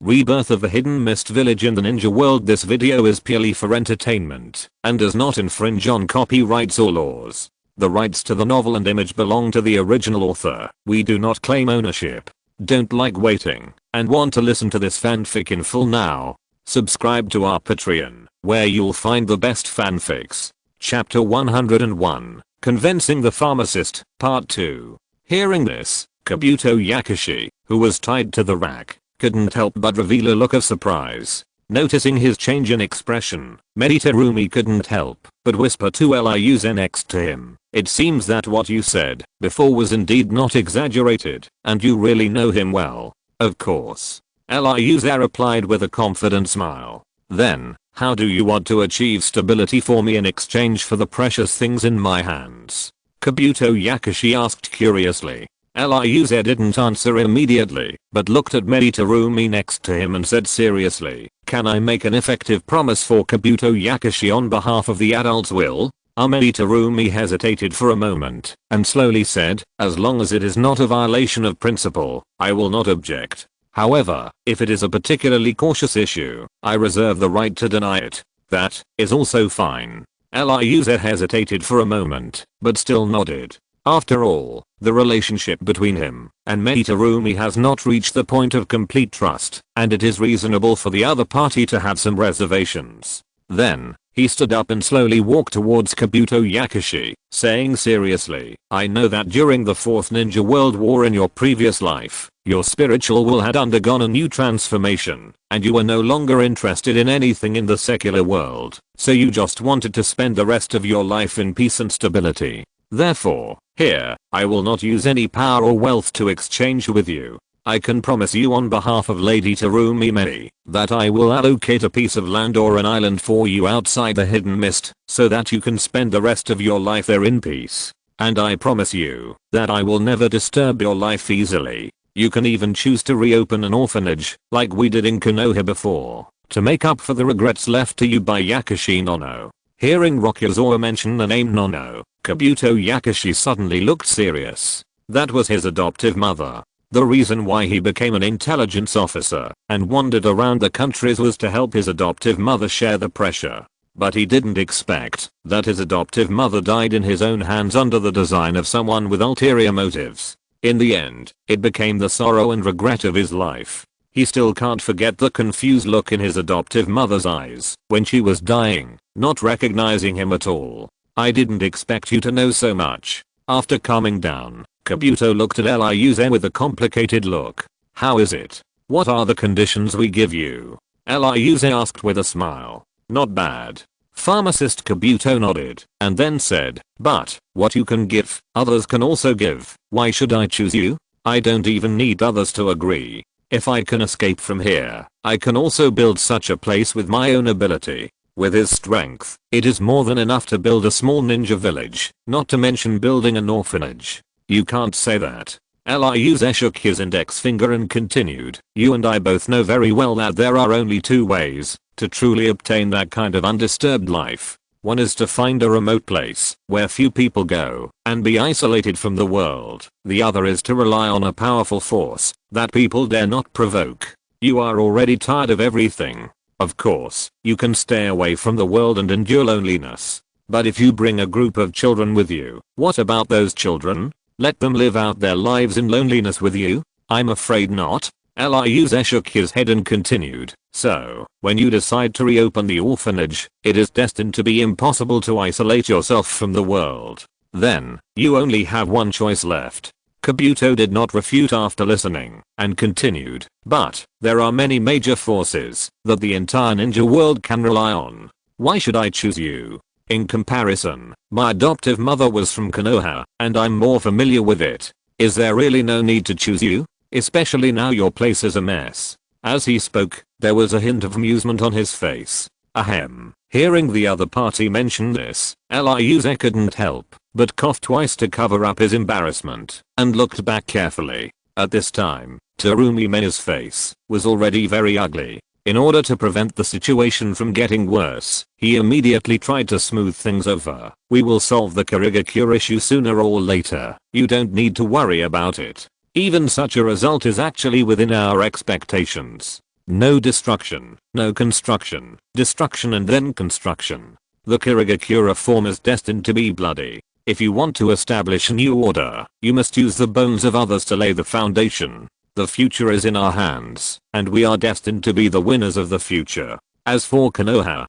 Rebirth of the Hidden Mist Village in the Ninja World. This video is purely for entertainment and does not infringe on copyrights or laws. The rights to the novel and image belong to the original author. We do not claim ownership. Don't like waiting and want to listen to this fanfic in full now? Subscribe to our Patreon, where you'll find the best fanfics. Chapter 101, Convincing the Pharmacist, Part 2. Hearing this, Kabuto Yakushi, who was tied to the rack, couldn't help but reveal a look of surprise. Noticing his change in expression, Terumi couldn't help but whisper to Liuze next to him, "It seems that what you said before was indeed not exaggerated, and you really know him well." "Of course," Liuze replied with a confident smile. "Then, how do you want to achieve stability for me in exchange for the precious things in my hands?" Kabuto Yakushi asked curiously. Liuze didn't answer immediately, but looked at Terumi next to him and said seriously, "Can I make an effective promise for Kabuto Yakushi on behalf of the adult's will?" Terumi hesitated for a moment and slowly said, "As long as it is not a violation of principle, I will not object. However, if it is a particularly cautious issue, I reserve the right to deny it. That is also fine." Liuze hesitated for a moment, but still nodded. After all, the relationship between him and Terumi has not reached the point of complete trust, and it is reasonable for the other party to have some reservations. Then, he stood up and slowly walked towards Kabuto Yakushi, saying seriously, "I know that during the 4th Ninja World War in your previous life, your spiritual will had undergone a new transformation, and you were no longer interested in anything in the secular world, so you just wanted to spend the rest of your life in peace and stability. Therefore, here, I will not use any power or wealth to exchange with you. I can promise you on behalf of Lady Terumi that I will allocate a piece of land or an island for you outside the Hidden Mist, so that you can spend the rest of your life there in peace. And I promise you that I will never disturb your life easily. You can even choose to reopen an orphanage, like we did in Konoha before, to make up for the regrets left to you by Yakushi Nono." Hearing Rokuze mention the name Nono, Kabuto Yakushi suddenly looked serious. That was his adoptive mother. The reason why he became an intelligence officer and wandered around the countries was to help his adoptive mother share the pressure. But he didn't expect that his adoptive mother died in his own hands under the design of someone with ulterior motives. In the end, it became the sorrow and regret of his life. He still can't forget the confused look in his adoptive mother's eyes when she was dying, not recognizing him at all. "I didn't expect you to know so much." After calming down, Kabuto looked at Liuze with a complicated look. "How is it? What are the conditions we give you?" Liuze asked with a smile. "Not bad." Pharmacist Kabuto nodded and then said, "But, what you can give, others can also give. Why should I choose you? I don't even need others to agree. If I can escape from here, I can also build such a place with my own ability." With his strength, it is more than enough to build a small ninja village, not to mention building an orphanage. "You can't say that." Liuze shook his index finger and continued, "You and I both know very well that there are only two ways to truly obtain that kind of undisturbed life. One is to find a remote place where few people go and be isolated from the world. The other is to rely on a powerful force that people dare not provoke. You are already tired of everything. Of course, you can stay away from the world and endure loneliness. But if you bring a group of children with you, what about those children? Let them live out their lives in loneliness with you? I'm afraid not." Liuze shook his head and continued, "So, when you decide to reopen the orphanage, it is destined to be impossible to isolate yourself from the world. Then, you only have one choice left." Kabuto did not refute after listening, and continued, "But, there are many major forces that the entire ninja world can rely on. Why should I choose you? In comparison, my adoptive mother was from Konoha, and I'm more familiar with it. Is there really no need to choose you? Especially now your place is a mess." As he spoke, there was a hint of amusement on his face. Ahem. Hearing the other party mention this, Liuze couldn't help but cough twice to cover up his embarrassment, and looked back carefully. At this time, Terumi's face was already very ugly. In order to prevent the situation from getting worse, he immediately tried to smooth things over. "We will solve the Kirigakure issue sooner or later. You don't need to worry about it. Even such a result is actually within our expectations." No destruction, no construction, destruction and then construction. The Kirigakure form is destined to be bloody. If you want to establish a new order, you must use the bones of others to lay the foundation. The future is in our hands, and we are destined to be the winners of the future. As for Konoha,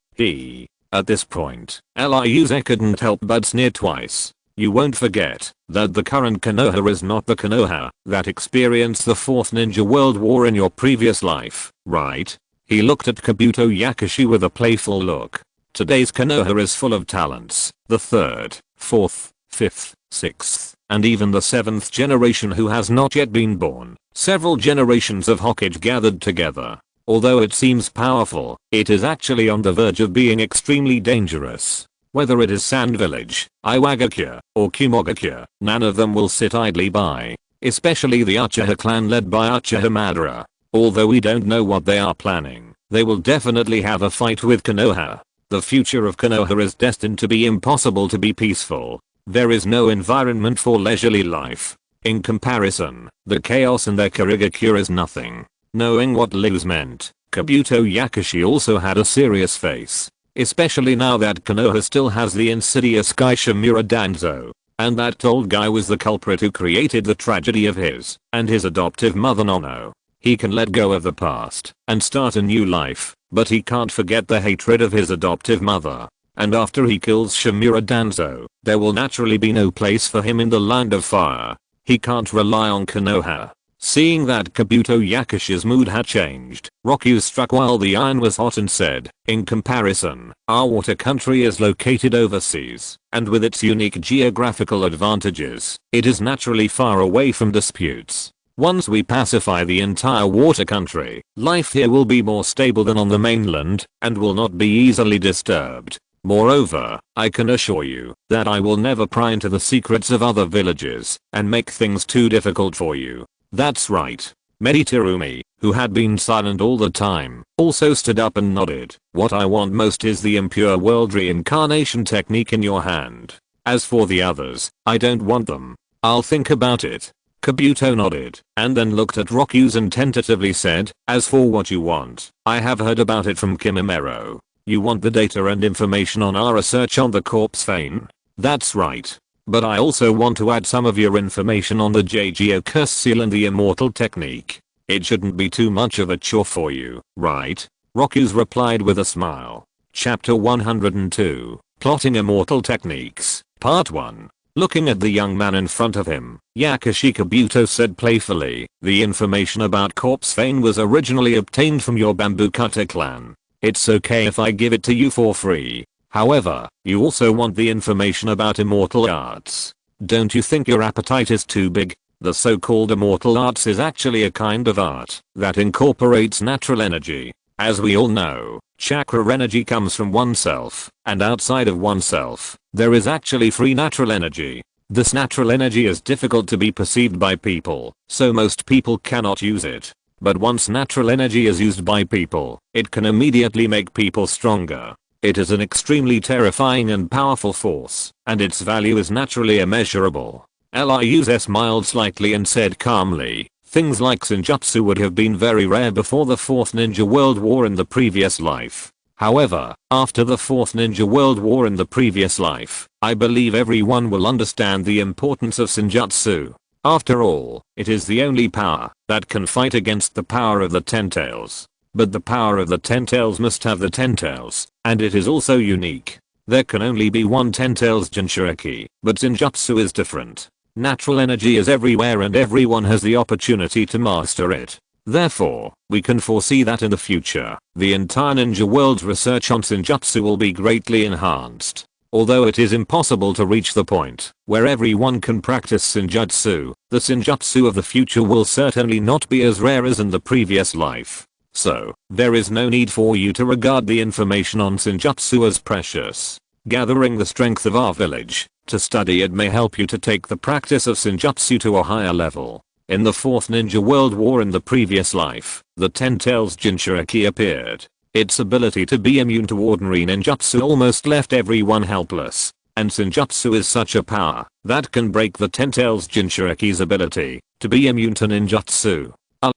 at this point, Ryuze couldn't help but sneer twice. You won't forget that the current Konoha is not the Konoha that experienced the 4th Ninja World War in your previous life, right? He looked at Kabuto Yakushi with a playful look. Today's Konoha is full of talents, the 3rd, 4th, 5th, 6th, and even the 7th generation who has not yet been born. Several generations of Hokage gathered together. Although it seems powerful, it is actually on the verge of being extremely dangerous. Whether it is Sand Village, Iwagakure, or Kumogakure, none of them will sit idly by. Especially the Uchiha clan led by Uchiha Madara. Although we don't know what they are planning, they will definitely have a fight with Konoha. The future of Konoha is destined to be impossible to be peaceful. There is no environment for leisurely life. In comparison, the chaos in their Kirigakure is nothing. Knowing what lose meant, Kabuto Yakushi also had a serious face. Especially now that Konoha still has the insidious guy Shimura Danzo. And that old guy was the culprit who created the tragedy of his and his adoptive mother Nono. He can let go of the past and start a new life, but he can't forget the hatred of his adoptive mother. And after he kills Shimura Danzo, there will naturally be no place for him in the land of fire. He can't rely on Konoha. Seeing that Kabuto Yakushi's mood had changed, Rokuze struck while the iron was hot and said, in comparison, our water country is located overseas, and with its unique geographical advantages, it is naturally far away from disputes. Once we pacify the entire water country, life here will be more stable than on the mainland, and will not be easily disturbed. Moreover, I can assure you that I will never pry into the secrets of other villages and make things too difficult for you. That's right. Meditarumi, who had been silent all the time, also stood up and nodded. What I want most is the impure world reincarnation technique in your hand. As for the others, I don't want them. I'll think about it. Kabuto nodded, and then looked at Rokuze and tentatively said, as for what you want, I have heard about it from Kimimero. You want the data and information on our research on the corpse vein? That's right. But I also want to add some of your information on the JGO curse seal and the immortal technique. It shouldn't be too much of a chore for you, right? Rokuze replied with a smile. Chapter 102, Plotting Immortal Techniques, Part 1. Looking at the young man in front of him, Yakushi Kabuto said playfully, the information about corpse vein was originally obtained from your bamboo cutter clan. It's okay if I give it to you for free. However, you also want the information about immortal arts. Don't you think your appetite is too big? The so-called immortal arts is actually a kind of art that incorporates natural energy. As we all know, chakra energy comes from oneself, and outside of oneself, there is actually free natural energy. This natural energy is difficult to be perceived by people, so most people cannot use it. But once natural energy is used by people, it can immediately make people stronger. It is an extremely terrifying and powerful force, and its value is naturally immeasurable. Ryuze smiled slightly and said calmly, things like ninjutsu would have been very rare before the 4th Ninja World War in the previous life. However, after the 4th Ninja World War in the previous life, I believe everyone will understand the importance of ninjutsu. After all, it is the only power that can fight against the power of the Ten Tails. But the power of the Ten Tails must have the Ten Tails, and it is also unique. There can only be one Ten Tails Jinchuriki, but ninjutsu is different. Natural energy is everywhere and everyone has the opportunity to master it. Therefore, we can foresee that in the future, the entire ninja world's research on ninjutsu will be greatly enhanced. Although it is impossible to reach the point where everyone can practice ninjutsu, the ninjutsu of the future will certainly not be as rare as in the previous life. So, there is no need for you to regard the information on ninjutsu as precious. Gathering the strength of our village to study it may help you to take the practice of ninjutsu to a higher level. In the 4th Ninja World War in the previous life, the Ten Tails Jinchuriki appeared. Its ability to be immune to ordinary ninjutsu almost left everyone helpless. And ninjutsu is such a power that can break the Ten Tails Jinchuriki's ability to be immune to ninjutsu.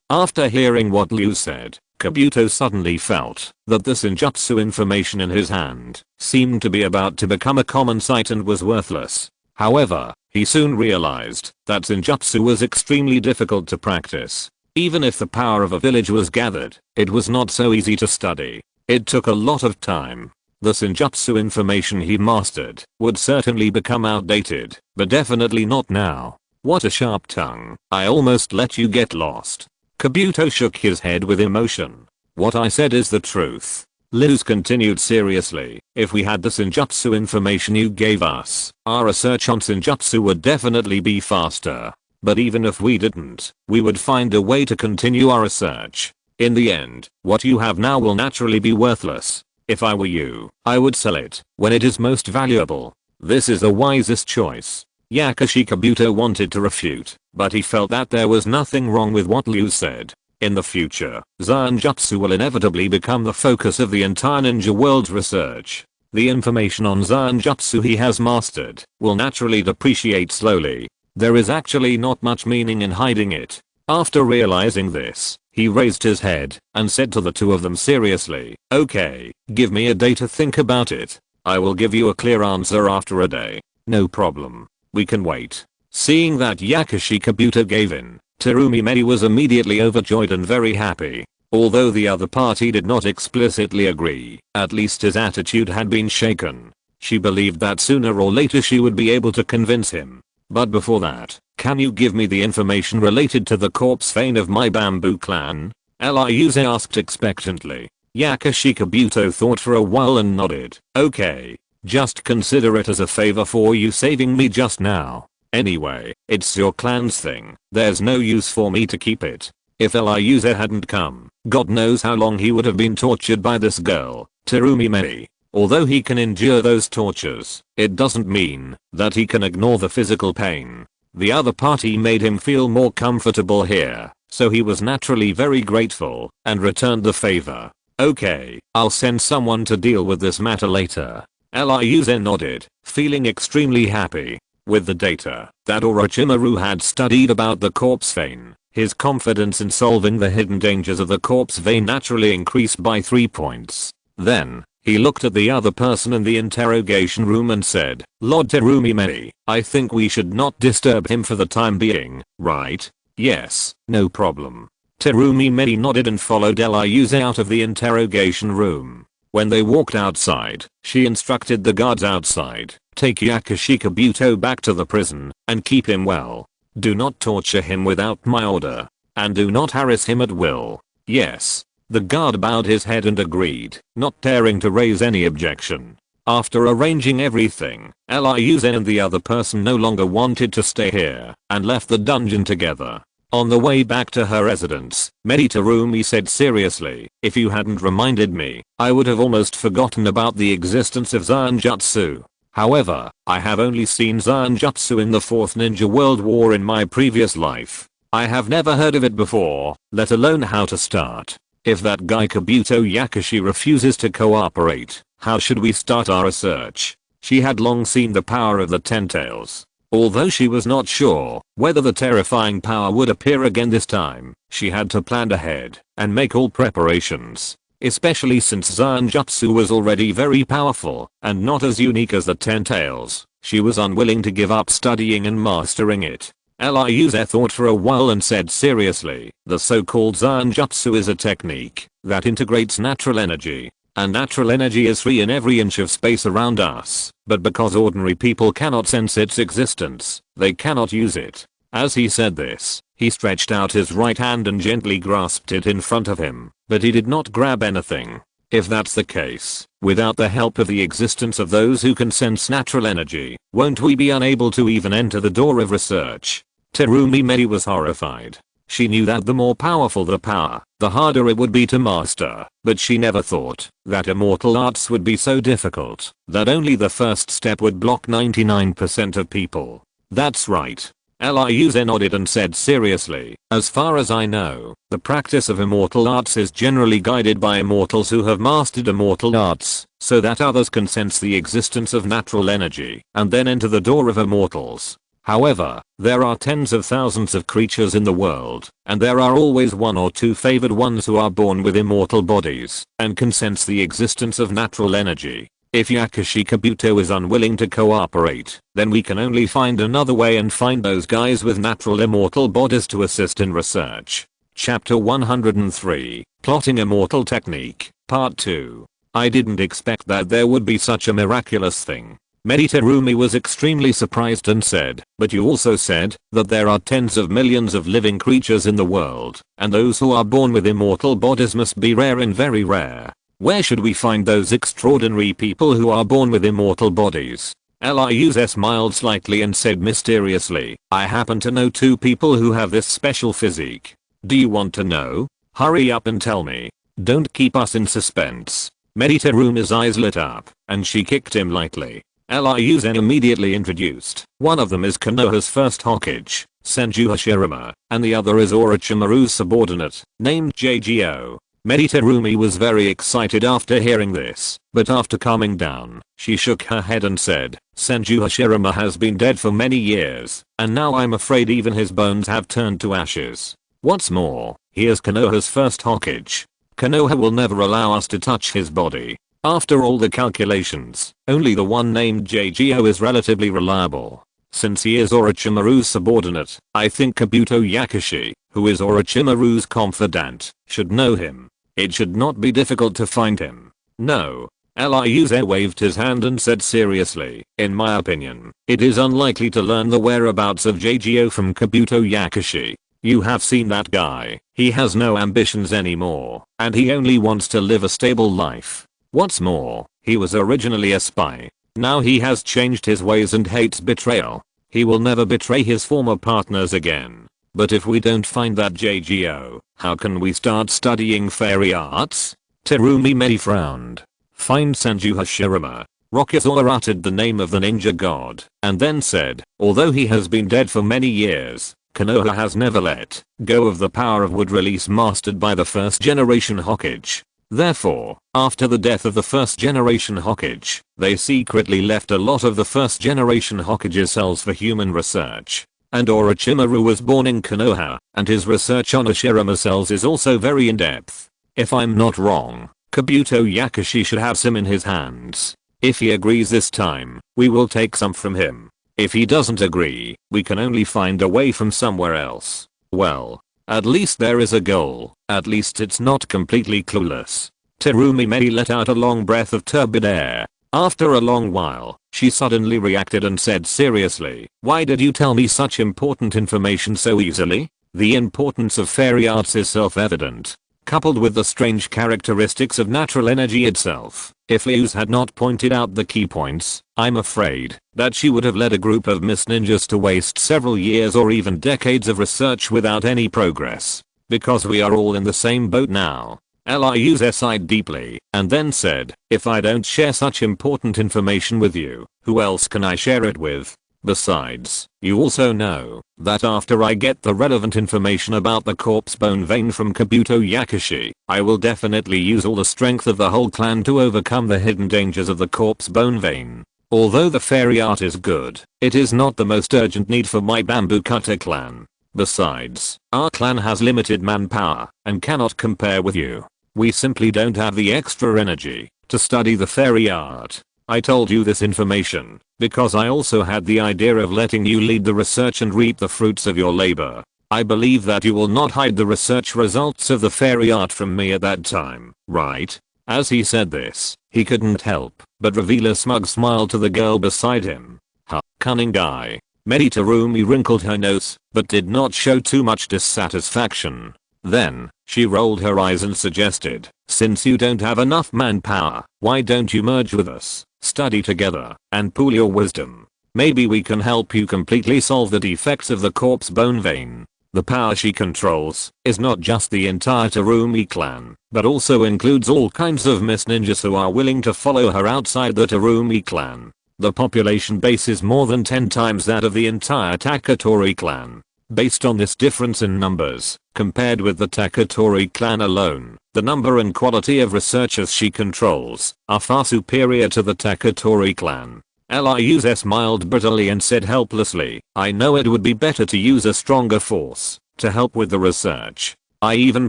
After hearing what Liu said, Kabuto suddenly felt that the ninjutsu information in his hand seemed to be about to become a common sight and was worthless. However, he soon realized that ninjutsu was extremely difficult to practice. Even if the power of a village was gathered, it was not so easy to study. It took a lot of time. The ninjutsu information he mastered would certainly become outdated, but definitely not now. What a sharp tongue. I almost let you get lost. Kabuto shook his head with emotion. What I said is the truth. Liz continued seriously. If we had the ninjutsu information you gave us, our research on ninjutsu would definitely be faster. But even if we didn't, we would find a way to continue our research. In the end, what you have now will naturally be worthless. If I were you, I would sell it when it is most valuable. This is the wisest choice. Yakashi Kabuto wanted to refute, but he felt that there was nothing wrong with what Liu said. In the future, Zanjutsu will inevitably become the focus of the entire ninja world's research. The information on Zanjutsu he has mastered will naturally depreciate slowly. There is actually not much meaning in hiding it. After realizing this, he raised his head and said to the two of them seriously, "Okay, give me a day to think about it. I will give you a clear answer after a day." "No problem. We can wait." Seeing that Yakashi Kabuto gave in, Terumi Medi was immediately overjoyed and very happy. Although the other party did not explicitly agree, at least his attitude had been shaken. She believed that sooner or later she would be able to convince him. But before that, can you give me the information related to the corpse vein of my bamboo clan? Liuze asked expectantly. Yakashi Kabuto thought for a while and nodded. Okay. Just consider it as a favor for you saving me just now. Anyway, it's your clan's thing. There's no use for me to keep it. If Liuze hadn't come, God knows how long he would have been tortured by this girl, Terumi Mei. Although he can endure those tortures, it doesn't mean that he can ignore the physical pain. The other party made him feel more comfortable here, so he was naturally very grateful and returned the favor. Okay, I'll send someone to deal with this matter later. Liuze nodded, feeling extremely happy. With the data that Orochimaru had studied about the corpse vein, his confidence in solving the hidden dangers of the corpse vein naturally increased by 3 points. Then, he looked at the other person in the interrogation room and said, "Lord Terumi Mei, I think we should not disturb him for the time being, right?" "Yes, no problem." Terumi Mei nodded and followed Liuze out of the interrogation room. When they walked outside, she instructed the guards outside, "Take Yakashi Kabuto back to the prison and keep him well. Do not torture him without my order. And do not harass him at will." "Yes." The guard bowed his head and agreed, not daring to raise any objection. After arranging everything, Liuze and the other person no longer wanted to stay here and left the dungeon together. On the way back to her residence, Terumi said seriously, "If you hadn't reminded me, I would have almost forgotten about the existence of Zanjutsu. However, I have only seen Zanjutsu in the 4th Ninja World War in my previous life. I have never heard of it before, let alone how to start. If that guy Kabuto Yakashi refuses to cooperate, how should we start our research?" She had long seen the power of the Ten Tails. Although she was not sure whether the terrifying power would appear again this time, she had to plan ahead and make all preparations. Especially since Zanjutsu was already very powerful and not as unique as the Ten Tails, she was unwilling to give up studying and mastering it. Liuze thought for a while and said seriously, "The so-called Zanjutsu is a technique that integrates natural energy. And natural energy is free in every inch of space around us, but because ordinary people cannot sense its existence, they cannot use it." As he said this, he stretched out his right hand and gently grasped it in front of him, but he did not grab anything. If that's the case, without the help of the existence of those who can sense natural energy, won't we be unable to even enter the door of research? Terumi Mei was horrified. She knew that the more powerful the power, the harder it would be to master, but she never thought that immortal arts would be so difficult that only the first step would block 99% of people. "That's right." Liuze nodded and said seriously, "As far as I know, the practice of immortal arts is generally guided by immortals who have mastered immortal arts, so that others can sense the existence of natural energy and then enter the door of immortals. However, there are tens of thousands of creatures in the world, and there are always one or two favored ones who are born with immortal bodies and can sense the existence of natural energy. If Yakushi Kabuto is unwilling to cooperate, then we can only find another way and find those guys with natural immortal bodies to assist in research. Chapter 103, Plotting Immortal Technique, Part 2. I didn't expect that there would be such a miraculous thing. Terumi was extremely surprised and said, but you also said that there are tens of millions of living creatures in the world, and those who are born with immortal bodies must be rare and very rare. Where should we find those extraordinary people who are born with immortal bodies? Liuz smiled slightly and said mysteriously, I happen to know 2 people who have this special physique. Do you want to know? Hurry up and tell me. Don't keep us in suspense. Terumi's eyes lit up, and she kicked him lightly. Liuz immediately introduced. One of them is Konoha's first Hokage, Senju Hashirama, and the other is Orochimaru's subordinate, named JGO. Terumi was very excited after hearing this, but after calming down, she shook her head and said, Senju Hashirama has been dead for many years, and now I'm afraid even his bones have turned to ashes. What's more, he is Konoha's first Hokage. Konoha will never allow us to touch his body. After all the calculations, only the one named JGO is relatively reliable. Since he is Orochimaru's subordinate, I think Kabuto Yakushi, who is Orochimaru's confidant, should know him. It should not be difficult to find him. No. Liuz waved his hand and said seriously, in my opinion, it is unlikely to learn the whereabouts of JGO from Kabuto Yakushi. You have seen that guy, he has no ambitions anymore, and he only wants to live a stable life. What's more, he was originally a spy. Now he has changed his ways and hates betrayal. He will never betray his former partners again. But if we don't find that JGO, how can we start studying fairy arts? Terumi frowned. Find Senju Hashirama. Rokuze uttered the name of the ninja god, and then said, although he has been dead for many years, Konoha has never let go of the power of wood release mastered by the first generation Hokage. Therefore, after the death of the first generation Hokage, they secretly left a lot of the first generation Hokage's cells for human research. And Orochimaru was born in Konoha, and his research on Hashirama cells is also very in-depth. If I'm not wrong, Kabuto Yakushi should have some in his hands. If he agrees this time, we will take some from him. If he doesn't agree, we can only find a way from somewhere else. Well, at least there is a goal, at least it's not completely clueless. Terumi let out a long breath of turbid air. After a long while, she suddenly reacted and said seriously, why did you tell me such important information so easily? The importance of fairy arts is self-evident. Coupled with the strange characteristics of natural energy itself, if Liuz had not pointed out the key points, I'm afraid that she would have led a group of Miss Ninjas to waste several years or even decades of research without any progress. Because we are all in the same boat now. Liuz sighed deeply, and then said, if I don't share such important information with you, who else can I share it with? Besides, you also know that after I get the relevant information about the corpse bone vein from Kabuto Yakushi, I will definitely use all the strength of the whole clan to overcome the hidden dangers of the corpse bone vein. Although the fairy art is good, it is not the most urgent need for my bamboo cutter clan. Besides, our clan has limited manpower and cannot compare with you. We simply don't have the extra energy to study the fairy art. I told you this information because I also had the idea of letting you lead the research and reap the fruits of your labor. I believe that you will not hide the research results of the fairy art from me at that time, right? As he said this, he couldn't help but reveal a smug smile to the girl beside him. Ha, cunning guy. Terumi wrinkled her nose, but did not show too much dissatisfaction. Then, she rolled her eyes and suggested, since you don't have enough manpower, why don't you merge with us, study together, and pool your wisdom? Maybe we can help you completely solve the defects of the corpse bone vein. The power she controls is not just the entire Terumi clan, but also includes all kinds of Miss Ninjas who are willing to follow her outside the Terumi clan. The population base is more than 10 times that of the entire Taketori clan. Based on this difference in numbers, compared with the Taketori clan alone, the number and quality of researchers she controls are far superior to the Taketori clan. Liuze smiled bitterly and said helplessly, I know it would be better to use a stronger force to help with the research. I even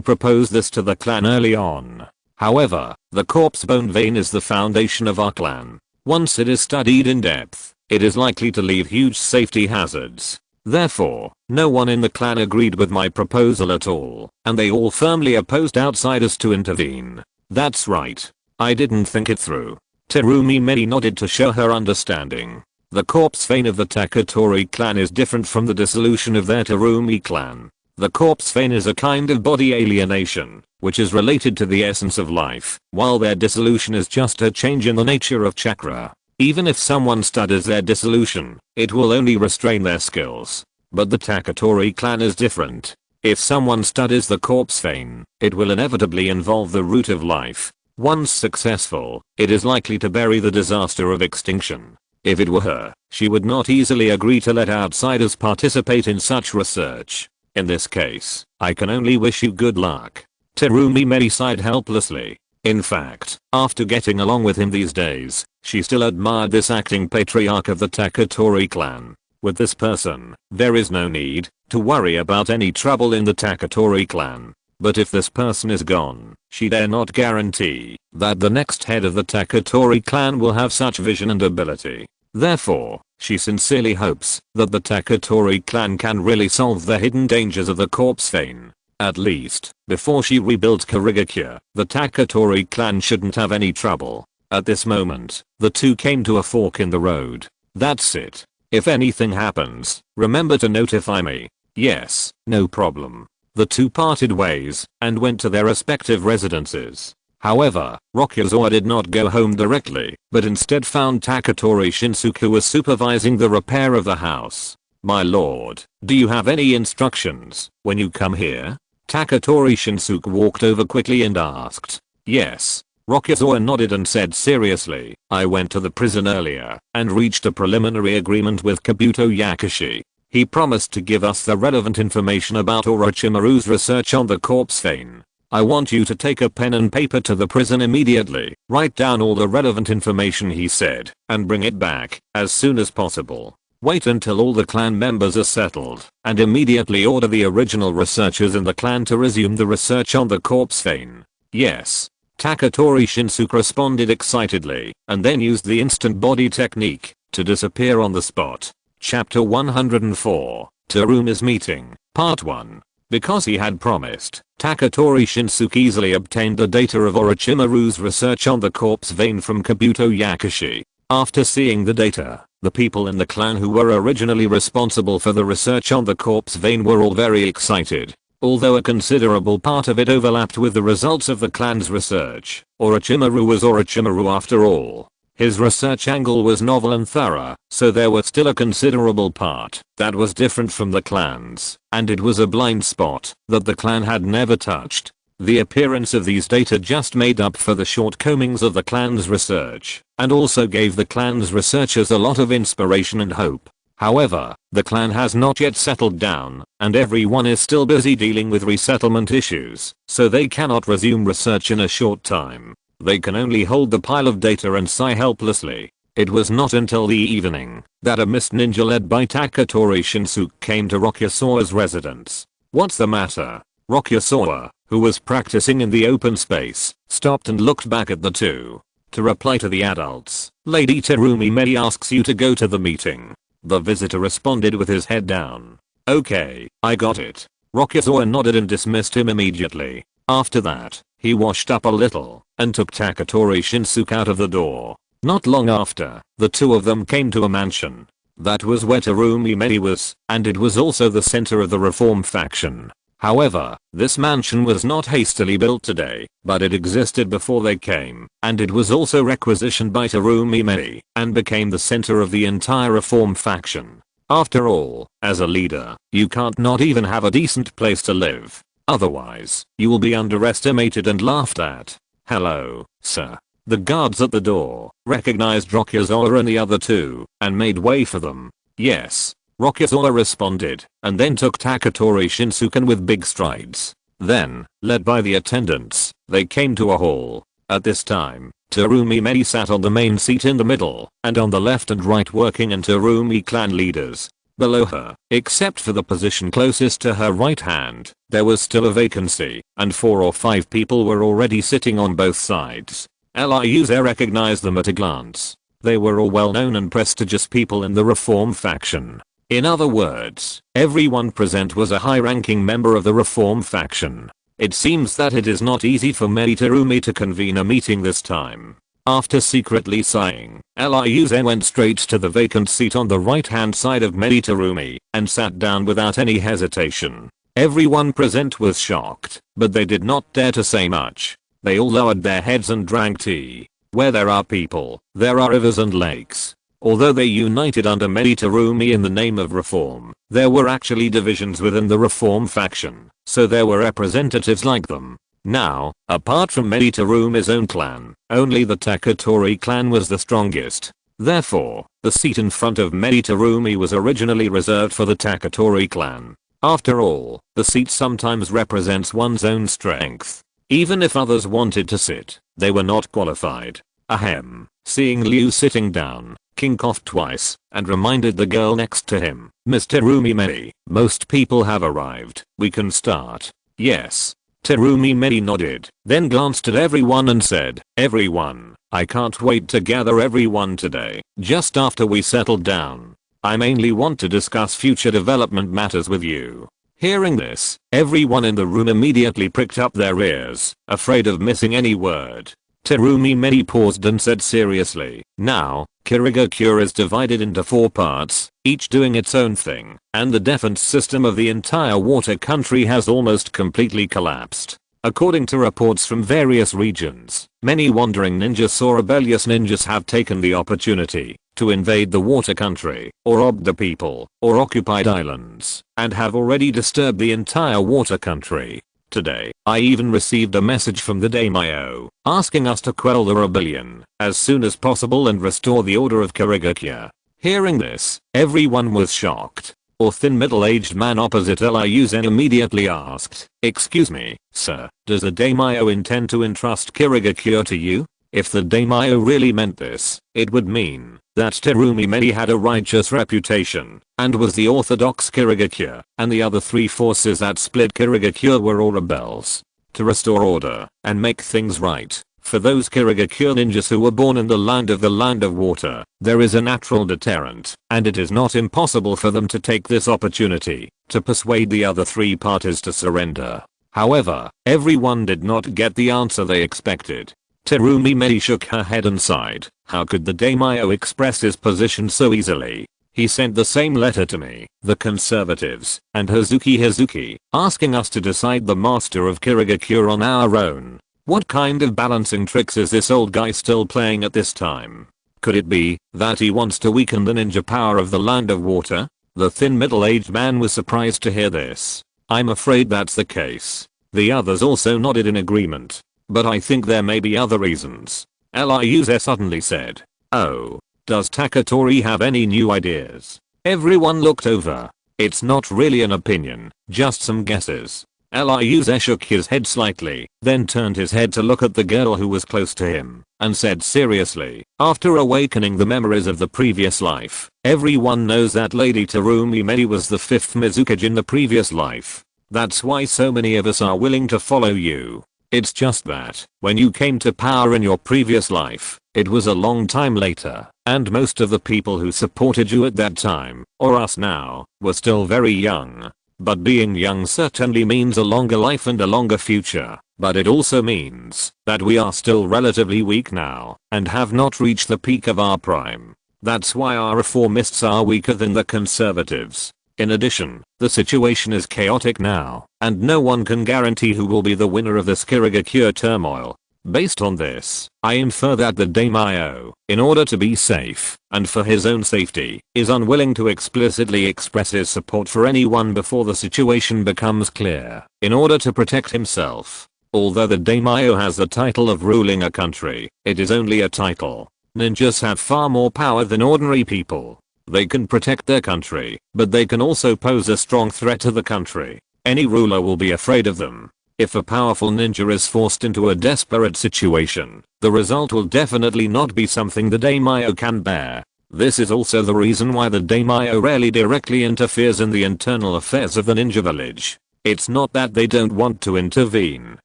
proposed this to the clan early on. However, the corpse bone vein is the foundation of our clan. Once it is studied in depth, it is likely to leave huge safety hazards. Therefore, no one in the clan agreed with my proposal at all, and they all firmly opposed outsiders to intervene. That's right. I didn't think it through. Terumi Mei nodded to show her understanding. The corpse vein of the Taketori clan is different from the dissolution of their Terumi clan. The corpse vein is a kind of body alienation, which is related to the essence of life, while their dissolution is just a change in the nature of chakra. Even if someone studies their dissolution, it will only restrain their skills. But the Taketori clan is different. If someone studies the corpse vein, it will inevitably involve the root of life. Once successful, it is likely to bury the disaster of extinction. If it were her, she would not easily agree to let outsiders participate in such research. In this case, I can only wish you good luck. Terumi Mei sighed helplessly. In fact, after getting along with him these days, she still admired this acting patriarch of the Taketori clan. With this person, there is no need to worry about any trouble in the Taketori clan. But if this person is gone, she dare not guarantee that the next head of the Taketori clan will have such vision and ability. Therefore, she sincerely hopes that the Taketori clan can really solve the hidden dangers of the corpse vein. At least, before she rebuilds Kirigakure, the Taketori clan shouldn't have any trouble. At this moment, the two came to a fork in the road. That's it. If anything happens, remember to notify me. Yes, no problem. The two parted ways and went to their respective residences. However, Rokuze did not go home directly, but instead found Taketori Shinsuke was supervising the repair of the house. My lord, do you have any instructions when you come here? Taketori Shinsuke walked over quickly and asked. Yes. Rokuze nodded and said seriously, I went to the prison earlier and reached a preliminary agreement with Kabuto Yakushi. He promised to give us the relevant information about Orochimaru's research on the corpse vein. I want you to take a pen and paper to the prison immediately, write down all the relevant information he said, and bring it back as soon as possible. Wait until all the clan members are settled, and immediately order the original researchers in the clan to resume the research on the corpse vein. Yes. Taketori Shinsuke responded excitedly, and then used the instant body technique to disappear on the spot. Chapter 104, Teruma's Meeting, Part 1. Because he had promised, Taketori Shinsuke easily obtained the data of Orochimaru's research on the corpse vein from Kabuto Yakushi. After seeing the data, the people in the clan who were originally responsible for the research on the corpse vein were all very excited. Although a considerable part of it overlapped with the results of the clan's research, Orochimaru was Orochimaru after all. His research angle was novel and thorough, so there was still a considerable part that was different from the clan's, and it was a blind spot that the clan had never touched. The appearance of these data just made up for the shortcomings of the clan's research, and also gave the clan's researchers a lot of inspiration and hope. However, the clan has not yet settled down, and everyone is still busy dealing with resettlement issues, so they cannot resume research in a short time. They can only hold the pile of data and sigh helplessly. It was not until the evening that a mist ninja led by Taketori Shinsuke came to Rokuze's residence. What's the matter? Rokuze, who was practicing in the open space, stopped and looked back at the two. To reply to the adults, Lady Terumi Mei asks you to go to the meeting. The visitor responded with his head down. Okay, I got it. Rokuze nodded and dismissed him immediately. After that, he washed up a little and took Taketori Shinsuke out of the door. Not long after, the two of them came to a mansion. That was where Terumi Mei was, and it was also the center of the reform faction. However, this mansion was not hastily built today, but it existed before they came, and it was also requisitioned by Terumi Mei, and became the center of the entire reform faction. After all, as a leader, you can't not even have a decent place to live. Otherwise, you will be underestimated and laughed at. Hello, sir. The guards at the door recognized Rokuze and the other two, and made way for them. Yes. Rokuze responded, and then took Taketori Shinsuke with big strides. Then, led by the attendants, they came to a hall. At this time, Terumi Medi sat on the main seat in the middle, and on the left and right working and Terumi clan leaders. Below her, except for the position closest to her right hand, there was still a vacancy, and 4 or 5 people were already sitting on both sides. Liuze recognized them at a glance. They were all well-known and prestigious people in the Reform faction. In other words, everyone present was a high-ranking member of the Reform faction. It seems that it is not easy for Terumi to convene a meeting this time. After secretly sighing, Liuze went straight to the vacant seat on the right-hand side of Terumi and sat down without any hesitation. Everyone present was shocked, but they did not dare to say much. They all lowered their heads and drank tea. Where there are people, there are rivers and lakes. Although they united under Terumi in the name of Reform, there were actually divisions within the Reform faction, so there were representatives like them. Now, apart from Terumi's own clan, only the Taketori clan was the strongest. Therefore, the seat in front of Terumi was originally reserved for the Taketori clan. After all, the seat sometimes represents one's own strength. Even if others wanted to sit, they were not qualified. Ahem. Seeing Liu sitting down, King coughed twice and reminded the girl next to him, "Miss Terumi Medi, most people have arrived. We can start." "Yes." Terumi Medi nodded, then glanced at everyone and said, "Everyone, I can't wait to gather everyone today, just after we settled down. I mainly want to discuss future development matters with you." Hearing this, everyone in the room immediately pricked up their ears, afraid of missing any word. Terumi Medi paused and said seriously, "Now, Kirigakure is divided into 4 parts, each doing its own thing, and the defense system of the entire water country has almost completely collapsed. According to reports from various regions, many wandering ninjas or rebellious ninjas have taken the opportunity to invade the water country, or robbed the people, or occupied islands, and have already disturbed the entire water country. Today, I even received a message from the daimyo, asking us to quell the rebellion as soon as possible and restore the order of Kirigakure." Hearing this, everyone was shocked. A thin middle-aged man opposite Liuze immediately asked, "Excuse me, sir, does the daimyo intend to entrust Kirigakure to you?" If the daimyo really meant this, it would mean that Terumi Medi had a righteous reputation and was the orthodox Kirigakure, and the other 3 forces that split Kirigakure were all rebels. To restore order and make things right, for those Kirigakure ninjas who were born in the land of water, there is a natural deterrent, and it is not impossible for them to take this opportunity to persuade the other 3 parties to surrender. However, everyone did not get the answer they expected. Terumi Medi shook her head and sighed. How could the daimyo express his position so easily? He sent the same letter to me, the conservatives, and Hazuki, asking us to decide the master of Kirigakure on our own. What kind of balancing tricks is this old guy still playing at this time? Could it be that he wants to weaken the ninja power of the land of water? The thin middle-aged man was surprised to hear this. "I'm afraid that's the case." The others also nodded in agreement. "But I think there may be other reasons." Liuze suddenly said, "Oh, does Taketori have any new ideas?" Everyone looked over. "It's not really an opinion, just some guesses." Liuze shook his head slightly, then turned his head to look at the girl who was close to him, and said seriously, "After awakening the memories of the previous life, everyone knows that Lady Terumi Medi was the 5th Mizukage in the previous life. That's why so many of us are willing to follow you. It's just that, when you came to power in your previous life, it was a long time later, and most of the people who supported you at that time, or us now, were still very young. But being young certainly means a longer life and a longer future, but it also means that we are still relatively weak now, and have not reached the peak of our prime. That's why our reformists are weaker than the conservatives. In addition, the situation is chaotic now, and no one can guarantee who will be the winner of this Kirigakure turmoil. Based on this, I infer that the daimyo, in order to be safe, and for his own safety, is unwilling to explicitly express his support for anyone before the situation becomes clear, in order to protect himself. Although the daimyo has the title of ruling a country, it is only a title. Ninjas have far more power than ordinary people. They can protect their country, but they can also pose a strong threat to the country. Any ruler will be afraid of them. If a powerful ninja is forced into a desperate situation, the result will definitely not be something the daimyo can bear. This is also the reason why the daimyo rarely directly interferes in the internal affairs of the ninja village. It's not that they don't want to intervene,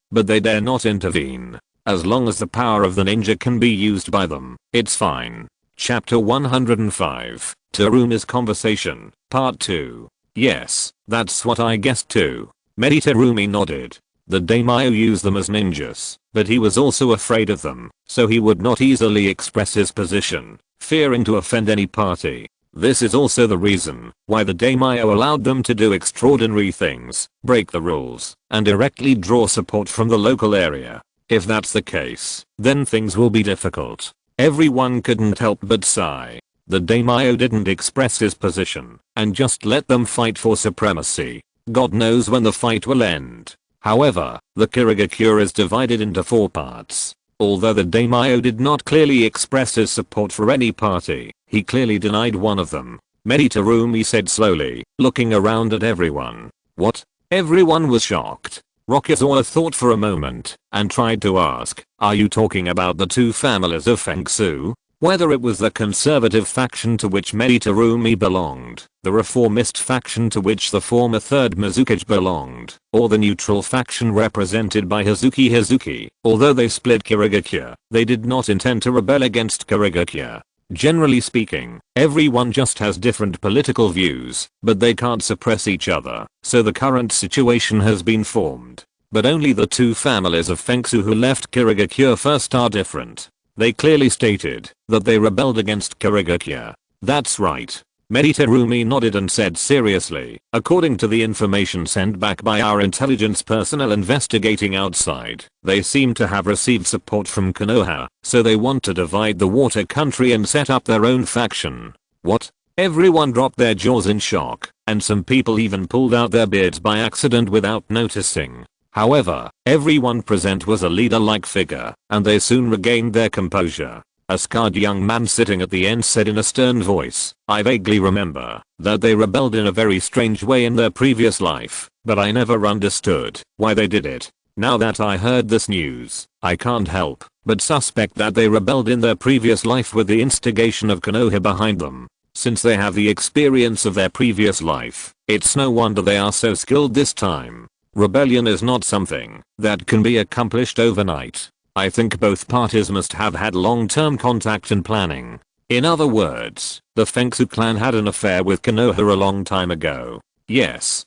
but they dare not intervene. As long as the power of the ninja can be used by them, it's fine. Chapter 105, Terumi's Conversation, Part 2. Yes, that's what I guessed too. Terumi nodded. The daimyo used them as ninjas, but he was also afraid of them, so he would not easily express his position, fearing to offend any party. This is also the reason why the daimyo allowed them to do extraordinary things, break the rules, and directly draw support from the local area. If that's the case, then things will be difficult. Everyone couldn't help but sigh. The daimyo didn't express his position, and just let them fight for supremacy. God knows when the fight will end. However, the Kirigakure is divided into 4 parts. Although the daimyo did not clearly express his support for any party, he clearly denied one of them. Terumi said slowly, looking around at everyone. What? Everyone was shocked. Rokuze thought for a moment, and tried to ask, are you talking about the 2 families of Fengsu? Whether it was the conservative faction to which Terumi belonged, the reformist faction to which the former 3rd Mizukage belonged, or the neutral faction represented by Hazuki. Although they split Kirigakure, they did not intend to rebel against Kirigakure. Generally speaking, everyone just has different political views, but they can't suppress each other, so the current situation has been formed. But only the 2 families of Fengsu who left Kirigakure first are different. They clearly stated that they rebelled against Kirigakure. That's right. Terumi nodded and said seriously, according to the information sent back by our intelligence personnel investigating outside, they seem to have received support from Konoha, so they want to divide the water country and set up their own faction. What? Everyone dropped their jaws in shock, and some people even pulled out their beards by accident without noticing. However, everyone present was a leader-like figure, and they soon regained their composure. A scarred young man sitting at the end said in a stern voice, I vaguely remember that they rebelled in a very strange way in their previous life, but I never understood why they did it. Now that I heard this news, I can't help but suspect that they rebelled in their previous life with the instigation of Konoha behind them. Since they have the experience of their previous life, it's no wonder they are so skilled this time. Rebellion is not something that can be accomplished overnight. I think both parties must have had long-term contact and planning. In other words, the Fengsu clan had an affair with Konoha a long time ago. Yes.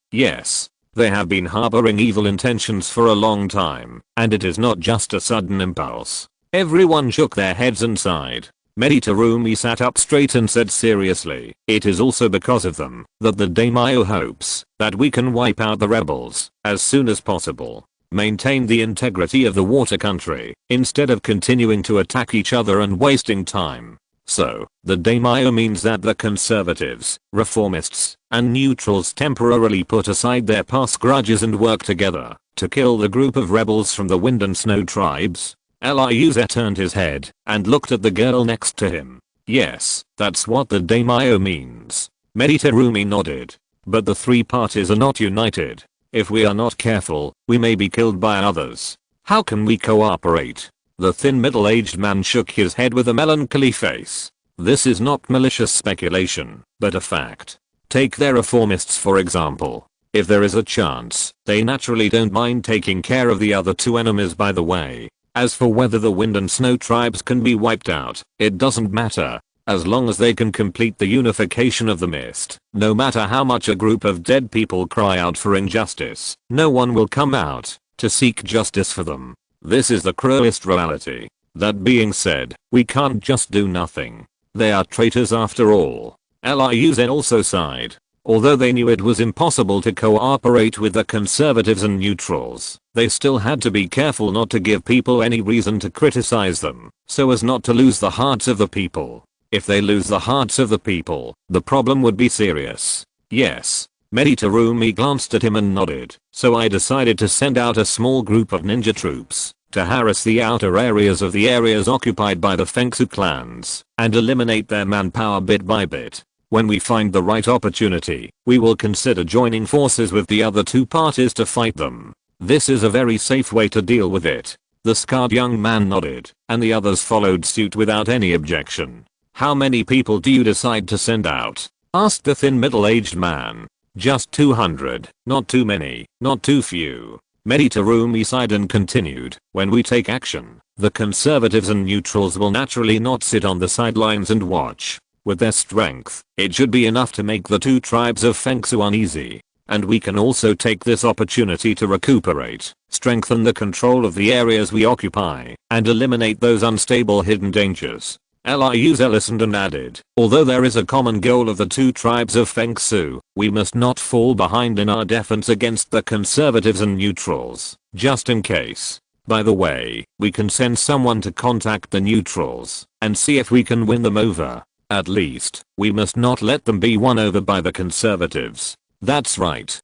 They have been harboring evil intentions for a long time, and it is not just a sudden impulse. Everyone shook their heads and sighed. Terumi sat up straight and said seriously, it is also because of them that the daimyo hopes that we can wipe out the rebels as soon as possible. Maintain the integrity of the water country instead of continuing to attack each other and wasting time. So, the daimyo means that the conservatives, reformists, and neutrals temporarily put aside their past grudges and work together to kill the group of rebels from the wind and snow tribes. Ryuze turned his head and looked at the girl next to him. Yes, that's what the daimyo means. Terumi nodded. But the 3 parties are not united. If we are not careful, we may be killed by others. How can we cooperate? The thin middle-aged man shook his head with a melancholy face. This is not malicious speculation, but a fact. Take their reformists for example. If there is a chance, they naturally don't mind taking care of the other 2 enemies by the way. As for whether the wind and snow tribes can be wiped out, it doesn't matter. As long as they can complete the unification of the mist, no matter how much a group of dead people cry out for injustice, no one will come out to seek justice for them. This is the cruelest reality. That being said, we can't just do nothing. They are traitors after all. Ryuze also sighed. Although they knew it was impossible to cooperate with the conservatives and neutrals, they still had to be careful not to give people any reason to criticize them, so as not to lose the hearts of the people. If they lose the hearts of the people, the problem would be serious. Yes. Terumi glanced at him and nodded. So I decided to send out a small group of ninja troops to harass the outer areas of the areas occupied by the Fengsu clans and eliminate their manpower bit by bit. When we find the right opportunity, we will consider joining forces with the other 2 parties to fight them. This is a very safe way to deal with it. The scarred young man nodded, and the others followed suit without any objection. How many people do you decide to send out? Asked the thin middle-aged man. Just 200, not too many, not too few. Meditarumi sighed and continued, when we take action, the conservatives and neutrals will naturally not sit on the sidelines and watch. With their strength, it should be enough to make the two tribes of Fengsu uneasy. And we can also take this opportunity to recuperate, strengthen the control of the areas we occupy, and eliminate those unstable hidden dangers. Liuze listened and added, although there is a common goal of the two tribes of Fengsu, we must not fall behind in our defense against the conservatives and neutrals, just in case. By the way, we can send someone to contact the neutrals, and see if we can win them over. At least, we must not let them be won over by the conservatives. That's right,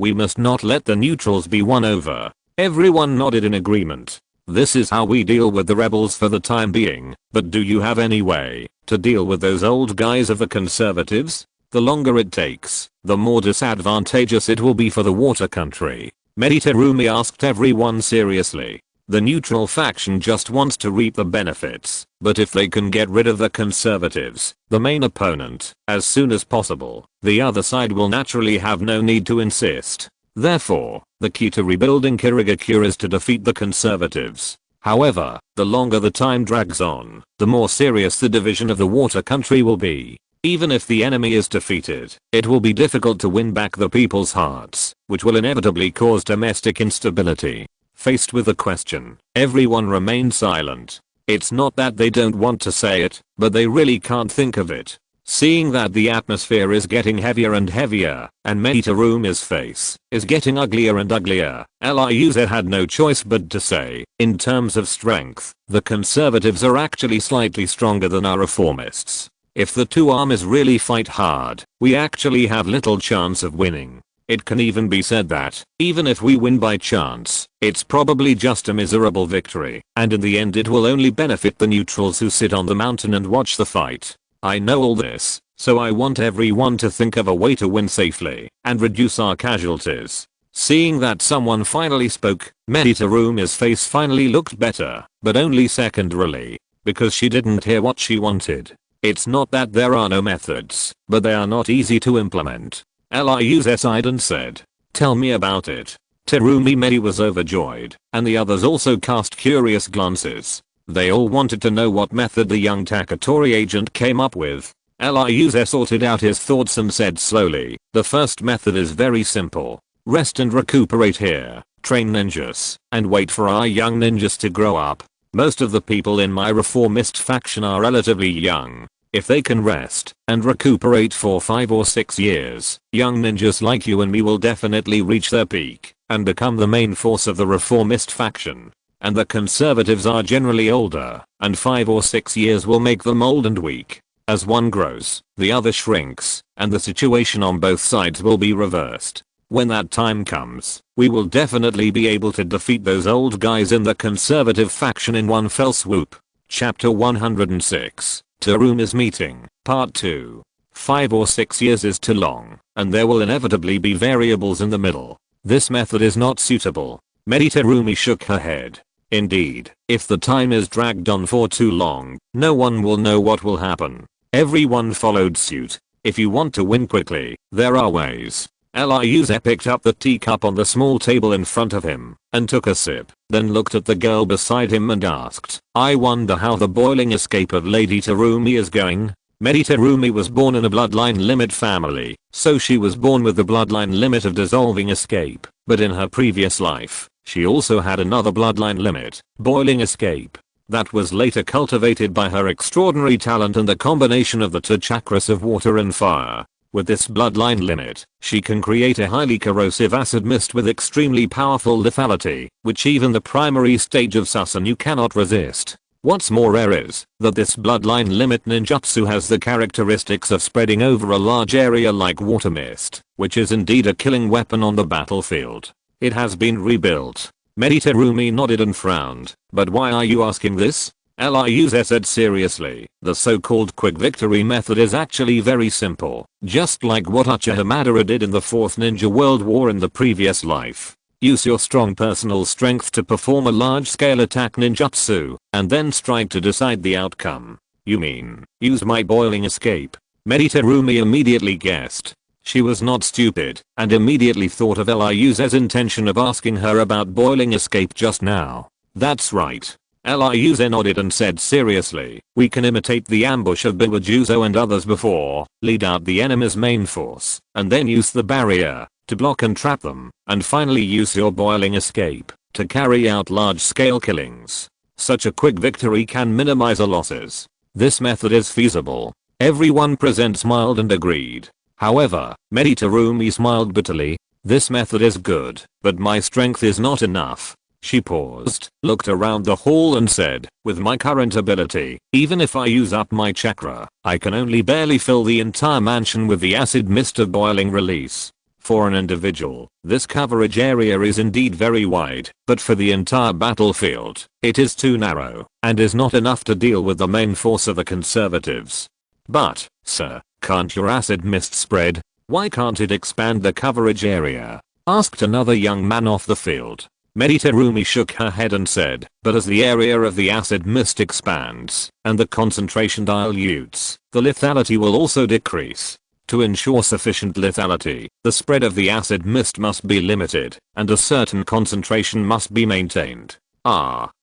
we must not let the neutrals be won over. Everyone nodded in agreement. This is how we deal with the rebels for the time being, but do you have any way to deal with those old guys of the conservatives? The longer it takes, the more disadvantageous it will be for the water country. Meditarumi asked everyone seriously. The neutral faction just wants to reap the benefits, but if they can get rid of the conservatives, the main opponent, as soon as possible, the other side will naturally have no need to insist. Therefore, the key to rebuilding Kirigakure is to defeat the conservatives. However, the longer the time drags on, the more serious the division of the water country will be. Even if the enemy is defeated, it will be difficult to win back the people's hearts, which will inevitably cause domestic instability. Faced with the question, everyone remained silent. It's not that they don't want to say it, but they really can't think of it. Seeing that the atmosphere is getting heavier and heavier, and Meditarumi's face is getting uglier and uglier, Liuze had no choice but to say, in terms of strength, the conservatives are actually slightly stronger than our reformists. If the two armies really fight hard, we actually have little chance of winning. It can even be said that, even if we win by chance, it's probably just a miserable victory, and in the end it will only benefit the neutrals who sit on the mountain and watch the fight. I know all this, so I want everyone to think of a way to win safely, and reduce our casualties. Seeing that someone finally spoke, Meditarumi's face finally looked better, but only secondarily, because she didn't hear what she wanted. It's not that there are no methods, but they are not easy to implement. Liuze sighed and said, tell me about it. Terumi Medi was overjoyed, and the others also cast curious glances. They all wanted to know what method the young Taketori agent came up with. Liuze sorted out his thoughts and said slowly, the first method is very simple. Rest and recuperate here, train ninjas, and wait for our young ninjas to grow up. Most of the people in my reformist faction are relatively young. If they can rest and recuperate for 5 or 6 years, young ninjas like you and me will definitely reach their peak and become the main force of the reformist faction. And the conservatives are generally older, and 5 or 6 years will make them old and weak. As one grows, the other shrinks, and the situation on both sides will be reversed. When that time comes, we will definitely be able to defeat those old guys in the conservative faction in one fell swoop. Chapter 106. Teruma's Meeting, Part 2. 5 or 6 years is too long, and there will inevitably be variables in the middle. This method is not suitable. Meditarumi shook her head. Indeed, if the time is dragged on for too long, no one will know what will happen. Everyone followed suit. If you want to win quickly, there are ways. Liuze picked up the teacup on the small table in front of him and took a sip, then looked at the girl beside him and asked, I wonder how the boiling escape of Lady Terumi is going? Meditarumi was born in a bloodline limit family, so she was born with the bloodline limit of dissolving escape, but in her previous life, she also had another bloodline limit, boiling escape. That was later cultivated by her extraordinary talent and the combination of the two chakras of water and fire. With this bloodline limit, she can create a highly corrosive acid mist with extremely powerful lethality, which even the primary stage of Susanoo cannot resist. What's more rare is that this bloodline limit ninjutsu has the characteristics of spreading over a large area like water mist, which is indeed a killing weapon on the battlefield. It has been rebuilt. Meditarumi nodded and frowned. But why are you asking this? Liuze said seriously, the so-called quick victory method is actually very simple, just like what Uchiha Madara did in the 4th Ninja World War in the previous life. Use your strong personal strength to perform a large-scale attack ninjutsu, and then strike to decide the outcome. You mean, use my boiling escape? Meditarumi immediately guessed. She was not stupid, and immediately thought of Eliuse's intention of asking her about boiling escape just now. That's right. Eliuse nodded and said seriously, we can imitate the ambush of Biwajuzo and others before, lead out the enemy's main force, and then use the barrier to block and trap them, and finally use your boiling escape to carry out large-scale killings. Such a quick victory can minimize our losses. This method is feasible. Everyone present smiled and agreed. However, Meditarumi smiled bitterly. This method is good, but my strength is not enough. She paused, looked around the hall and said, with my current ability, even if I use up my chakra, I can only barely fill the entire mansion with the acid mist of boiling release. For an individual, this coverage area is indeed very wide, but for the entire battlefield, it is too narrow, and is not enough to deal with the main force of the conservatives. But, sir, can't your acid mist spread? Why can't it expand the coverage area? Asked another young man off the field. Meditarumi shook her head and said, but as the area of the acid mist expands, and the concentration dilutes, the lethality will also decrease. To ensure sufficient lethality, the spread of the acid mist must be limited, and a certain concentration must be maintained.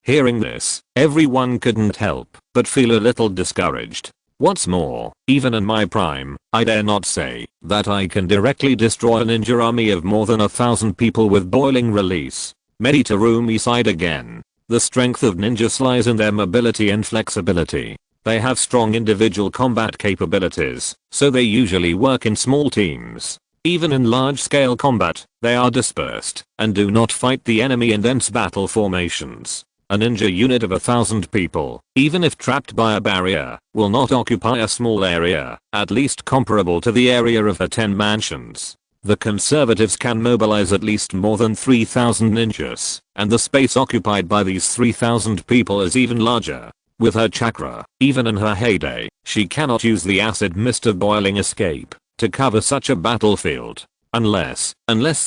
Hearing this, everyone couldn't help but feel a little discouraged. What's more, even in my prime, I dare not say that I can directly destroy a ninja army of more than 1,000 people with boiling release. Meditarumi sighed again. The strength of ninjas lies in their mobility and flexibility. They have strong individual combat capabilities, so they usually work in small teams. Even in large-scale combat, they are dispersed and do not fight the enemy in dense battle formations. A ninja unit of 1,000 people, even if trapped by a barrier, will not occupy a small area, at least comparable to the area of her 10 mansions. The conservatives can mobilize at least more than 3,000 ninjas, and the space occupied by these 3,000 people is even larger. With her chakra, even in her heyday, she cannot use the acid mist of boiling escape to cover such a battlefield. Unless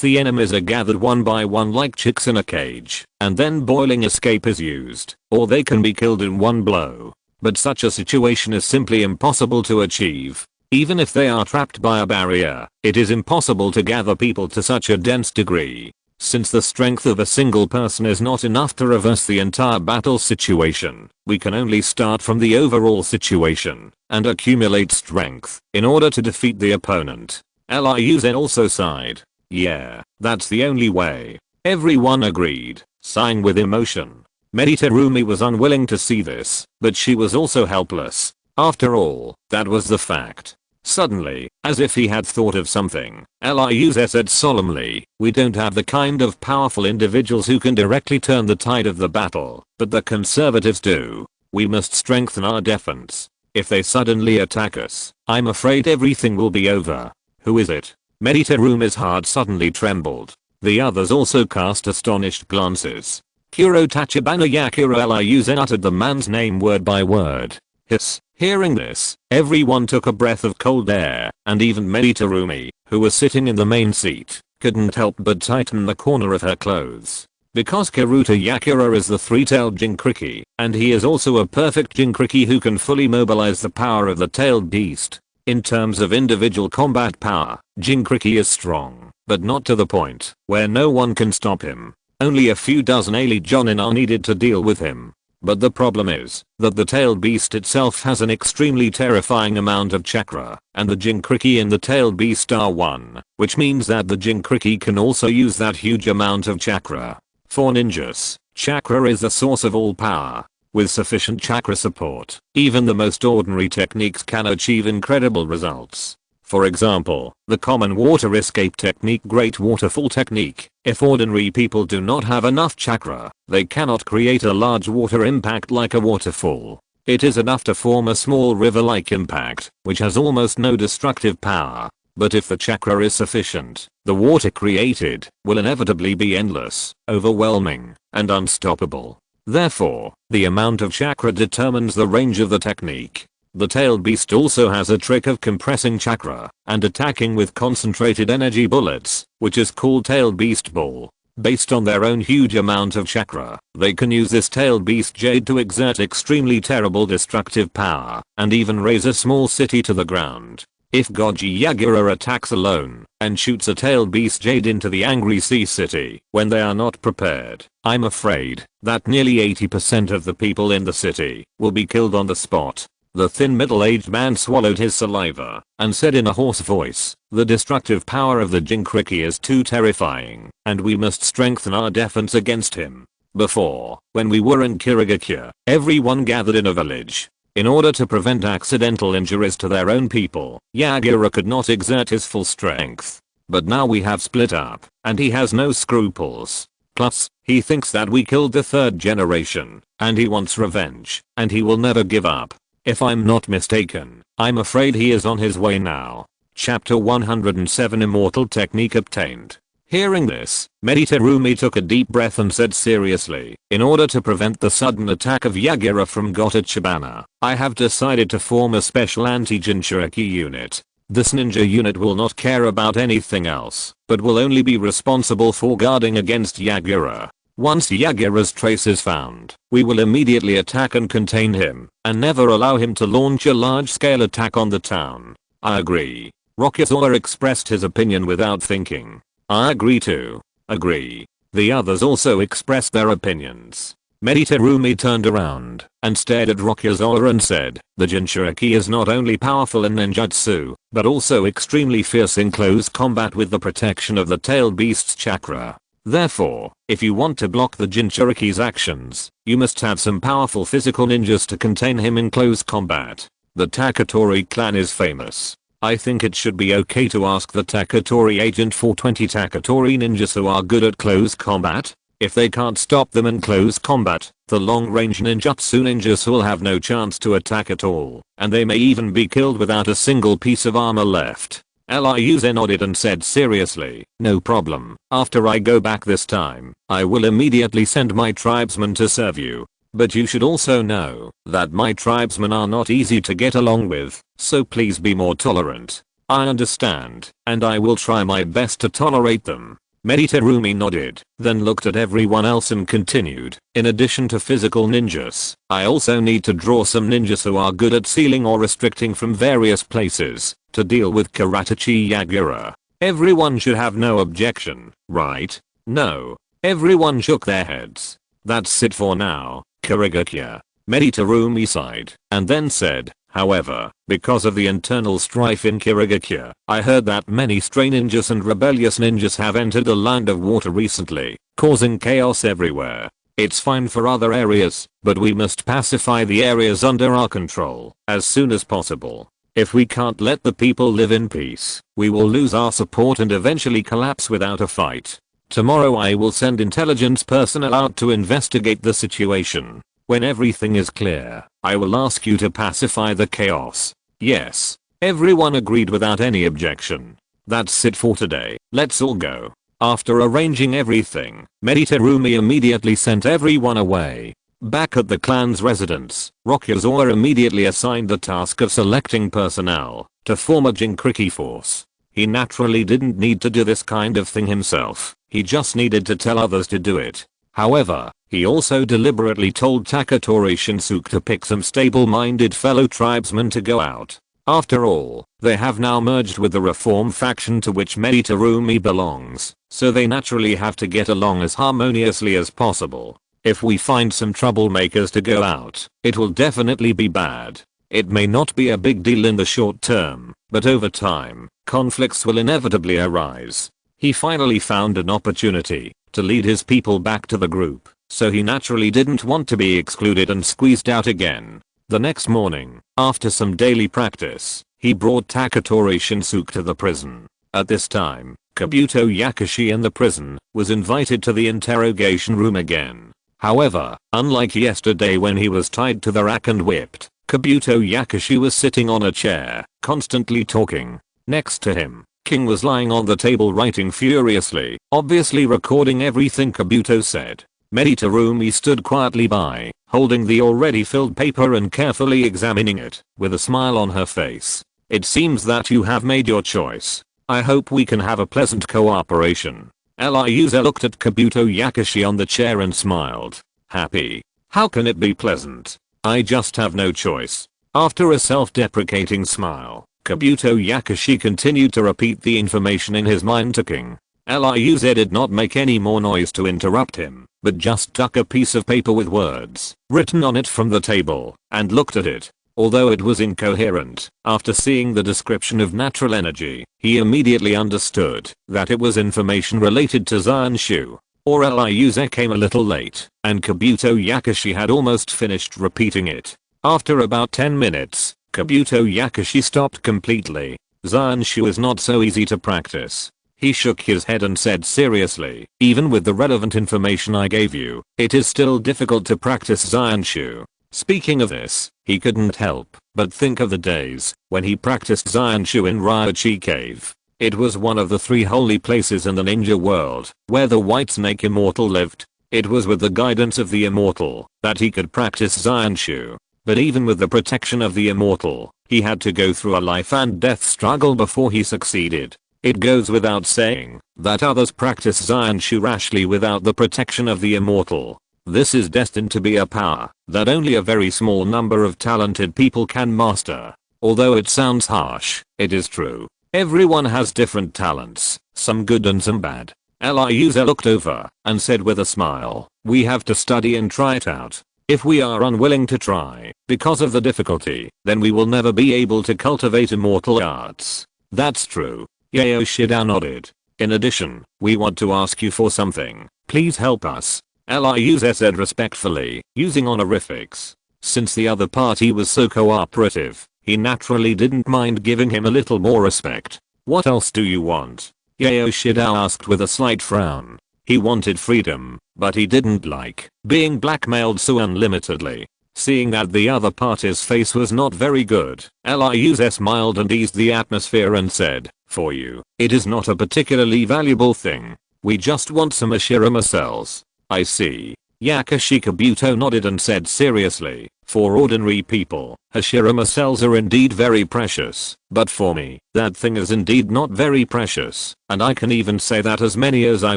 the enemies are gathered one by one like chicks in a cage, and then boiling escape is used, or they can be killed in one blow. But such a situation is simply impossible to achieve. Even if they are trapped by a barrier, it is impossible to gather people to such a dense degree. Since the strength of a single person is not enough to reverse the entire battle situation, we can only start from the overall situation and accumulate strength in order to defeat the opponent. Eliuse also sighed. Yeah, that's the only way. Everyone agreed, sighing with emotion. Meditarumi was unwilling to see this, but she was also helpless. After all, that was the fact. Suddenly, as if he had thought of something, Eliuse said solemnly, we don't have the kind of powerful individuals who can directly turn the tide of the battle, but the conservatives do. We must strengthen our defense. If they suddenly attack us, I'm afraid everything will be over. Who is it? Meditarumi's heart suddenly trembled. The others also cast astonished glances. Kuro Tachibana Yakura Eliuse uttered the man's name word by word. Hiss. Hearing this, everyone took a breath of cold air, and even Meditarumi, who was sitting in the main seat, couldn't help but tighten the corner of her clothes. Because Kiruta Yakura is the three-tailed Jinkriki, and he is also a perfect Jinkriki who can fully mobilize the power of the tailed beast. In terms of individual combat power, Jinkriki is strong, but not to the point where no one can stop him. Only a few dozen Ali Jonin are needed to deal with him. But the problem is that the tailed beast itself has an extremely terrifying amount of chakra, and the Jinkriki and the tailed beast are one, which means that the Jinkriki can also use that huge amount of chakra. For ninjas, chakra is the source of all power. With sufficient chakra support, even the most ordinary techniques can achieve incredible results. For example, the common water escape technique, Great Waterfall technique. If ordinary people do not have enough chakra, they cannot create a large water impact like a waterfall. It is enough to form a small river-like impact, which has almost no destructive power. But if the chakra is sufficient, the water created will inevitably be endless, overwhelming, and unstoppable. Therefore, the amount of chakra determines the range of the technique. The tailed beast also has a trick of compressing chakra and attacking with concentrated energy bullets, which is called tailed beast ball. Based on their own huge amount of chakra, they can use this tailed beast jade to exert extremely terrible destructive power, and even raise a small city to the ground. If Goji Yagura attacks alone, and shoots a tailed beast jade into the angry sea city when they are not prepared, I'm afraid that nearly 80% of the people in the city will be killed on the spot. The thin middle-aged man swallowed his saliva and said in a hoarse voice, "The destructive power of the Jinchuriki is too terrifying, and we must strengthen our defense against him." Before, when we were in Kirigakure, everyone gathered in a village. In order to prevent accidental injuries to their own people, Yagura could not exert his full strength. But now we have split up, and he has no scruples. Plus, he thinks that we killed the third generation, and he wants revenge, and he will never give up. If I'm not mistaken, I'm afraid he is on his way now. Chapter 107 Immortal Technique obtained. Hearing this, Meditarumi took a deep breath and said seriously, "In order to prevent the sudden attack of Yagura from Gotachibana, I have decided to form a special anti-Jinchuriki unit. This ninja unit will not care about anything else, but will only be responsible for guarding against Yagura. Once Yagura's trace is found, we will immediately attack and contain him, and never allow him to launch a large-scale attack on the town." "I agree." Rokuze expressed his opinion without thinking. "I agree too." "Agree." The others also expressed their opinions. Meditarumi turned around and stared at Rokuze and said, "The Jinchuriki is not only powerful in ninjutsu, but also extremely fierce in close combat with the protection of the tailed beast's chakra. Therefore, if you want to block the Jinchuriki's actions, you must have some powerful physical ninjas to contain him in close combat. The Taketori clan is famous. I think it should be okay to ask the Taketori agent for 20 Taketori ninjas who are good at close combat. If they can't stop them in close combat, the long-range ninjutsu ninjas will have no chance to attack at all, and they may even be killed without a single piece of armor left." Liuze nodded and said seriously, "No problem. After I go back this time, I will immediately send my tribesmen to serve you. But you should also know that my tribesmen are not easy to get along with, so please be more tolerant." "I understand, and I will try my best to tolerate them." Meditarumi nodded, then looked at everyone else and continued, "In addition to physical ninjas, I also need to draw some ninjas who are good at sealing or restricting from various places, to deal with Karatachi Yagura. Everyone should have no objection, right?" "No." Everyone shook their heads. "That's it for now, Kirigakure." Meditarumi sighed, and then said, "However, because of the internal strife in Kirigakure, I heard that many stray ninjas and rebellious ninjas have entered the land of water recently, causing chaos everywhere. It's fine for other areas, but we must pacify the areas under our control as soon as possible. If we can't let the people live in peace, we will lose our support and eventually collapse without a fight. Tomorrow I will send intelligence personnel out to investigate the situation. When everything is clear, I will ask you to pacify the chaos." "Yes." Everyone agreed without any objection. "That's it for today, let's all go." After arranging everything, Meditarumi immediately sent everyone away. Back at the clan's residence, Rokuze immediately assigned the task of selecting personnel to form a Jinchuriki force. He naturally didn't need to do this kind of thing himself, he just needed to tell others to do it. However, he also deliberately told Taketori Shinsuke to pick some stable-minded fellow tribesmen to go out. After all, they have now merged with the reform faction to which Meditarumi belongs, so they naturally have to get along as harmoniously as possible. If we find some troublemakers to go out, it will definitely be bad. It may not be a big deal in the short term, but over time, conflicts will inevitably arise. He finally found an opportunity to lead his people back to the group, so he naturally didn't want to be excluded and squeezed out again. The next morning, after some daily practice, he brought Taketori Shinsuke to the prison. At this time, Kabuto Yakushi in the prison was invited to the interrogation room again. However, unlike yesterday when he was tied to the rack and whipped, Kabuto Yakushi was sitting on a chair, constantly talking. Next to him, King was lying on the table writing furiously, obviously recording everything Kabuto said. Meditarumi stood quietly by, holding the already filled paper and carefully examining it, with a smile on her face. "It seems that you have made your choice. I hope we can have a pleasant cooperation." Liuza looked at Kabuto Yakushi on the chair and smiled. Happy. How can it be pleasant? I just have no choice. After a self-deprecating smile, Kabuto Yakushi continued to repeat the information in his mind to King. Liuza did not make any more noise to interrupt him, but just took a piece of paper with words written on it from the table and looked at it. Although it was incoherent, after seeing the description of natural energy, he immediately understood that it was information related to Zanshu. Liuza came a little late, and Kabuto Yakushi had almost finished repeating it. After about 10 minutes, Kabuto Yakushi stopped completely. Zanshu is not so easy to practice. He shook his head and said seriously, even with the relevant information I gave you, it is still difficult to practice Zanshu. Speaking of this, he couldn't help but think of the days when he practiced Zanshu in Ryochi Cave. It was one of the 3 holy places in the ninja world where the White Snake Immortal lived. It was with the guidance of the Immortal that he could practice Zanshu. But even with the protection of the Immortal, he had to go through a life and death struggle before he succeeded. It goes without saying that others practice Zanshu rashly without the protection of the Immortal. This is destined to be a power that only a very small number of talented people can master. Although it sounds harsh, it is true. Everyone has different talents, some good and some bad. Liuza looked over and said with a smile, we have to study and try it out. If we are unwilling to try because of the difficulty, then we will never be able to cultivate immortal arts. That's true. Yoshida nodded. In addition, we want to ask you for something. Please help us. Liuza said respectfully, using honorifics. Since the other party was so cooperative, he naturally didn't mind giving him a little more respect. What else do you want? Yoshida asked with a slight frown. He wanted freedom, but he didn't like being blackmailed so unlimitedly. Seeing that the other party's face was not very good, Liuza smiled and eased the atmosphere and said, for you, it is not a particularly valuable thing. We just want some Ashirama cells. I see. Yakushi Kabuto nodded and said seriously, for ordinary people, Ashirama cells are indeed very precious, but for me, that thing is indeed not very precious, and I can even say that as many as I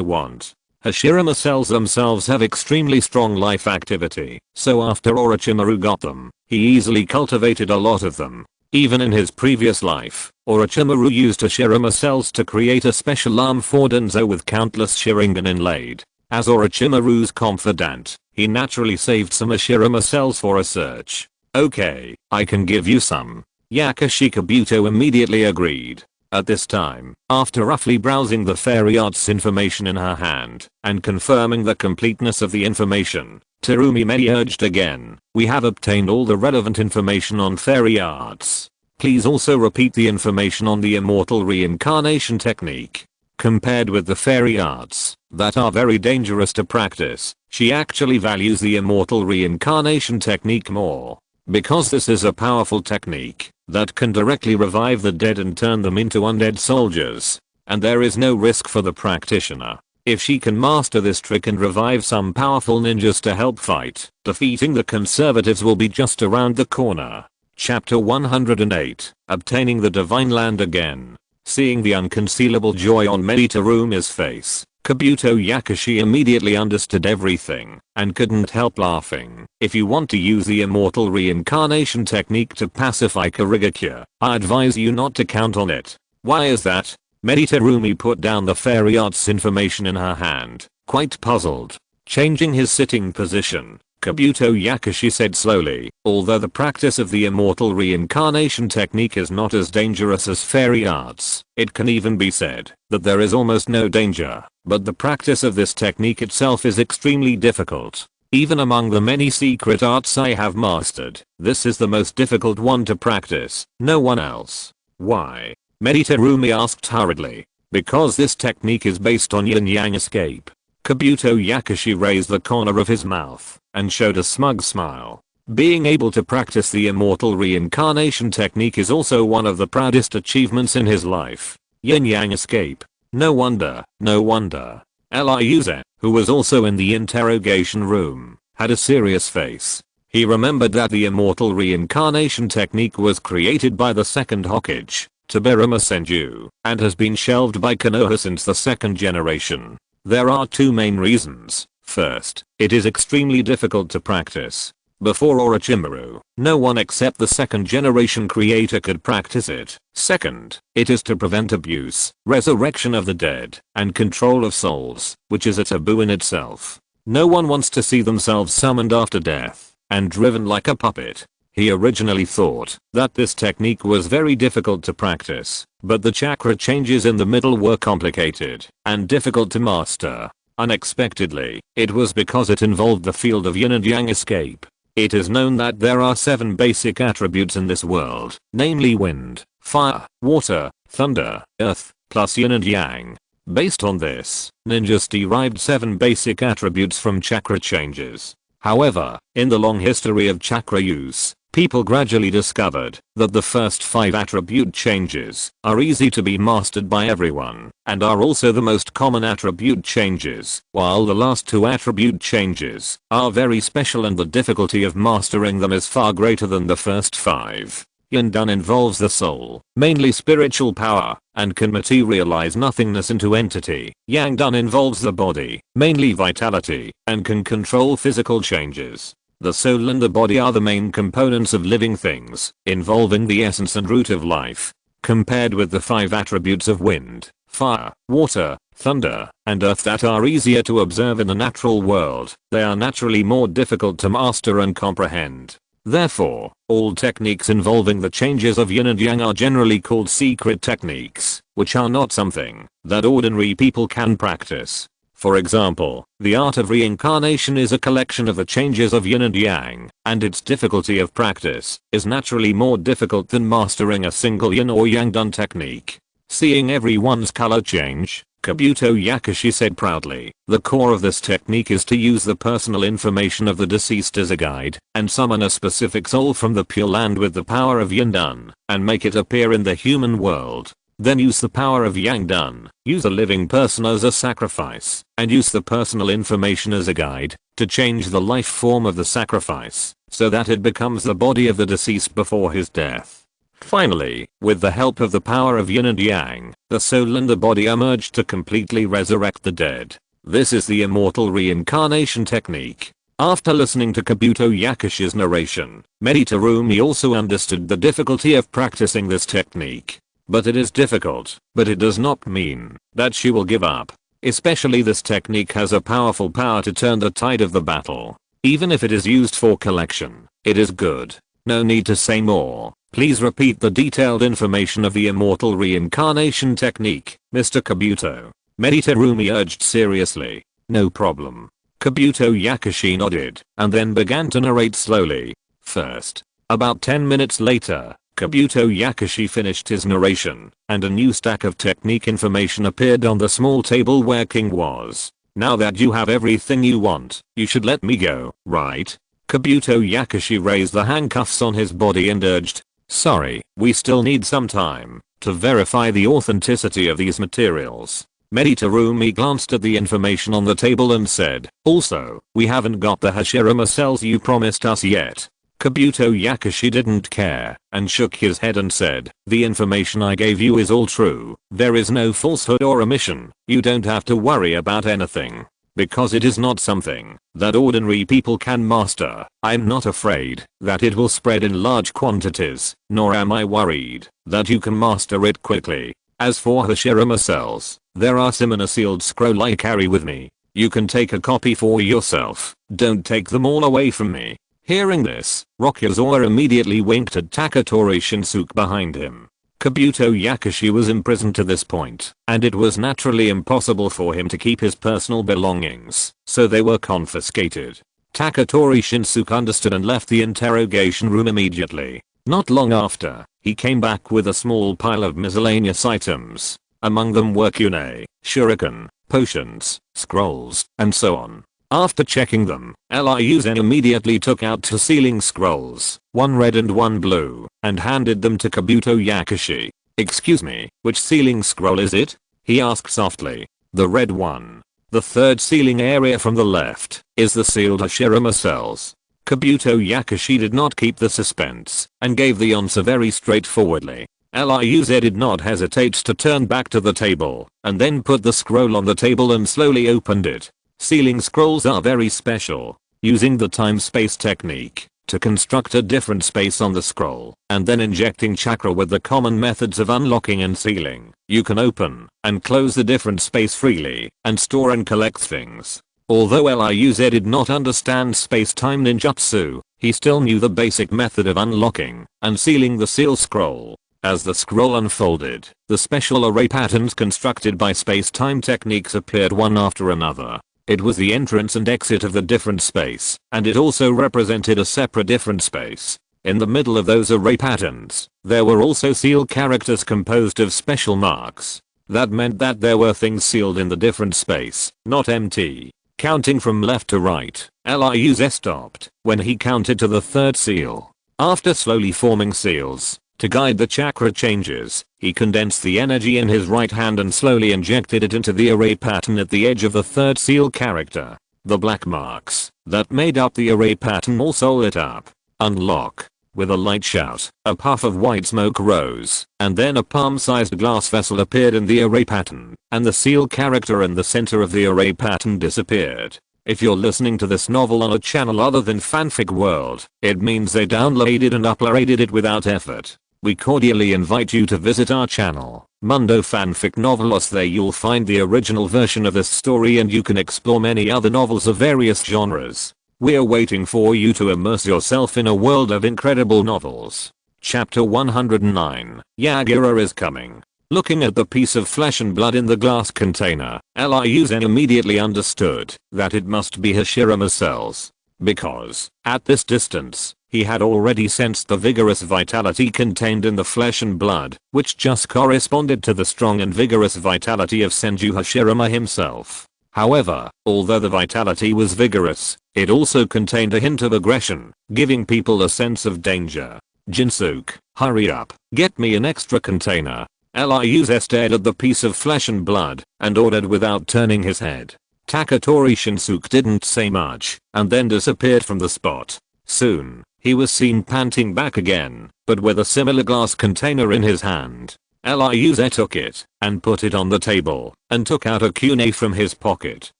want. Ashirama cells themselves have extremely strong life activity, so after Orochimaru got them, he easily cultivated a lot of them. Even in his previous life, Orochimaru used Ashirama cells to create a special arm for Danzo with countless Sharingan inlaid. As Orochimaru's confidant, he naturally saved some Ashirama cells for a search. Okay, I can give you some. Yakushi Kabuto immediately agreed. At this time, after roughly browsing the fairy arts information in her hand and confirming the completeness of the information, Terumi Mei urged again, we have obtained all the relevant information on fairy arts. Please also repeat the information on the immortal reincarnation technique. Compared with the fairy arts that are very dangerous to practice, she actually values the immortal reincarnation technique more. Because this is a powerful technique that can directly revive the dead and turn them into undead soldiers, and there is no risk for the practitioner. If she can master this trick and revive some powerful ninjas to help fight, defeating the conservatives will be just around the corner. Chapter 108, Obtaining the Divine Land Again. Seeing the unconcealable joy on Meditarumi's face, Kabuto Yakushi immediately understood everything and couldn't help laughing. If you want to use the immortal reincarnation technique to pacify Kirigakure, I advise you not to count on it. Why is that? Meditarumi put down the fairy arts information in her hand, quite puzzled. Changing his sitting position, Kabuto Yakushi said slowly, although the practice of the immortal reincarnation technique is not as dangerous as fairy arts, it can even be said that there is almost no danger, but the practice of this technique itself is extremely difficult. Even among the many secret arts I have mastered, this is the most difficult one to practice, no one else. Why? Meditarumi asked hurriedly. Because this technique is based on yin-yang escape. Kabuto Yakushi raised the corner of his mouth and showed a smug smile. Being able to practice the immortal reincarnation technique is also one of the proudest achievements in his life. Yin-yang escape. No wonder, no wonder. Liuza, who was also in the interrogation room, had a serious face. He remembered that the immortal reincarnation technique was created by the second Hokage, Tobirama Senju, and has been shelved by Konoha since the second generation. There are two main reasons. First, it is extremely difficult to practice. Before Orochimaru, no one except the second generation creator could practice it. Second, it is to prevent abuse, resurrection of the dead, and control of souls, which is a taboo in itself. No one wants to see themselves summoned after death and driven like a puppet. He originally thought that this technique was very difficult to practice, but the chakra changes in the middle were complicated and difficult to master. Unexpectedly, it was because it involved the field of yin and yang escape. It is known that there are 7 basic attributes in this world, namely wind, fire, water, thunder, earth, plus yin and yang. Based on this, ninjas derived 7 basic attributes from chakra changes. However, in the long history of chakra use, people gradually discovered that the first 5 attribute changes are easy to be mastered by everyone and are also the most common attribute changes, while the last 2 attribute changes are very special and the difficulty of mastering them is far greater than the first 5. Yin Dan involves the soul, mainly spiritual power, and can materialize nothingness into entity. Yang Dan involves the body, mainly vitality, and can control physical changes. The soul and the body are the main components of living things, involving the essence and root of life. Compared with the 5 attributes of wind, fire, water, thunder, and earth that are easier to observe in the natural world, they are naturally more difficult to master and comprehend. Therefore, all techniques involving the changes of yin and yang are generally called secret techniques, which are not something that ordinary people can practice. For example, the art of reincarnation is a collection of the changes of yin and yang, and its difficulty of practice is naturally more difficult than mastering a single yin or yang done technique. Seeing everyone's color change, Kabuto Yakushi said proudly, the core of this technique is to use the personal information of the deceased as a guide and summon a specific soul from the Pure Land with the power of Yin Dan and make it appear in the human world. Then use the power of Yang Dan, use a living person as a sacrifice, and use the personal information as a guide to change the life form of the sacrifice so that it becomes the body of the deceased before his death. Finally, with the help of the power of yin and yang, the soul and the body are merged to completely resurrect the dead. This is the immortal reincarnation technique. After listening to Kabuto Yakushi's narration, Meditarumi also understood the difficulty of practicing this technique. But it is difficult, but it does not mean that she will give up. Especially this technique has a powerful power to turn the tide of the battle. Even if it is used for collection, it is good. No need to say more. Please repeat the detailed information of the immortal reincarnation technique, Mr. Kabuto. Meditarumi urged seriously. No problem. Kabuto Yakushi nodded, and then began to narrate slowly. First, about 10 minutes later, Kabuto Yakushi finished his narration, and a new stack of technique information appeared on the small table where King was. Now that you have everything you want, you should let me go, right? Kabuto Yakushi raised the handcuffs on his body and urged. Sorry, we still need some time to verify the authenticity of these materials. Meditarumi glanced at the information on the table and said, also, we haven't got the Hashirama cells you promised us yet. Kabuto Yakushi didn't care and shook his head and said, the information I gave you is all true. There is no falsehood or omission. You don't have to worry about anything. Because it is not something that ordinary people can master, I'm not afraid that it will spread in large quantities, nor am I worried that you can master it quickly. As for Hashirama cells, there are some in a sealed scroll I carry with me. You can take a copy for yourself. Don't take them all away from me. Hearing this, Rokuze immediately winked at Taketori Shinsuke behind him. Kabuto Yakushi was imprisoned to this point, and it was naturally impossible for him to keep his personal belongings, so they were confiscated. Taketori Shinsuke understood and left the interrogation room immediately. Not long after, he came back with a small pile of miscellaneous items. Among them were kunai, shuriken, potions, scrolls, and so on. After checking them, Liuzen immediately took out 2 sealing scrolls, one red and one blue, and handed them to Kabuto Yakushi. Excuse me, which sealing scroll is it? He asked softly. The red one. The third sealing area from the left is the sealed Hashirama cells. Kabuto Yakushi did not keep the suspense and gave the answer very straightforwardly. Lyuze did not hesitate to turn back to the table and then put the scroll on the table and slowly opened it. Sealing scrolls are very special. Using the time-space technique to construct a different space on the scroll and then injecting chakra with the common methods of unlocking and sealing, you can open and close the different space freely and store and collect things. Although Lyuze did not understand space-time ninjutsu, he still knew the basic method of unlocking and sealing the seal scroll. As the scroll unfolded, the special array patterns constructed by space-time techniques appeared one after another. It was the entrance and exit of the different space, and it also represented a separate different space. In the middle of those array patterns, there were also seal characters composed of special marks. That meant that there were things sealed in the different space, not empty. Counting from left to right, Lyuze stopped when he counted to the third seal. After slowly forming seals, to guide the chakra changes, he condensed the energy in his right hand and slowly injected it into the array pattern at the edge of the third seal character. The black marks that made up the array pattern also lit up. Unlock. With a light shout, a puff of white smoke rose, and then a palm-sized glass vessel appeared in the array pattern, and the seal character in the center of the array pattern disappeared. If you're listening to this novel on a channel other than Fanfic World, it means they downloaded and uploaded it without effort. We cordially invite you to visit our channel, Mundo Fanfic Novelos. There you'll find the original version of this story and you can explore many other novels of various genres. We're waiting for you to immerse yourself in a world of incredible novels. Chapter 109, Yagura is coming. Looking at the piece of flesh and blood in the glass container, Lyuze immediately understood that it must be Hashirama's cells. Because, at this distance, he had already sensed the vigorous vitality contained in the flesh and blood, which just corresponded to the strong and vigorous vitality of Senju Hashirama himself. However, although the vitality was vigorous, it also contained a hint of aggression, giving people a sense of danger. Jinsuke, hurry up, get me an extra container. Lyuze stared at the piece of flesh and blood and ordered without turning his head. Taketori Shinsuke didn't say much and then disappeared from the spot. Soon, he was seen panting back again, but with a similar glass container in his hand. Lyuze took it and put it on the table and took out a kunai from his pocket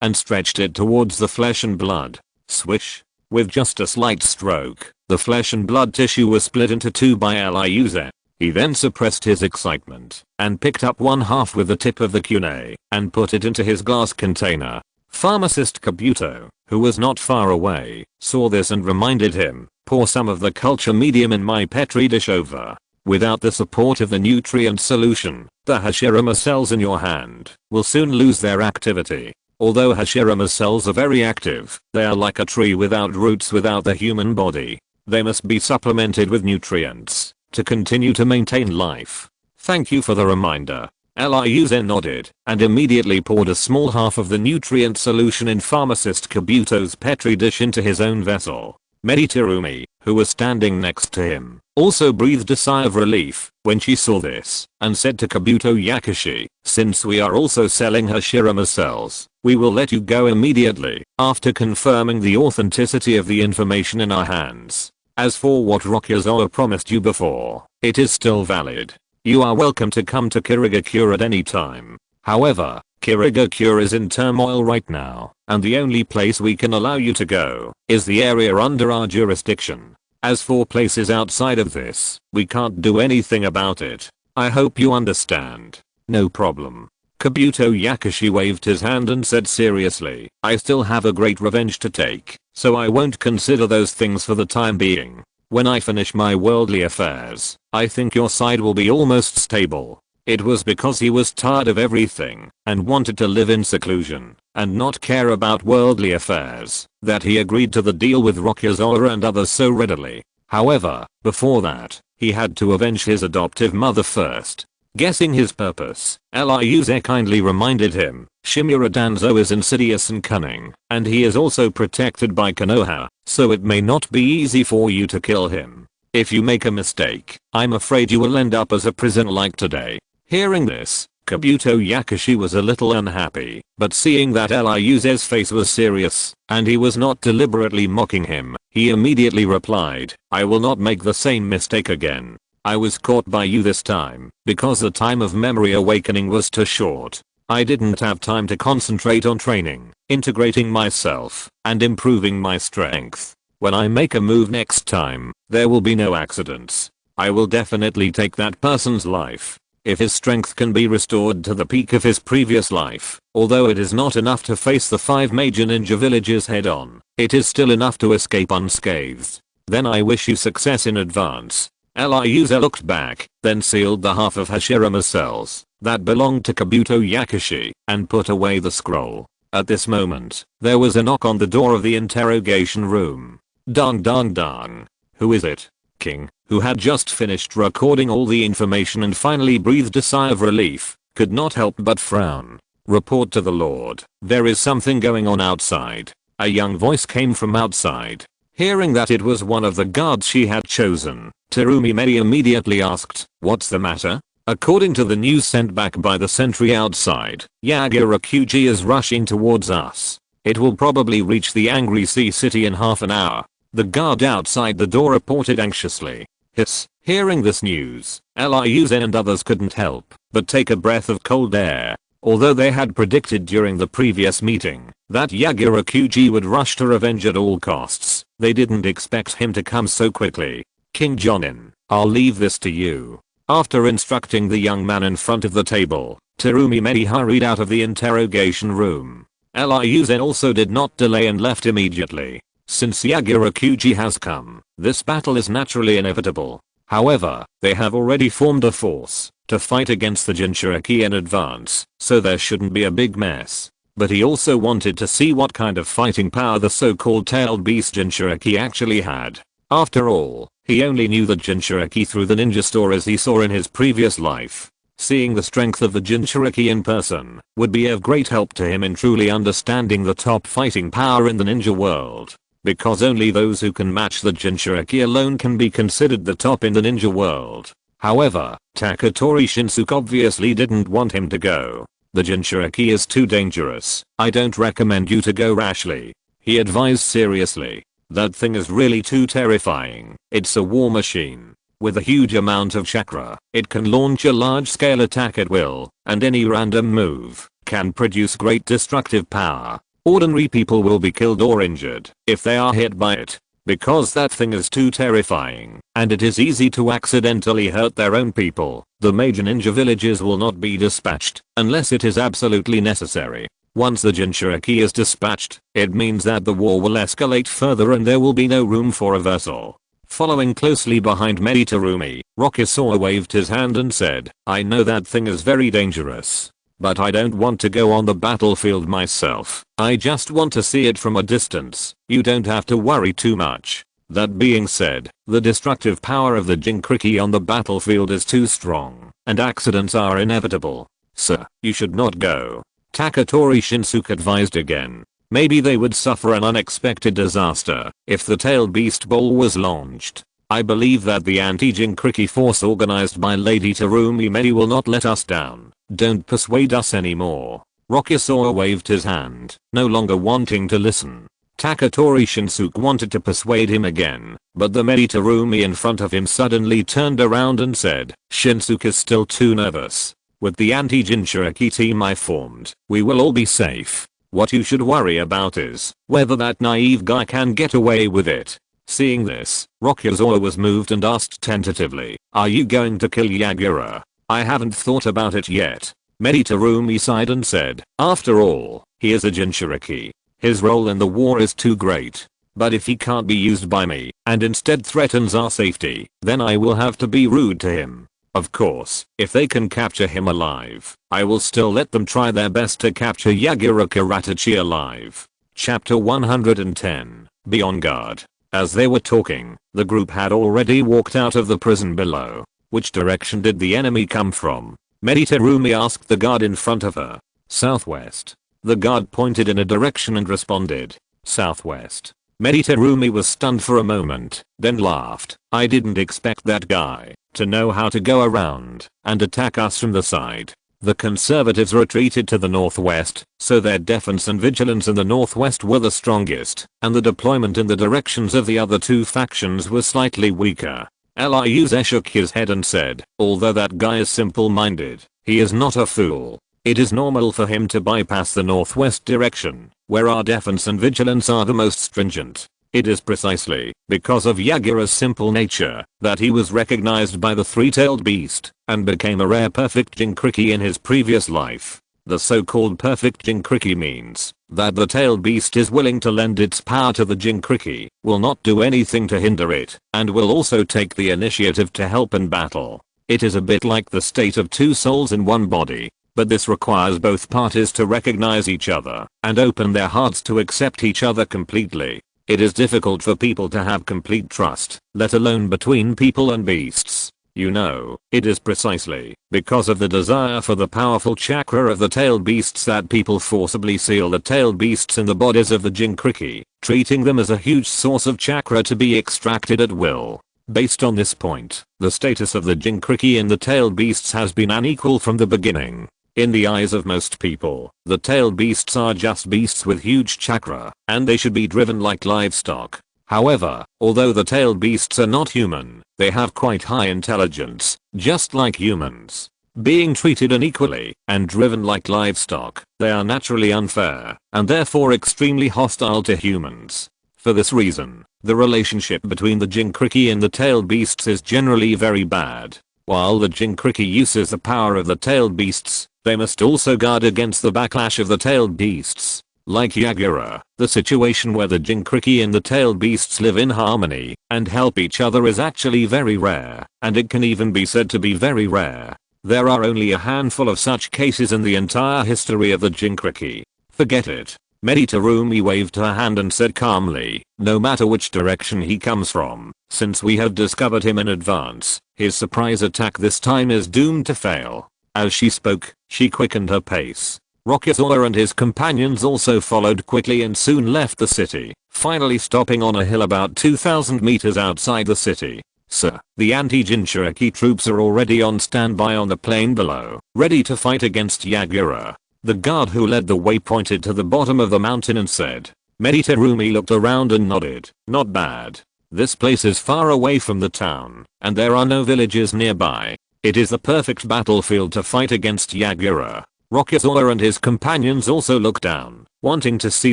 and stretched it towards the flesh and blood. Swish. With just a slight stroke, the flesh and blood tissue was split into two by Lyuze. He then suppressed his excitement and picked up one half with the tip of the kunai and put it into his glass container. Pharmacist Kabuto, who was not far away, saw this and reminded him, pour some of the culture medium in my petri dish over. Without the support of the nutrient solution, the Hashirama cells in your hand will soon lose their activity. Although Hashirama cells are very active, they are like a tree without roots without the human body. They must be supplemented with nutrients to continue to maintain life. Thank you for the reminder. Lyuze nodded and immediately poured a small half of the nutrient solution in Pharmacist Kabuto's petri dish into his own vessel. Meditarumi, who was standing next to him, also breathed a sigh of relief when she saw this and said to Kabuto Yakushi, since we are also selling Hashirama cells, we will let you go immediately after confirming the authenticity of the information in our hands. As for what Rokuze promised you before, it is still valid. You are welcome to come to Kirigakure at any time. However, Kirigakure is in turmoil right now, and the only place we can allow you to go is the area under our jurisdiction. As for places outside of this, we can't do anything about it. I hope you understand. No problem. Kabuto Yakushi waved his hand and said seriously, I still have a great revenge to take, so I won't consider those things for the time being. When I finish my worldly affairs, I think your side will be almost stable. It was because he was tired of everything and wanted to live in seclusion and not care about worldly affairs that he agreed to the deal with Rokuze and others so readily. However, before that, he had to avenge his adoptive mother first. Guessing his purpose, Lyuze kindly reminded him, Shimura Danzo is insidious and cunning, and he is also protected by Konoha, so it may not be easy for you to kill him. If you make a mistake, I'm afraid you will end up as a prisoner like today. Hearing this, Kabuto Yakushi was a little unhappy, but seeing that Lyuze's face was serious, and he was not deliberately mocking him, he immediately replied, I will not make the same mistake again. I was caught by you this time because the time of memory awakening was too short. I didn't have time to concentrate on training, integrating myself, and improving my strength. When I make a move next time, there will be no accidents. I will definitely take that person's life. If his strength can be restored to the peak of his previous life, although it is not enough to face the 5 major ninja villages head on, it is still enough to escape unscathed. Then I wish you success in advance. Eliusa looked back, then sealed the half of Hashirama's cells that belonged to Kabuto Yakushi and put away the scroll. At this moment, there was a knock on the door of the interrogation room. Dong dong dong. Who is it? King, who had just finished recording all the information and finally breathed a sigh of relief, could not help but frown. Report to the Lord. There is something going on outside. A young voice came from outside. Hearing that it was one of the guards she had chosen, Terumi Mei immediately asked, "What's the matter?" According to the news sent back by the sentry outside, Yagirakuji is rushing towards us. It will probably reach the Angry Sea City in half an hour. The guard outside the door reported anxiously. Hiss. Hearing this news, Eliusa and others couldn't help but take a breath of cold air. Although they had predicted during the previous meeting that Yagirakuji would rush to revenge at all costs, they didn't expect him to come so quickly. King Jonin, I'll leave this to you. After instructing the young man in front of the table, Terumi Mei hurried out of the interrogation room. Eliusa also did not delay and left immediately. Since Yagirakuji has come, this battle is naturally inevitable. However, they have already formed a force to fight against the Jinchuriki in advance, so there shouldn't be a big mess. But he also wanted to see what kind of fighting power the so-called tailed beast Jinchuriki actually had. After all, he only knew the Jinchuriki through the ninja stories he saw in his previous life. Seeing the strength of the Jinchuriki in person would be of great help to him in truly understanding the top fighting power in the ninja world. Because only those who can match the Jinchuriki alone can be considered the top in the ninja world. However, Taketori Shinsuke obviously didn't want him to go. The Jinchuriki is too dangerous. I don't recommend you to go rashly. He advised seriously. That thing is really too terrifying. It's a war machine. With a huge amount of chakra, it can launch a large-scale attack at will, and any random move can produce great destructive power. Ordinary people will be killed or injured if they are hit by it. Because that thing is too terrifying, and it is easy to accidentally hurt their own people, the major ninja villages will not be dispatched unless it is absolutely necessary. Once the Jinchuriki is dispatched, it means that the war will escalate further and there will be no room for reversal. Following closely behind Terumi, Rokuze waved his hand and said, "I know that thing is very dangerous. But I don't want to go on the battlefield myself. I just want to see it from a distance. You don't have to worry too much." That being said, the destructive power of the Jinchuriki on the battlefield is too strong, and accidents are inevitable. Sir, you should not go. Taketori Shinsuke advised again. Maybe they would suffer an unexpected disaster if the tailed beast ball was launched. I believe that the anti-Jinchuriki force organized by Lady Terumi Mei will not let us down. Don't persuade us anymore. Rokuze waved his hand, no longer wanting to listen. Taketori Shinsuke wanted to persuade him again, but the Terumi in front of him suddenly turned around and said, "Shinsuke is still too nervous. With the anti-Jinchuriki team I formed, we will all be safe. What you should worry about is whether that naive guy can get away with it." Seeing this, Rokuze was moved and asked tentatively, "Are you going to kill Yagira?" "I haven't thought about it yet." Terumi sighed and said, "After all, he is a Jinchuriki. His role in the war is too great. But if he can't be used by me, and instead threatens our safety, then I will have to be rude to him. Of course, if they can capture him alive, I will still let them try their best to capture Yagira Kuratachi alive." Chapter 110, Be on Guard. As they were talking, the group had already walked out of the prison below. Which direction did the enemy come from? Terumi asked the guard in front of her. "Southwest." The guard pointed in a direction and responded, "Southwest." Terumi was stunned for a moment, then laughed. "I didn't expect that guy to know how to go around and attack us from the side." The conservatives retreated to the northwest, so their defense and vigilance in the northwest were the strongest, and the deployment in the directions of the other two factions was slightly weaker. Ryuze shook his head and said, although that guy is simple-minded, he is not a fool. It is normal for him to bypass the northwest direction, where our defense and vigilance are the most stringent. It is precisely because of Yagura's simple nature that he was recognized by the three-tailed beast and became a rare perfect Jinkriki in his previous life. The so-called perfect Jinkriki means that the tailed beast is willing to lend its power to the Jinkriki, will not do anything to hinder it, and will also take the initiative to help in battle. It is a bit like the state of two souls in one body, but this requires both parties to recognize each other and open their hearts to accept each other completely. It is difficult for people to have complete trust, let alone between people and beasts. You know, it is precisely because of the desire for the powerful chakra of the tailed beasts that people forcibly seal the tailed beasts in the bodies of the Jinkriki, treating them as a huge source of chakra to be extracted at will. Based on this point, the status of the Jinkriki in the tailed beasts has been unequal from the beginning. In the eyes of most people, the tailed beasts are just beasts with huge chakra, and they should be driven like livestock. However, although the tailed beasts are not human, they have quite high intelligence, just like humans. Being treated unequally and driven like livestock, they are naturally unfair, and therefore extremely hostile to humans. For this reason, the relationship between the Jinkriki and the tailed beasts is generally very bad. While the Jinkriki uses the power of the tailed beasts, they must also guard against the backlash of the tailed beasts. Like Yagura, the situation where the Jinkriki and the tailed beasts live in harmony and help each other is actually very rare, and it can even be said to be very rare. There are only a handful of such cases in the entire history of the Jinkriki. Forget it. Meditarumi waved her hand and said calmly, no matter which direction he comes from, since we have discovered him in advance, his surprise attack this time is doomed to fail. As she spoke, she quickened her pace. Rokuze and his companions also followed quickly and soon left the city, finally stopping on a hill about 2,000 meters outside the city. Sir, the anti-Jinchuriki troops are already on standby on the plain below, ready to fight against Yagura. The guard who led the way pointed to the bottom of the mountain and said. Meditarumi looked around and nodded. Not bad. This place is far away from the town, and there are no villages nearby. It is the perfect battlefield to fight against Yagura. Rokuze and his companions also looked down, wanting to see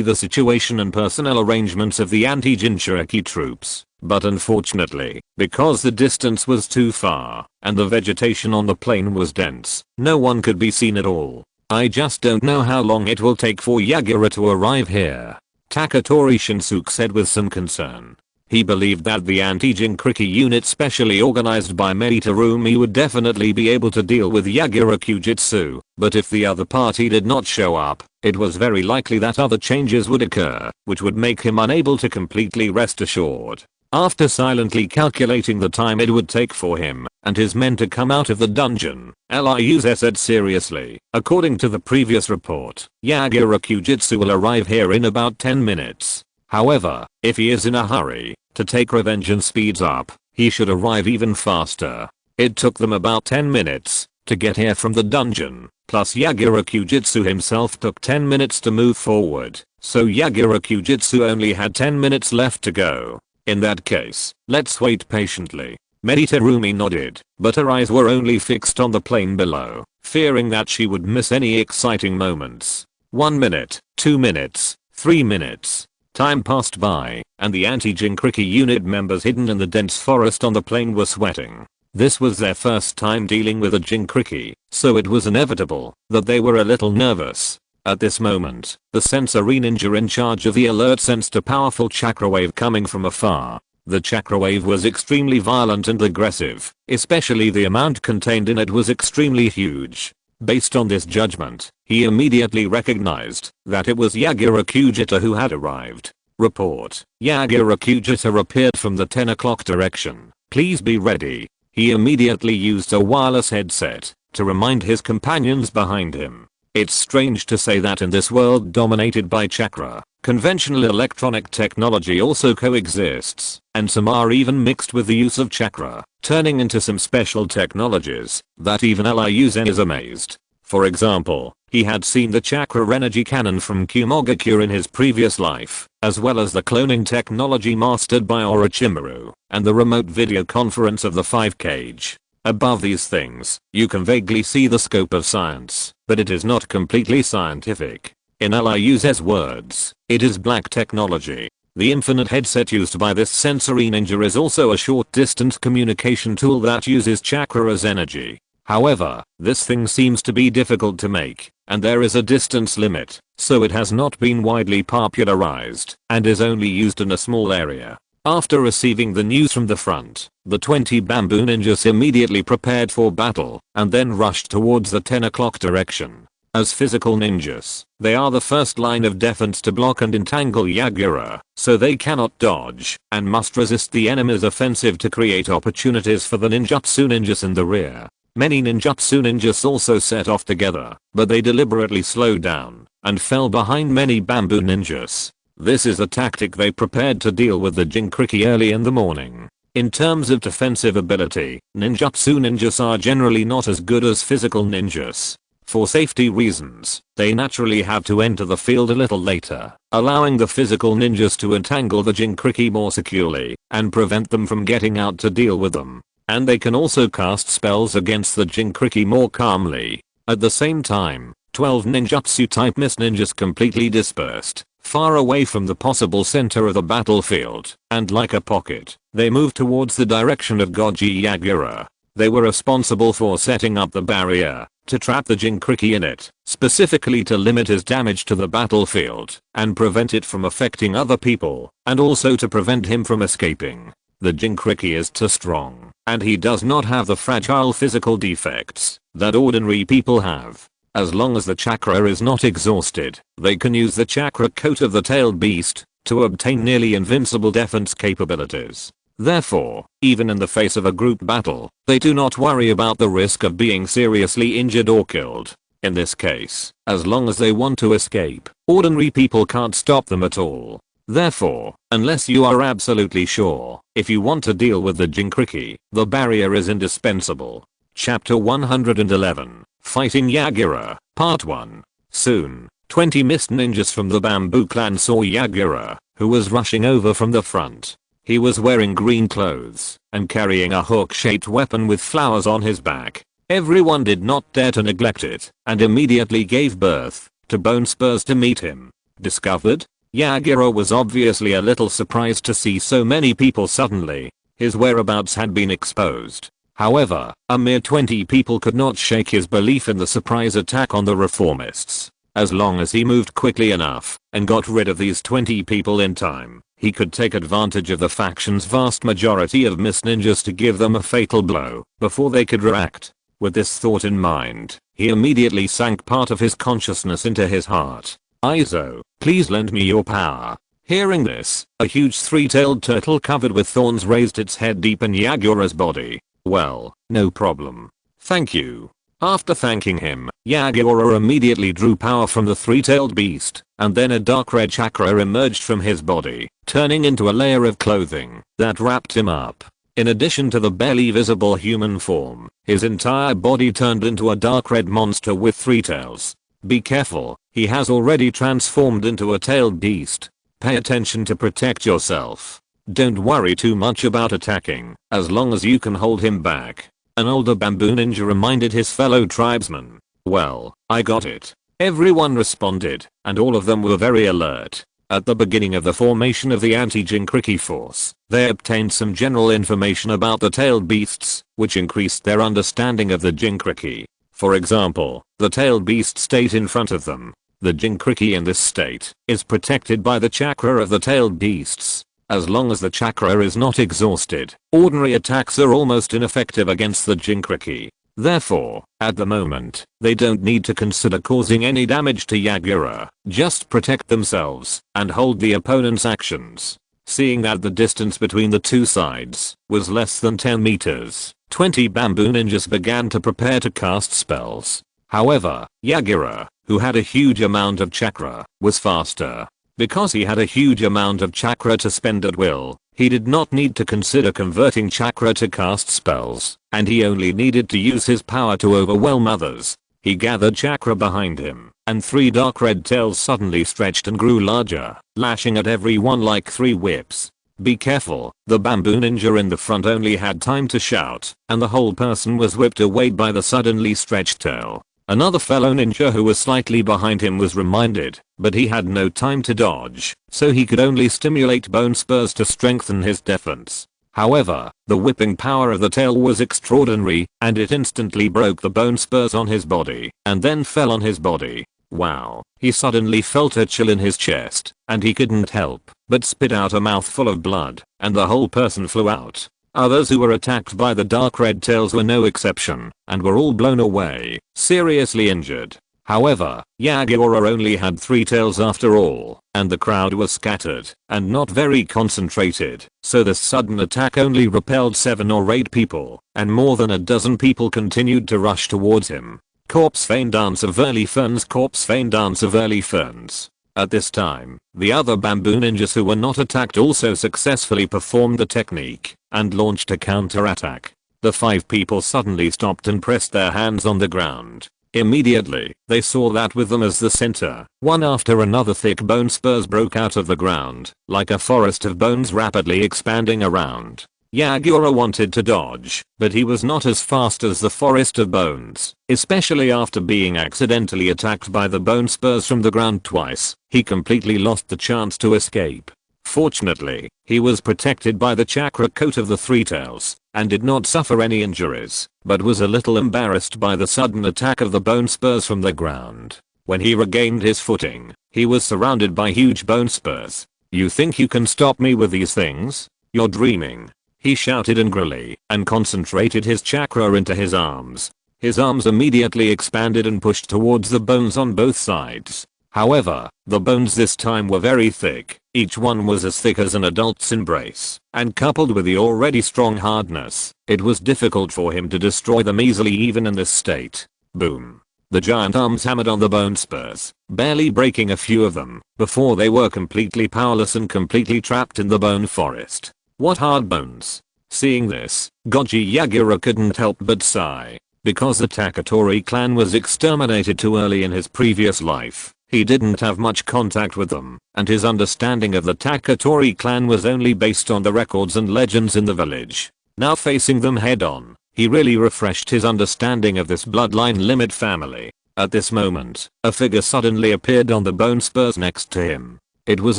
the situation and personnel arrangements of the anti-Jinchuriki troops, but unfortunately, because the distance was too far, and the vegetation on the plain was dense, no one could be seen at all. I just don't know how long it will take for Yagura to arrive here, Taketori Shinsuke said with some concern. He believed that the anti-Jinkriki unit specially organized by Meditarumi would definitely be able to deal with Yagura Kyujitsu, but if the other party did not show up, it was very likely that other changes would occur, which would make him unable to completely rest assured. After silently calculating the time it would take for him and his men to come out of the dungeon, Ryuze said seriously, according to the previous report, Yagura Kyujitsu will arrive here in about 10 minutes. However, if he is in a hurry to take revenge and speeds up, he should arrive even faster. It took them about 10 minutes to get here from the dungeon, plus Yagura Kyujitsu himself took 10 minutes to move forward, so Yagura Kyujitsu only had 10 minutes left to go. In that case, let's wait patiently. Meditarumi nodded, but her eyes were only fixed on the plain below, fearing that she would miss any exciting moments. 1 minute, 2 minutes, 3 minutes. Time passed by, and the anti-Jinkriki unit members hidden in the dense forest on the plain were sweating. This was their first time dealing with a Jinkriki, so it was inevitable that they were a little nervous. At this moment, the sensory ninja in charge of the alert sensed a powerful chakra wave coming from afar. The chakra wave was extremely violent and aggressive, especially the amount contained in it was extremely huge. Based on this judgment, he immediately recognized that it was Yagura Kyujita who had arrived. Report. Yagura Kyujita appeared from the 10 o'clock direction. Please be ready. He immediately used a wireless headset to remind his companions behind him. It's strange to say that in this world dominated by chakra, conventional electronic technology also coexists, and some are even mixed with the use of chakra, turning into some special technologies that even Ryuze is amazed. For example, He had seen the chakra energy cannon from Kirigakure in his previous life, as well as the cloning technology mastered by Orochimaru, and the remote video conference of the 5 cage. Above these things, you can vaguely see the scope of science, but it is not completely scientific. In Liu's words, it is black technology. The infinite headset used by this sensory ninja is also a short-distance communication tool that uses chakra as energy. However, this thing seems to be difficult to make, and there is a distance limit, so it has not been widely popularized, and is only used in a small area. After receiving the news from the front, the 20 bamboo ninjas immediately prepared for battle, and then rushed towards the 10 o'clock direction. As physical ninjas, they are the first line of defense to block and entangle Yagura, so they cannot dodge, and must resist the enemy's offensive to create opportunities for the ninjutsu ninjas in the rear. Many ninjutsu ninjas also set off together, but they deliberately slowed down, and fell behind many bamboo ninjas. This is a tactic they prepared to deal with the Jinchuriki early in the morning. In terms of defensive ability, ninjutsu ninjas are generally not as good as physical ninjas. For safety reasons, they naturally have to enter the field a little later, allowing the physical ninjas to entangle the Jinchuriki more securely, and prevent them from getting out to deal with them. And they can also cast spells against the Jinchuriki more calmly. At the same time, 12 ninjutsu type mist ninjas completely dispersed, far away from the possible center of the battlefield, and like a pocket, they moved towards the direction of Goji Yagura. They were responsible for setting up the barrier, to trap the Jinchuriki in it, specifically to limit his damage to the battlefield, and prevent it from affecting other people, and also to prevent him from escaping. The Jinchuriki is too strong, and he does not have the fragile physical defects that ordinary people have. As long as the chakra is not exhausted, they can use the chakra coat of the tailed beast to obtain nearly invincible defense capabilities. Therefore, even in the face of a group battle, they do not worry about the risk of being seriously injured or killed. In this case, as long as they want to escape, ordinary people can't stop them at all. Therefore, unless you are absolutely sure, if you want to deal with the Jinchuriki, the barrier is indispensable. Chapter 111, Fighting Yagura, Part 1. Soon, 20 mist ninjas from the bamboo clan saw Yagura, who was rushing over from the front. He was wearing green clothes, and carrying a hook-shaped weapon with flowers on his back. Everyone did not dare to neglect it, and immediately gave birth to bone spurs to meet him. Discovered? Yagura was obviously a little surprised to see so many people suddenly. His whereabouts had been exposed. However, a mere 20 people could not shake his belief in the surprise attack on the reformists. As long as he moved quickly enough and got rid of these 20 people in time, he could take advantage of the faction's vast majority of mist ninjas to give them a fatal blow before they could react. With this thought in mind, he immediately sank part of his consciousness into his heart. Aizo, please lend me your power. Hearing this, a huge three-tailed turtle covered with thorns raised its head deep in Yagura's body. Well, no problem. Thank you. After thanking him, Yagura immediately drew power from the three-tailed beast, and then a dark red chakra emerged from his body, turning into a layer of clothing that wrapped him up. In addition to the barely visible human form, his entire body turned into a dark red monster with 3 tails. Be careful, he has already transformed into a tailed beast. Pay attention to protect yourself. Don't worry too much about attacking, as long as you can hold him back. An older bamboo ninja reminded his fellow tribesmen. Well, I got it. Everyone responded, and all of them were very alert. At the beginning of the formation of the anti-Jinchuriki force, they obtained some general information about the tailed beasts, which increased their understanding of the Jinchuriki. For example, the tailed beast state in front of them. The Jinchuriki in this state is protected by the chakra of the tailed beasts. As long as the chakra is not exhausted, ordinary attacks are almost ineffective against the Jinchuriki. Therefore, at the moment, they don't need to consider causing any damage to Yagura, just protect themselves and hold the opponent's actions. Seeing that the distance between the two sides was less than 10 meters, 20 bamboo ninjas began to prepare to cast spells. However, Yagura, who had a huge amount of chakra, was faster. Because he had a huge amount of chakra to spend at will, he did not need to consider converting chakra to cast spells, and he only needed to use his power to overwhelm others. He gathered chakra behind him, and 3 dark red tails suddenly stretched and grew larger, lashing at everyone like 3 whips. Be careful, the bamboo ninja in the front only had time to shout, and the whole person was whipped away by the suddenly stretched tail. Another fellow ninja who was slightly behind him was reminded, but he had no time to dodge, so he could only stimulate bone spurs to strengthen his defense. However, the whipping power of the tail was extraordinary, and it instantly broke the bone spurs on his body, and then fell on his body. Wow, he suddenly felt a chill in his chest, and he couldn't help but spit out a mouthful of blood, and the whole person flew out. Others who were attacked by the dark red tails were no exception, and were all blown away, seriously injured. However, Yagura only had 3 tails after all, and the crowd was scattered, and not very concentrated, so the sudden attack only repelled 7 or 8 people, and more than a dozen people continued to rush towards him. Corpse Feign Dance of Early Ferns. Corpse Feign Dance of Early Ferns. At this time, the other bamboo ninjas who were not attacked also successfully performed the technique, and launched a counterattack. The 5 people suddenly stopped and pressed their hands on the ground. Immediately, they saw that with them as the center, one after another thick bone spurs broke out of the ground, like a forest of bones rapidly expanding around. Yagura wanted to dodge, but he was not as fast as the forest of bones, especially after being accidentally attacked by the bone spurs from the ground twice. He completely lost the chance to escape. Fortunately, he was protected by the chakra coat of the 3 tails, and did not suffer any injuries, but was a little embarrassed by the sudden attack of the bone spurs from the ground. When he regained his footing, he was surrounded by huge bone spurs. "You think you can stop me with these things? You're dreaming," he shouted angrily, and concentrated his chakra into his arms. His arms immediately expanded and pushed towards the bones on both sides. However, the bones this time were very thick, each one was as thick as an adult's embrace, and coupled with the already strong hardness, it was difficult for him to destroy them easily even in this state. Boom. The giant arms hammered on the bone spurs, barely breaking a few of them, before they were completely powerless and completely trapped in the bone forest. What hard bones. Seeing this, Goji Yagura couldn't help but sigh. Because the Taketori clan was exterminated too early in his previous life, he didn't have much contact with them, and his understanding of the Taketori clan was only based on the records and legends in the village. Now facing them head on, he really refreshed his understanding of this bloodline limit family. At this moment, a figure suddenly appeared on the bone spurs next to him. It was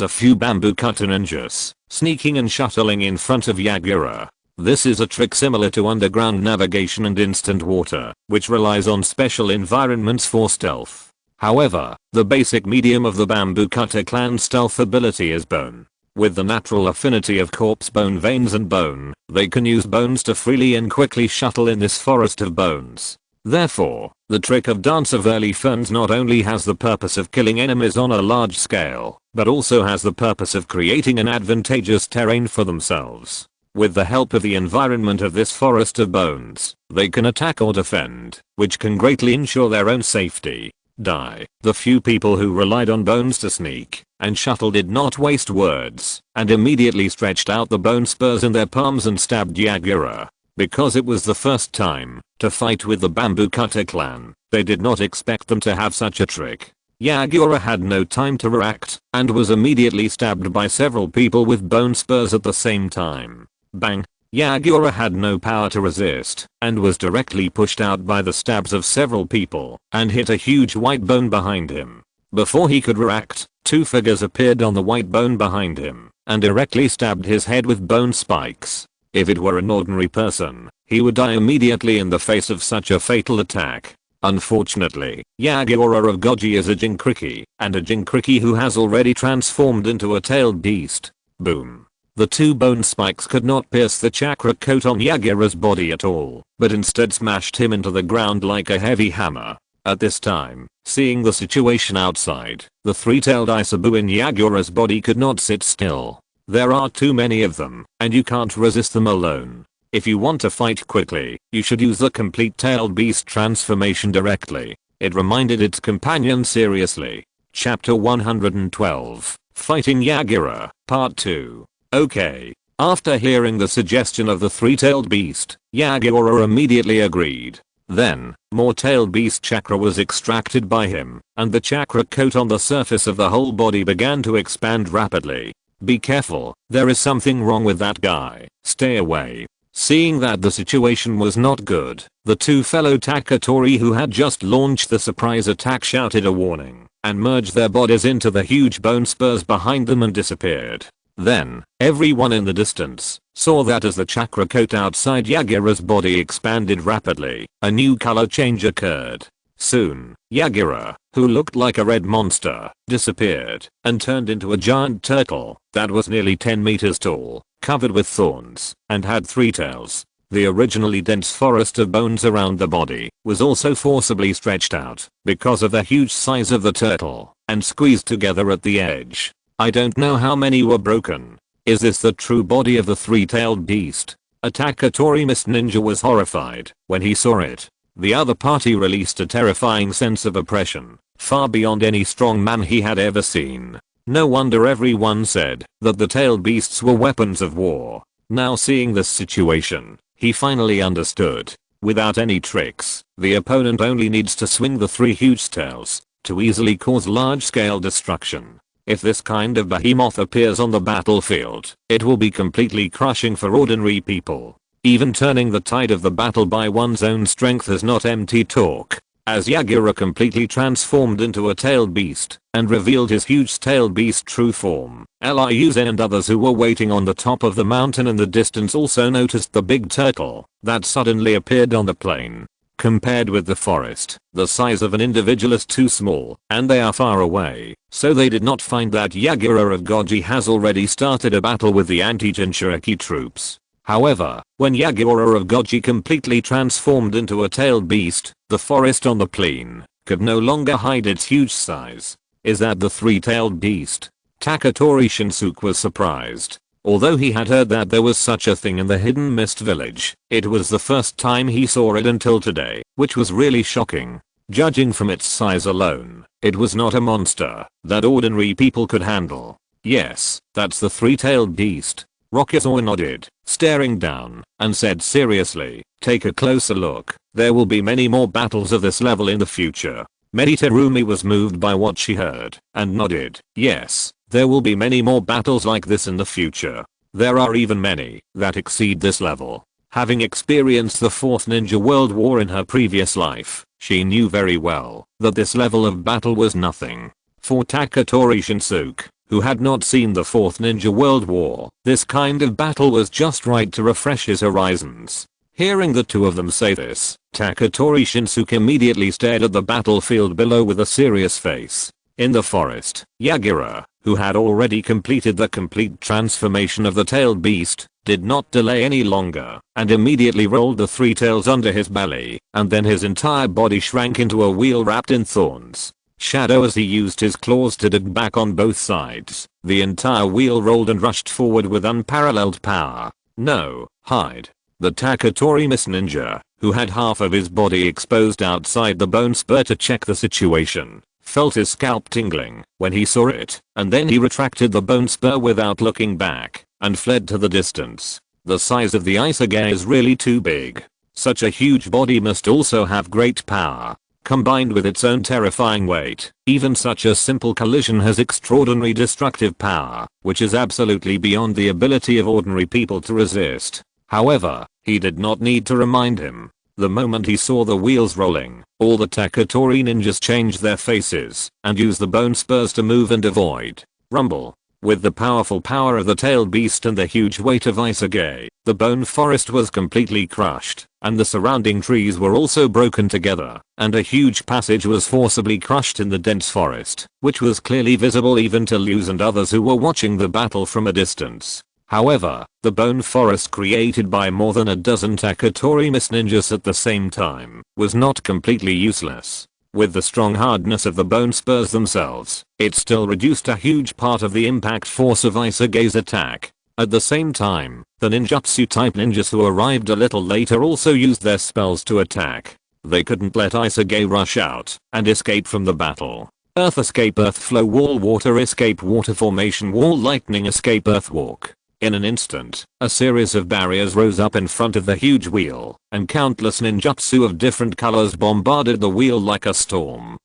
a few bamboo cutter ninjas, sneaking and shuttling in front of Yagura. This is a trick similar to underground navigation and instant water, which relies on special environments for stealth. However, the basic medium of the bamboo cutter clan stealth ability is bone. With the natural affinity of corpse bone veins and bone, they can use bones to freely and quickly shuttle in this forest of bones. Therefore, the trick of Dance of Early Ferns not only has the purpose of killing enemies on a large scale, but also has the purpose of creating an advantageous terrain for themselves. With the help of the environment of this forest of bones, they can attack or defend, which can greatly ensure their own safety. The few people who relied on bones to sneak and shuttle did not waste words, and immediately stretched out the bone spurs in their palms and stabbed Yagura. Because it was the first time to fight with the bamboo cutter clan, they did not expect them to have such a trick. Yagura had no time to react, and was immediately stabbed by several people with bone spurs at the same time. Bang! Yagura had no power to resist, and was directly pushed out by the stabs of several people, and hit a huge white bone behind him. Before he could react, 2 figures appeared on the white bone behind him, and directly stabbed his head with bone spikes. If it were an ordinary person, he would die immediately in the face of such a fatal attack. Unfortunately, Yagura of Goji is a Jinkriki, and a Jinkriki who has already transformed into a tailed beast. Boom. The 2 bone spikes could not pierce the chakra coat on Yagura's body at all, but instead smashed him into the ground like a heavy hammer. At this time, seeing the situation outside, the 3-tailed Isabu in Yagura's body could not sit still. There are too many of them, and you can't resist them alone. If you want to fight quickly, you should use the complete tailed beast transformation directly. It reminded its companion seriously. Chapter 112, Fighting Yagura, Part 2. Okay. After hearing the suggestion of the 3-tailed beast, Yagura immediately agreed. Then, more tailed beast chakra was extracted by him, and the chakra coat on the surface of the whole body began to expand rapidly. Be careful, there is something wrong with that guy, stay away. Seeing that the situation was not good, the two fellow Taketori who had just launched the surprise attack shouted a warning, and merged their bodies into the huge bone spurs behind them and disappeared. Then, everyone in the distance saw that as the chakra coat outside Yagira's body expanded rapidly, a new color change occurred. Soon, Yagira, who looked like a red monster, disappeared and turned into a giant turtle that was nearly 10 meters tall, covered with thorns, and had 3 tails. The originally dense forest of bones around the body was also forcibly stretched out because of the huge size of the turtle and squeezed together at the edge. I don't know how many were broken. Is this the true body of the 3-tailed beast? A Taketori Mist ninja was horrified when he saw it. The other party released a terrifying sense of oppression, far beyond any strong man he had ever seen. No wonder everyone said that the tailed beasts were weapons of war. Now seeing this situation, he finally understood. Without any tricks, the opponent only needs to swing the 3 huge tails to easily cause large-scale destruction. If this kind of behemoth appears on the battlefield, it will be completely crushing for ordinary people. Even turning the tide of the battle by one's own strength is not empty talk. As Yagira completely transformed into a tailed beast and revealed his huge tailed beast true form, Liuzen and others who were waiting on the top of the mountain in the distance also noticed the big turtle that suddenly appeared on the plain. Compared with the forest, the size of an individual is too small, and they are far away, so they did not find that Yagira of Goji has already started a battle with the anti-Jinchuriki troops. However, when Yagira of Goji completely transformed into a tailed beast, the forest on the plain could no longer hide its huge size. Is that the 3-tailed beast? Taketori Shinsuke was surprised. Although he had heard that there was such a thing in the Hidden Mist village, it was the first time he saw it until today, which was really shocking. Judging from its size alone, it was not a monster that ordinary people could handle. Yes, that's the 3-tailed beast. Rokuze nodded, staring down, and said seriously, take a closer look. There will be many more battles of this level in the future. Terumi was moved by what she heard, and nodded, yes. There will be many more battles like this in the future. There are even many that exceed this level. Having experienced the 4th Ninja World War in her previous life, she knew very well that this level of battle was nothing. For Taketori Shinsuke, who had not seen the 4th Ninja World War, this kind of battle was just right to refresh his horizons. Hearing the two of them say this, Taketori Shinsuke immediately stared at the battlefield below with a serious face. In the forest, Yagira, who had already completed the complete transformation of the tailed beast, did not delay any longer, and immediately rolled the 3 tails under his belly, and then his entire body shrank into a wheel wrapped in thorns. Shadow as he used his claws to dig back on both sides, the entire wheel rolled and rushed forward with unparalleled power. No, hide. The Taketori Mist ninja, who had half of his body exposed outside the bone spur to check the situation, felt his scalp tingling when he saw it, and then he retracted the bone spur without looking back, and fled to the distance. The size of the Isage is really too big. Such a huge body must also have great power. Combined with its own terrifying weight, even such a simple collision has extraordinary destructive power, which is absolutely beyond the ability of ordinary people to resist. However, he did not need to remind him. The moment he saw the wheels rolling, all the Taketori ninjas changed their faces and used the bone spurs to move and avoid. Rumble. With the powerful power of the tailed beast and the huge weight of Isage, the bone forest was completely crushed, and the surrounding trees were also broken together, and a huge passage was forcibly crushed in the dense forest, which was clearly visible even to Liu's and others who were watching the battle from a distance. However, the bone forest created by more than a dozen Taketori Mist ninjas at the same time was not completely useless. With the strong hardness of the bone spurs themselves, it still reduced a huge part of the impact force of Isage's attack. At the same time, the ninjutsu type ninjas who arrived a little later also used their spells to attack. They couldn't let Isage rush out and escape from the battle. Earth escape, earth flow wall, water escape, water formation wall, lightning escape, earth walk. In an instant, a series of barriers rose up in front of the huge wheel, and countless ninjutsu of different colors bombarded the wheel like a storm.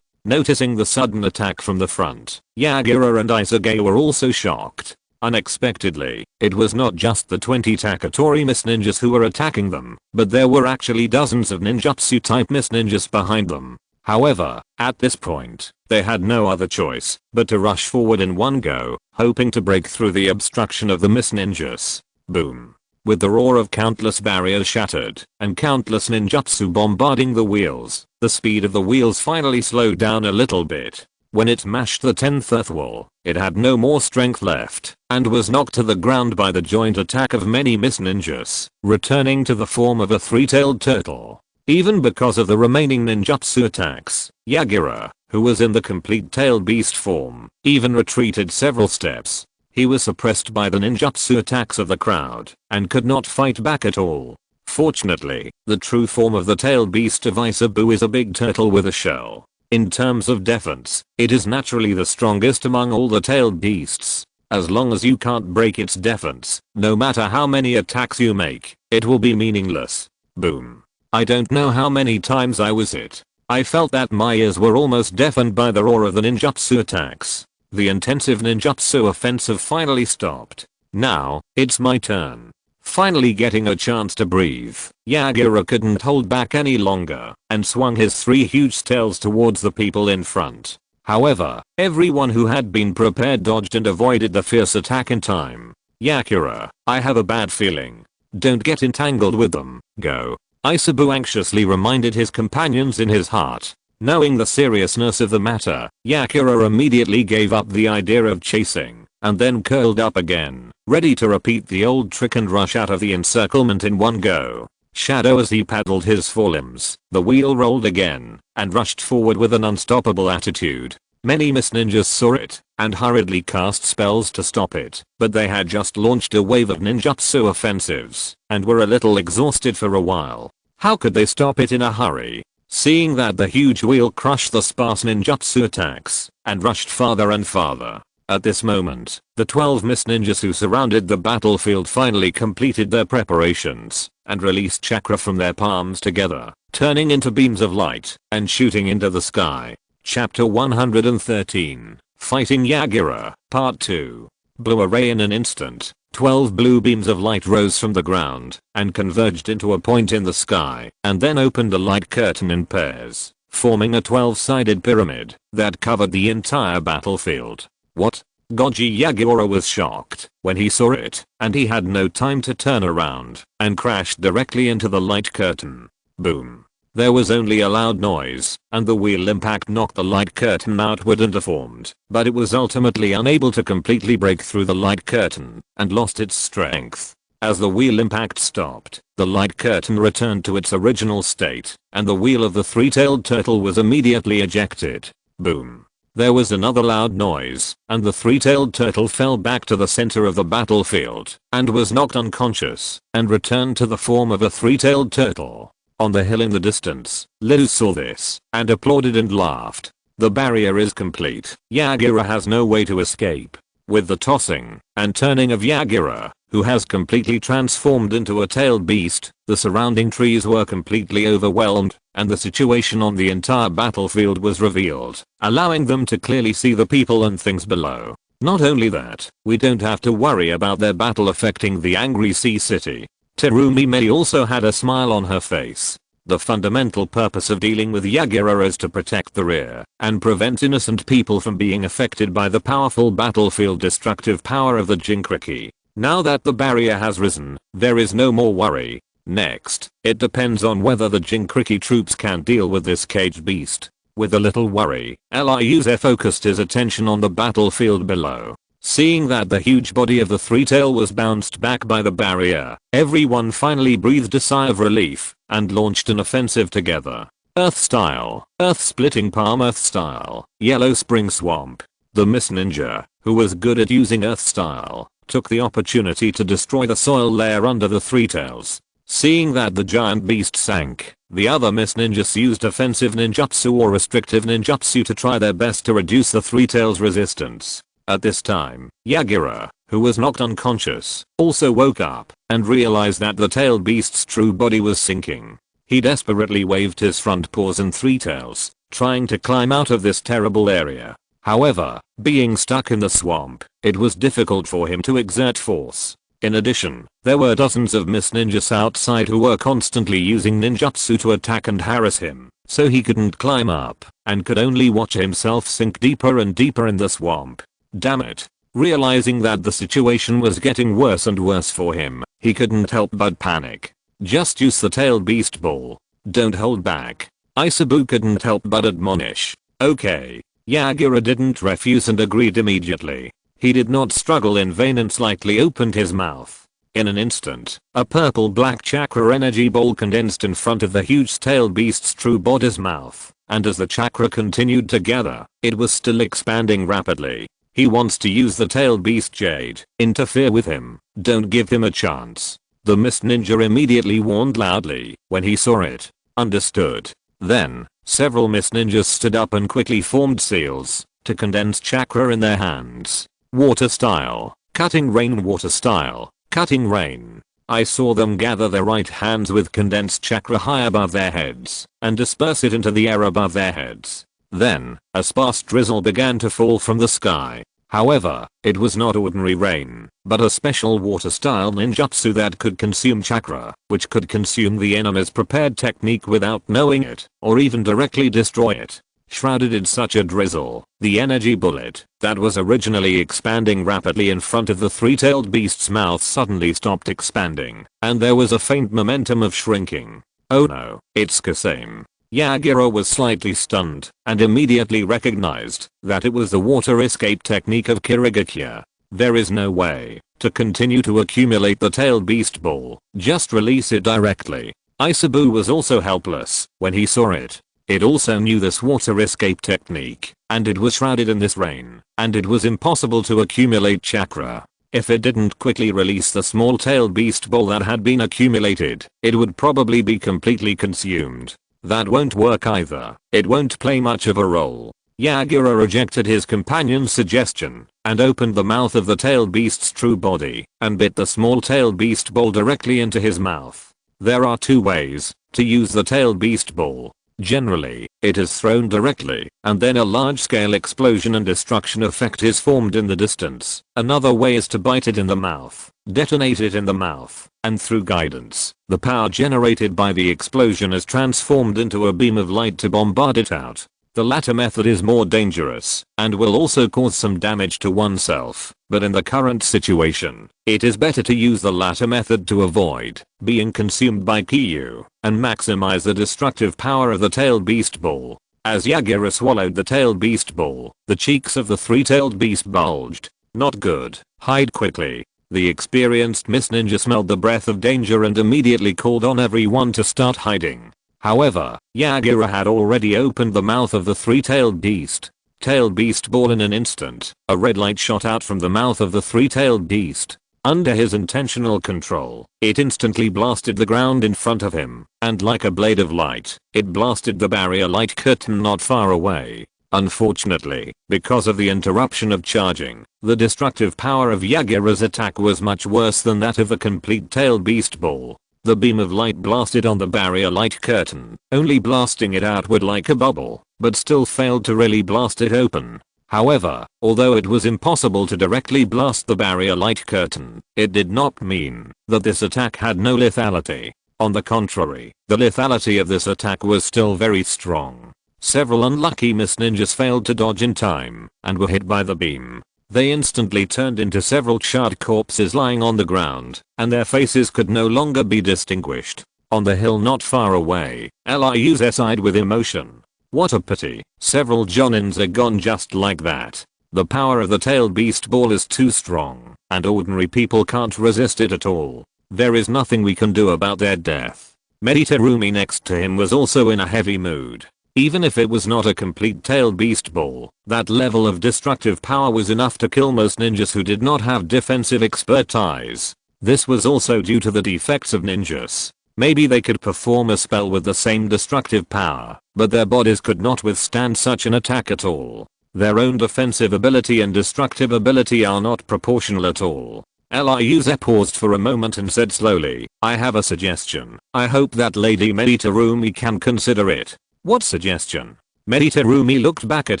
Noticing the sudden attack from the front, Yagura and Izage were also shocked. Unexpectedly, it was not just the 20 Taketori Miss Ninjas who were attacking them, but there were actually dozens of ninjutsu type Miss Ninjas behind them. However, at this point, they had no other choice but to rush forward in one go, hoping to break through the obstruction of the Miss Ninjas. Boom. With the roar of countless barriers shattered and countless ninjutsu bombarding the wheels, the speed of the wheels finally slowed down a little bit. When it mashed the 10th earth wall, it had no more strength left and was knocked to the ground by the joint attack of many Miss Ninjas, returning to the form of a three-tailed turtle. Even because of the remaining ninjutsu attacks, Yagura, who was in the complete tail beast form, even retreated several steps. He was suppressed by the ninjutsu attacks of the crowd and could not fight back at all. Fortunately, the true form of the tail beast of Isabu is a big turtle with a shell. In terms of defense, it is naturally the strongest among all the tailed beasts. As long as you can't break its defense, no matter how many attacks you make, it will be meaningless. Boom. I don't know how many times I was hit. I felt that my ears were almost deafened by the roar of the ninjutsu attacks. The intensive ninjutsu offensive finally stopped. Now, it's my turn. Finally getting a chance to breathe, Yagura couldn't hold back any longer and swung his 3 huge tails towards the people in front. However, everyone who had been prepared dodged and avoided the fierce attack in time. Yagura, I have a bad feeling. Don't get entangled with them, go. Isabu anxiously reminded his companions in his heart. Knowing the seriousness of the matter, Yagura immediately gave up the idea of chasing, and then curled up again, ready to repeat the old trick and rush out of the encirclement in one go. Shadow as he paddled his forelimbs, the wheel rolled again, and rushed forward with an unstoppable attitude. Many Miss Ninjas saw it, and hurriedly cast spells to stop it, but they had just launched a wave of ninjutsu offensives, and were a little exhausted for a while. How could they stop it in a hurry? Seeing that the huge wheel crushed the sparse ninjutsu attacks, and rushed farther and farther. At this moment, the 12 Miss Ninjas who surrounded the battlefield finally completed their preparations, and released chakra from their palms together, turning into beams of light, and shooting into the sky. Chapter 113, Fighting Yagura, Part 2. Blue array in an instant. 12 blue beams of light rose from the ground and converged into a point in the sky and then opened a light curtain in pairs, forming a 12-sided pyramid that covered the entire battlefield. What? Goji Yagura was shocked when he saw it, and he had no time to turn around and crashed directly into the light curtain. Boom. There was only a loud noise, and the wheel impact knocked the light curtain outward and deformed, but it was ultimately unable to completely break through the light curtain, and lost its strength. As the wheel impact stopped, the light curtain returned to its original state, and the wheel of the 3-tailed turtle was immediately ejected. Boom. There was another loud noise, and the 3-tailed turtle fell back to the center of the battlefield, and was knocked unconscious, and returned to the form of a 3-tailed turtle. On the hill in the distance, Liu saw this, and applauded and laughed. The barrier is complete. Yagura has no way to escape. With the tossing and turning of Yagura, who has completely transformed into a tailed beast, the surrounding trees were completely overwhelmed, and the situation on the entire battlefield was revealed, allowing them to clearly see the people and things below. Not only that, we don't have to worry about their battle affecting the angry sea city. Terumi Mei also had a smile on her face. The fundamental purpose of dealing with Yagura is to protect the rear and prevent innocent people from being affected by the powerful battlefield destructive power of the Jinkriki. Now that the barrier has risen, there is no more worry. Next, it depends on whether the Jinkriki troops can deal with this caged beast. With a little worry, Liuze focused his attention on the battlefield below. Seeing that the huge body of the 3-tail was bounced back by the barrier, everyone finally breathed a sigh of relief and launched an offensive together. Earth style, earth splitting palm earth style, yellow spring swamp. The Miss Ninja, who was good at using earth style, took the opportunity to destroy the soil layer under the 3-tails. Seeing that the giant beast sank, the other Miss Ninjas used offensive ninjutsu or restrictive ninjutsu to try their best to reduce the 3-tails resistance. At this time, Yagura, who was knocked unconscious, also woke up and realized that the tail beast's true body was sinking. He desperately waved his front paws and three tails, trying to climb out of this terrible area. However, being stuck in the swamp, it was difficult for him to exert force. In addition, there were dozens of Miss Ninjas outside who were constantly using ninjutsu to attack and harass him, so he couldn't climb up and could only watch himself sink deeper and deeper in the swamp. Damn it. Realizing that the situation was getting worse and worse for him, he couldn't help but panic. Just use the tail beast ball. Don't hold back. Isabu couldn't help but admonish. Okay. Yagura didn't refuse and agreed immediately. He did not struggle in vain and slightly opened his mouth. In an instant, a purple-black chakra energy ball condensed in front of the huge tail beast's true body's mouth, and as the chakra continued to gather, it was still expanding rapidly. He wants to use the tail beast Jade. Interfere with him. Don't give him a chance. The Mist Ninja immediately warned loudly when he saw it. Understood. Then, several Mist Ninjas stood up and quickly formed seals to condense chakra in their hands. Water style. Cutting rain. Water style. Cutting rain. I saw them gather their right hands with condensed chakra high above their heads and disperse it into the air above their heads. Then, a sparse drizzle began to fall from the sky. However, it was not ordinary rain, but a special water-style ninjutsu that could consume chakra, which could consume the enemy's prepared technique without knowing it, or even directly destroy it. Shrouded in such a drizzle, the energy bullet that was originally expanding rapidly in front of the three-tailed beast's mouth suddenly stopped expanding, and there was a faint momentum of shrinking. Oh no, it's Kasame. Yagura was slightly stunned and immediately recognized that it was the water escape technique of Kirigakure. There is no way to continue to accumulate the tail beast ball, just release it directly. Isabu was also helpless when he saw it. It also knew this water escape technique, and it was shrouded in this rain, and it was impossible to accumulate chakra. If it didn't quickly release the small tail beast ball that had been accumulated, it would probably be completely consumed. That won't work either. It won't play much of a role. Yagura rejected his companion's suggestion and opened the mouth of the tail beast's true body and bit the small tail beast ball directly into his mouth. There are two ways to use the tail beast ball. Generally, it is thrown directly, and then a large-scale explosion and destruction effect is formed in the distance. Another way is to bite it in the mouth, detonate it in the mouth, and through guidance, the power generated by the explosion is transformed into a beam of light to bombard it out. The latter method is more dangerous and will also cause some damage to oneself, but in the current situation, it is better to use the latter method to avoid being consumed by Kyu and maximize the destructive power of the tail beast ball. As Yagura swallowed the tail beast ball, the cheeks of the three-tailed beast bulged. Not good. Hide quickly. The experienced Miss Ninja smelled the breath of danger and immediately called on everyone to start hiding. However, Yagura had already opened the mouth of the three-tailed beast. Tail beast ball in an instant, a red light shot out from the mouth of the three-tailed beast. Under his intentional control, it instantly blasted the ground in front of him, and like a blade of light, it blasted the barrier light curtain not far away. Unfortunately, because of the interruption of charging, the destructive power of Yagura's attack was much worse than that of a complete tail beast ball. The beam of light blasted on the barrier light curtain, only blasting it outward like a bubble, but still failed to really blast it open. However, although it was impossible to directly blast the barrier light curtain, it did not mean that this attack had no lethality. On the contrary, the lethality of this attack was still very strong. Several unlucky Miss Ninjas failed to dodge in time and were hit by the beam. They instantly turned into several charred corpses lying on the ground, and their faces could no longer be distinguished. On the hill not far away, Liu's sighed with emotion. What a pity, several Jonins are gone just like that. The power of the tail beast ball is too strong, and ordinary people can't resist it at all. There is nothing we can do about their death. Meditarumi next to him was also in a heavy mood. Even if it was not a complete tail beast ball, that level of destructive power was enough to kill most ninjas who did not have defensive expertise. This was also due to the defects of ninjas. Maybe they could perform a spell with the same destructive power, but their bodies could not withstand such an attack at all. Their own defensive ability and destructive ability are not proportional at all. Lyuze paused for a moment and said slowly, I have a suggestion. I hope that Lady Meditarumi can consider it. What suggestion? Meditarumi looked back at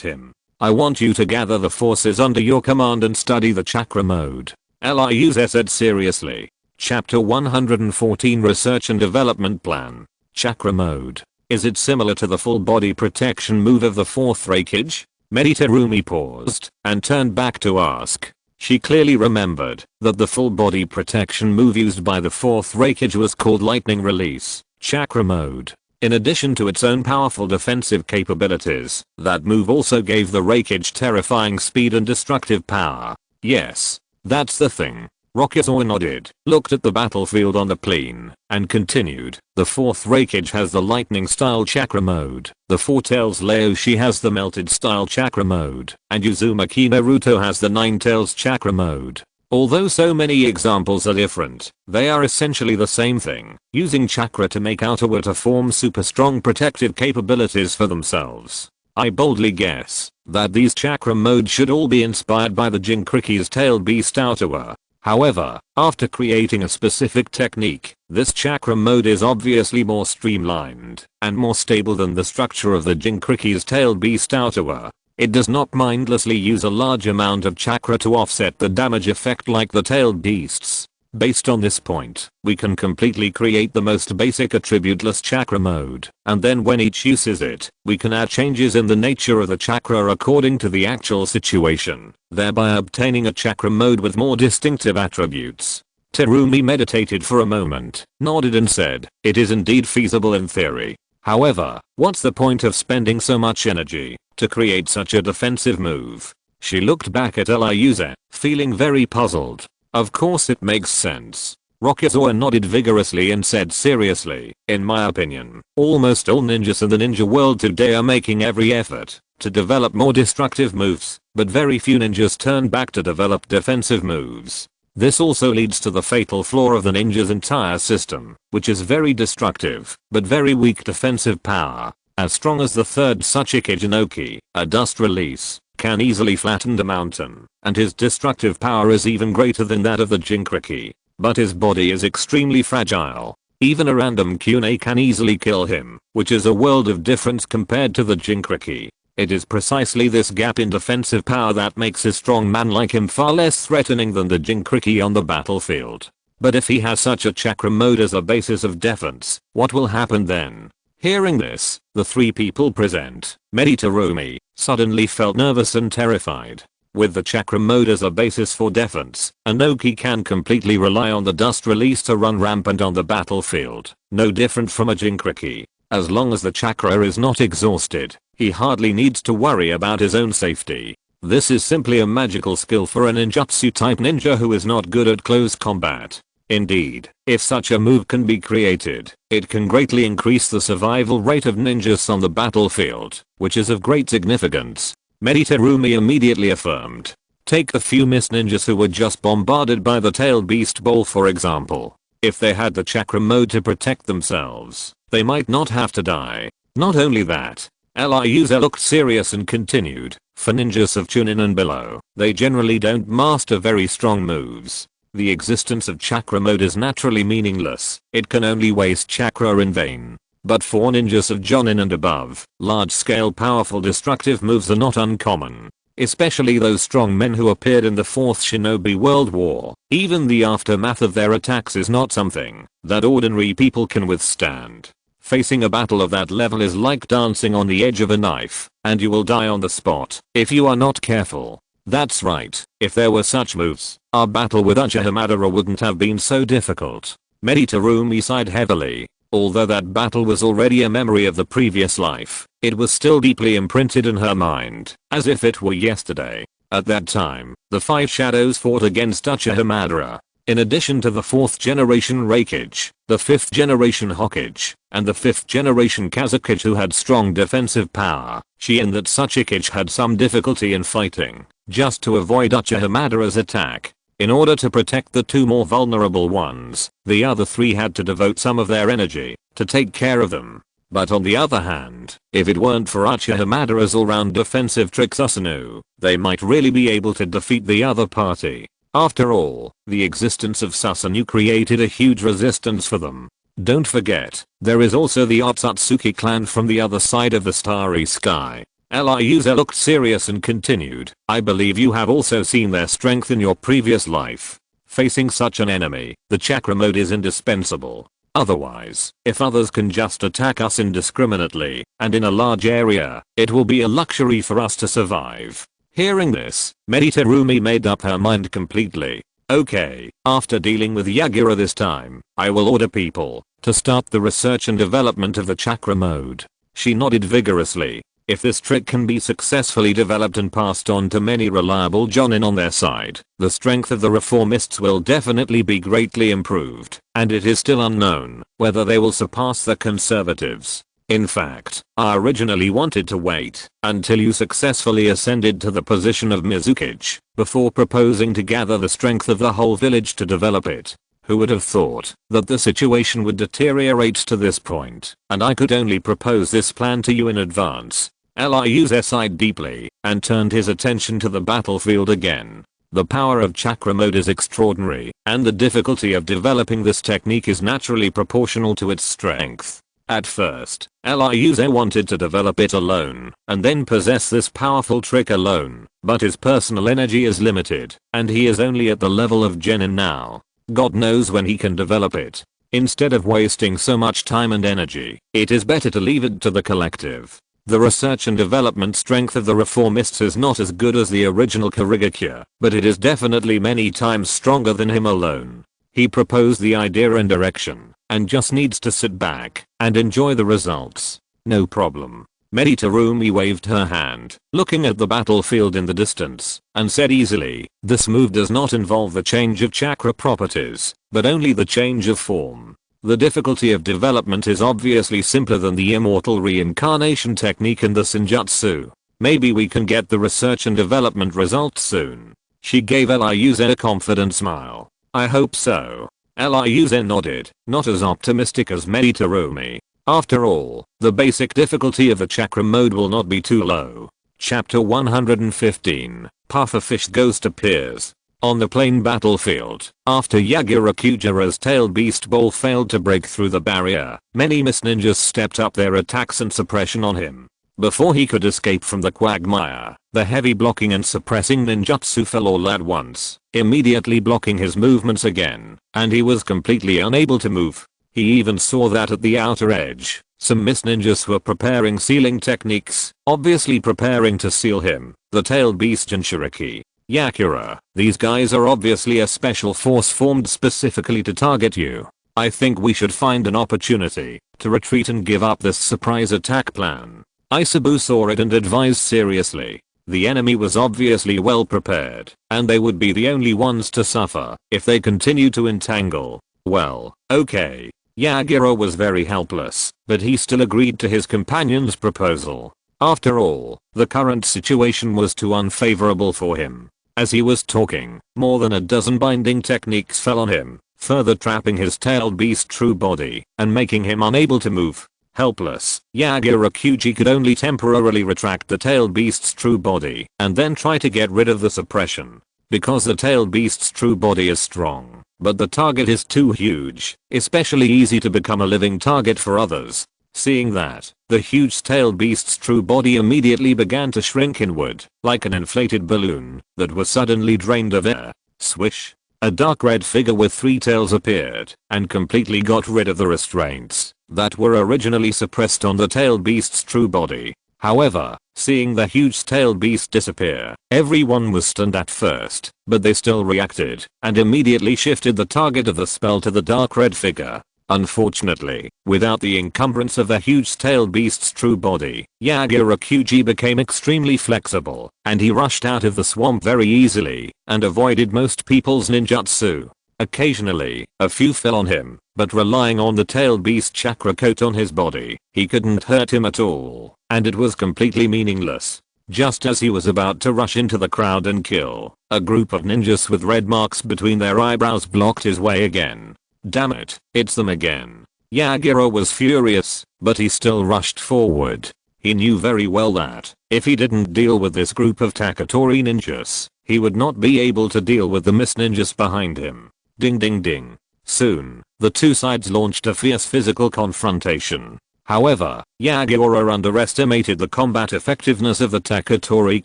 him. I want you to gather the forces under your command and study the chakra mode. Lyuze said seriously. Chapter 114 Research and Development Plan. Chakra mode. Is it similar to the full body protection move of the fourth Reikage? Meditarumi paused and turned back to ask. She clearly remembered that the full body protection move used by the fourth Reikage was called lightning release, chakra mode. In addition to its own powerful defensive capabilities, that move also gave the Reikage terrifying speed and destructive power. Yes, that's the thing. Rokuze nodded, looked at the battlefield on the plane, and continued. The fourth Reikage has the lightning style chakra mode, the Four-Tails Leoshi has the melted style chakra mode, and Uzumaki Naruto has the Nine-Tails chakra mode. Although so many examples are different, they are essentially the same thing, using chakra to make outerwear to form super strong protective capabilities for themselves. I boldly guess that these chakra modes should all be inspired by the Jinkriki's tailed beast outerwear. However, after creating a specific technique, this chakra mode is obviously more streamlined and more stable than the structure of the Jinkriki's tailed beast outerwear. It does not mindlessly use a large amount of chakra to offset the damage effect like the tailed beasts. Based on this point, we can completely create the most basic attributeless chakra mode, and then when each uses it, we can add changes in the nature of the chakra according to the actual situation, thereby obtaining a chakra mode with more distinctive attributes. Terumi meditated for a moment, nodded and said, it is indeed feasible in theory. However, what's the point of spending so much energy to create such a defensive move? She looked back at Lyuze, feeling very puzzled. Of course it makes sense. Rokuze nodded vigorously and said seriously, in my opinion, almost all ninjas in the ninja world today are making every effort to develop more destructive moves, but very few ninjas turn back to develop defensive moves. This also leads to the fatal flaw of the ninja's entire system, which is very destructive, but very weak defensive power. As strong as the third Tsuchikage Inoki, a dust release, can easily flatten a mountain, and his destructive power is even greater than that of the Jinkriki. But his body is extremely fragile. Even a random Kunai can easily kill him, which is a world of difference compared to the Jinkriki. It is precisely this gap in defensive power that makes a strong man like him far less threatening than the Jinkriki on the battlefield. But if he has such a chakra mode as a basis of defense, what will happen then? Hearing this, the three people present, Meditarumi, suddenly felt nervous and terrified. With the chakra mode as a basis for defense, Inoki can completely rely on the dust release to run rampant on the battlefield, no different from a Jinkriki. As long as the chakra is not exhausted, he hardly needs to worry about his own safety. This is simply a magical skill for a ninjutsu type ninja who is not good at close combat. Indeed, if such a move can be created, it can greatly increase the survival rate of ninjas on the battlefield, which is of great significance. Meditarumi immediately affirmed. Take the few mist ninjas who were just bombarded by the tailed beast ball for example. If they had the chakra mode to protect themselves, they might not have to die. Not only that, Lyuze looked serious and continued, for ninjas of Chunin and below, they generally don't master very strong moves. The existence of chakra mode is naturally meaningless, it can only waste chakra in vain. But for ninjas of Jonin and above, large-scale powerful destructive moves are not uncommon. Especially those strong men who appeared in the Fourth Shinobi World War. Even the aftermath of their attacks is not something that ordinary people can withstand. Facing a battle of that level is like dancing on the edge of a knife, and you will die on the spot if you are not careful. That's right, if there were such moves, our battle with Uchiha Madara wouldn't have been so difficult. Meditarumi sighed heavily. Although that battle was already a memory of the previous life, it was still deeply imprinted in her mind, as if it were yesterday. At that time, the five shadows fought against Uchiha Madara. In addition to the 4th generation Reikage, the 5th generation Hokage, and the 5th generation Kazekage who had strong defensive power, she and that Tsuchikage had some difficulty in fighting, just to avoid Uchiha Madara's attack. In order to protect the two more vulnerable ones, the other three had to devote some of their energy to take care of them. But on the other hand, if it weren't for Uchiha Madara's all-round defensive trick Susanoo, they might really be able to defeat the other party. After all, the existence of Susanoo created a huge resistance for them. Don't forget, there is also the Otsutsuki clan from the other side of the starry sky. Eliusa looked serious and continued, I believe you have also seen their strength in your previous life. Facing such an enemy, the chakra mode is indispensable. Otherwise, if others can just attack us indiscriminately, and in a large area, it will be a luxury for us to survive. Hearing this, Meditarumi made up her mind completely. Okay, after dealing with Yagura this time, I will order people to start the research and development of the chakra mode. She nodded vigorously. If this trick can be successfully developed and passed on to many reliable jonin on their side, the strength of the reformists will definitely be greatly improved, and it is still unknown whether they will surpass the conservatives. In fact, I originally wanted to wait until you successfully ascended to the position of Mizukichi before proposing to gather the strength of the whole village to develop it. Who would have thought that the situation would deteriorate to this point, and I could only propose this plan to you in advance. Eliusa sighed deeply and turned his attention to the battlefield again. The power of chakra mode is extraordinary, and the difficulty of developing this technique is naturally proportional to its strength. At first, Eliusa wanted to develop it alone, and then possess this powerful trick alone, but his personal energy is limited, and he is only at the level of genin now. God knows when he can develop it. Instead of wasting so much time and energy, it is better to leave it to the collective. The research and development strength of the reformists is not as good as the original Kirigakure, but it is definitely many times stronger than him alone. He proposed the idea and direction, and just needs to sit back and enjoy the results. No problem. Meditarumi waved her hand, looking at the battlefield in the distance, and said easily, this move does not involve the change of chakra properties, but only the change of form. The difficulty of development is obviously simpler than the immortal reincarnation technique in the ninjutsu. Maybe we can get the research and development results soon. She gave Eliusa a confident smile. I hope so. Eliusa nodded, not as optimistic as Meditarumi. After all, the basic difficulty of the chakra mode will not be too low. Chapter 115, Pufferfish Ghost appears. On the plain battlefield, after Yagura Kujira's tailed beast ball failed to break through the barrier, many Miss Ninjas stepped up their attacks and suppression on him. Before he could escape from the quagmire, the heavy blocking and suppressing ninjutsu fell all at once, immediately blocking his movements again, and he was completely unable to move. He even saw that at the outer edge, some Miss Ninjas were preparing sealing techniques, obviously preparing to seal him, the tailed beast Jinchuriki. Yakura, these guys are obviously a special force formed specifically to target you. I think we should find an opportunity to retreat and give up this surprise attack plan. Isabu saw it and advised seriously. The enemy was obviously well prepared, and they would be the only ones to suffer if they continue to entangle. Well, okay. Yagura was very helpless, but he still agreed to his companion's proposal. After all, the current situation was too unfavorable for him. As he was talking, more than a dozen binding techniques fell on him, further trapping his tailed beast true body and making him unable to move. Helpless, Yagura Kuji could only temporarily retract the tailed beast's true body and then try to get rid of the suppression. Because the tailed beast's true body is strong, but the target is too huge, especially easy to become a living target for others. Seeing that, the huge tailed beast's true body immediately began to shrink inward, like an inflated balloon that was suddenly drained of air. Swish! A dark red figure with three tails appeared and completely got rid of the restraints that were originally suppressed on the tailed beast's true body. However, seeing the huge tailed beast disappear, everyone was stunned at first, but they still reacted and immediately shifted the target of the spell to the dark red figure. Unfortunately, without the encumbrance of the huge tailed beast's true body, Yagura Kuji became extremely flexible, and he rushed out of the swamp very easily, and avoided most people's ninjutsu. Occasionally, a few fell on him, but relying on the tailed beast chakra coat on his body, he couldn't hurt him at all, and it was completely meaningless. Just as he was about to rush into the crowd and kill, a group of ninjas with red marks between their eyebrows blocked his way again. Damn it, it's them again. Yagura was furious, but he still rushed forward. He knew very well that, if he didn't deal with this group of Taketori ninjas, he would not be able to deal with the mist ninjas behind him. Ding ding ding. Soon, the two sides launched a fierce physical confrontation. However, Yagura underestimated the combat effectiveness of the Taketori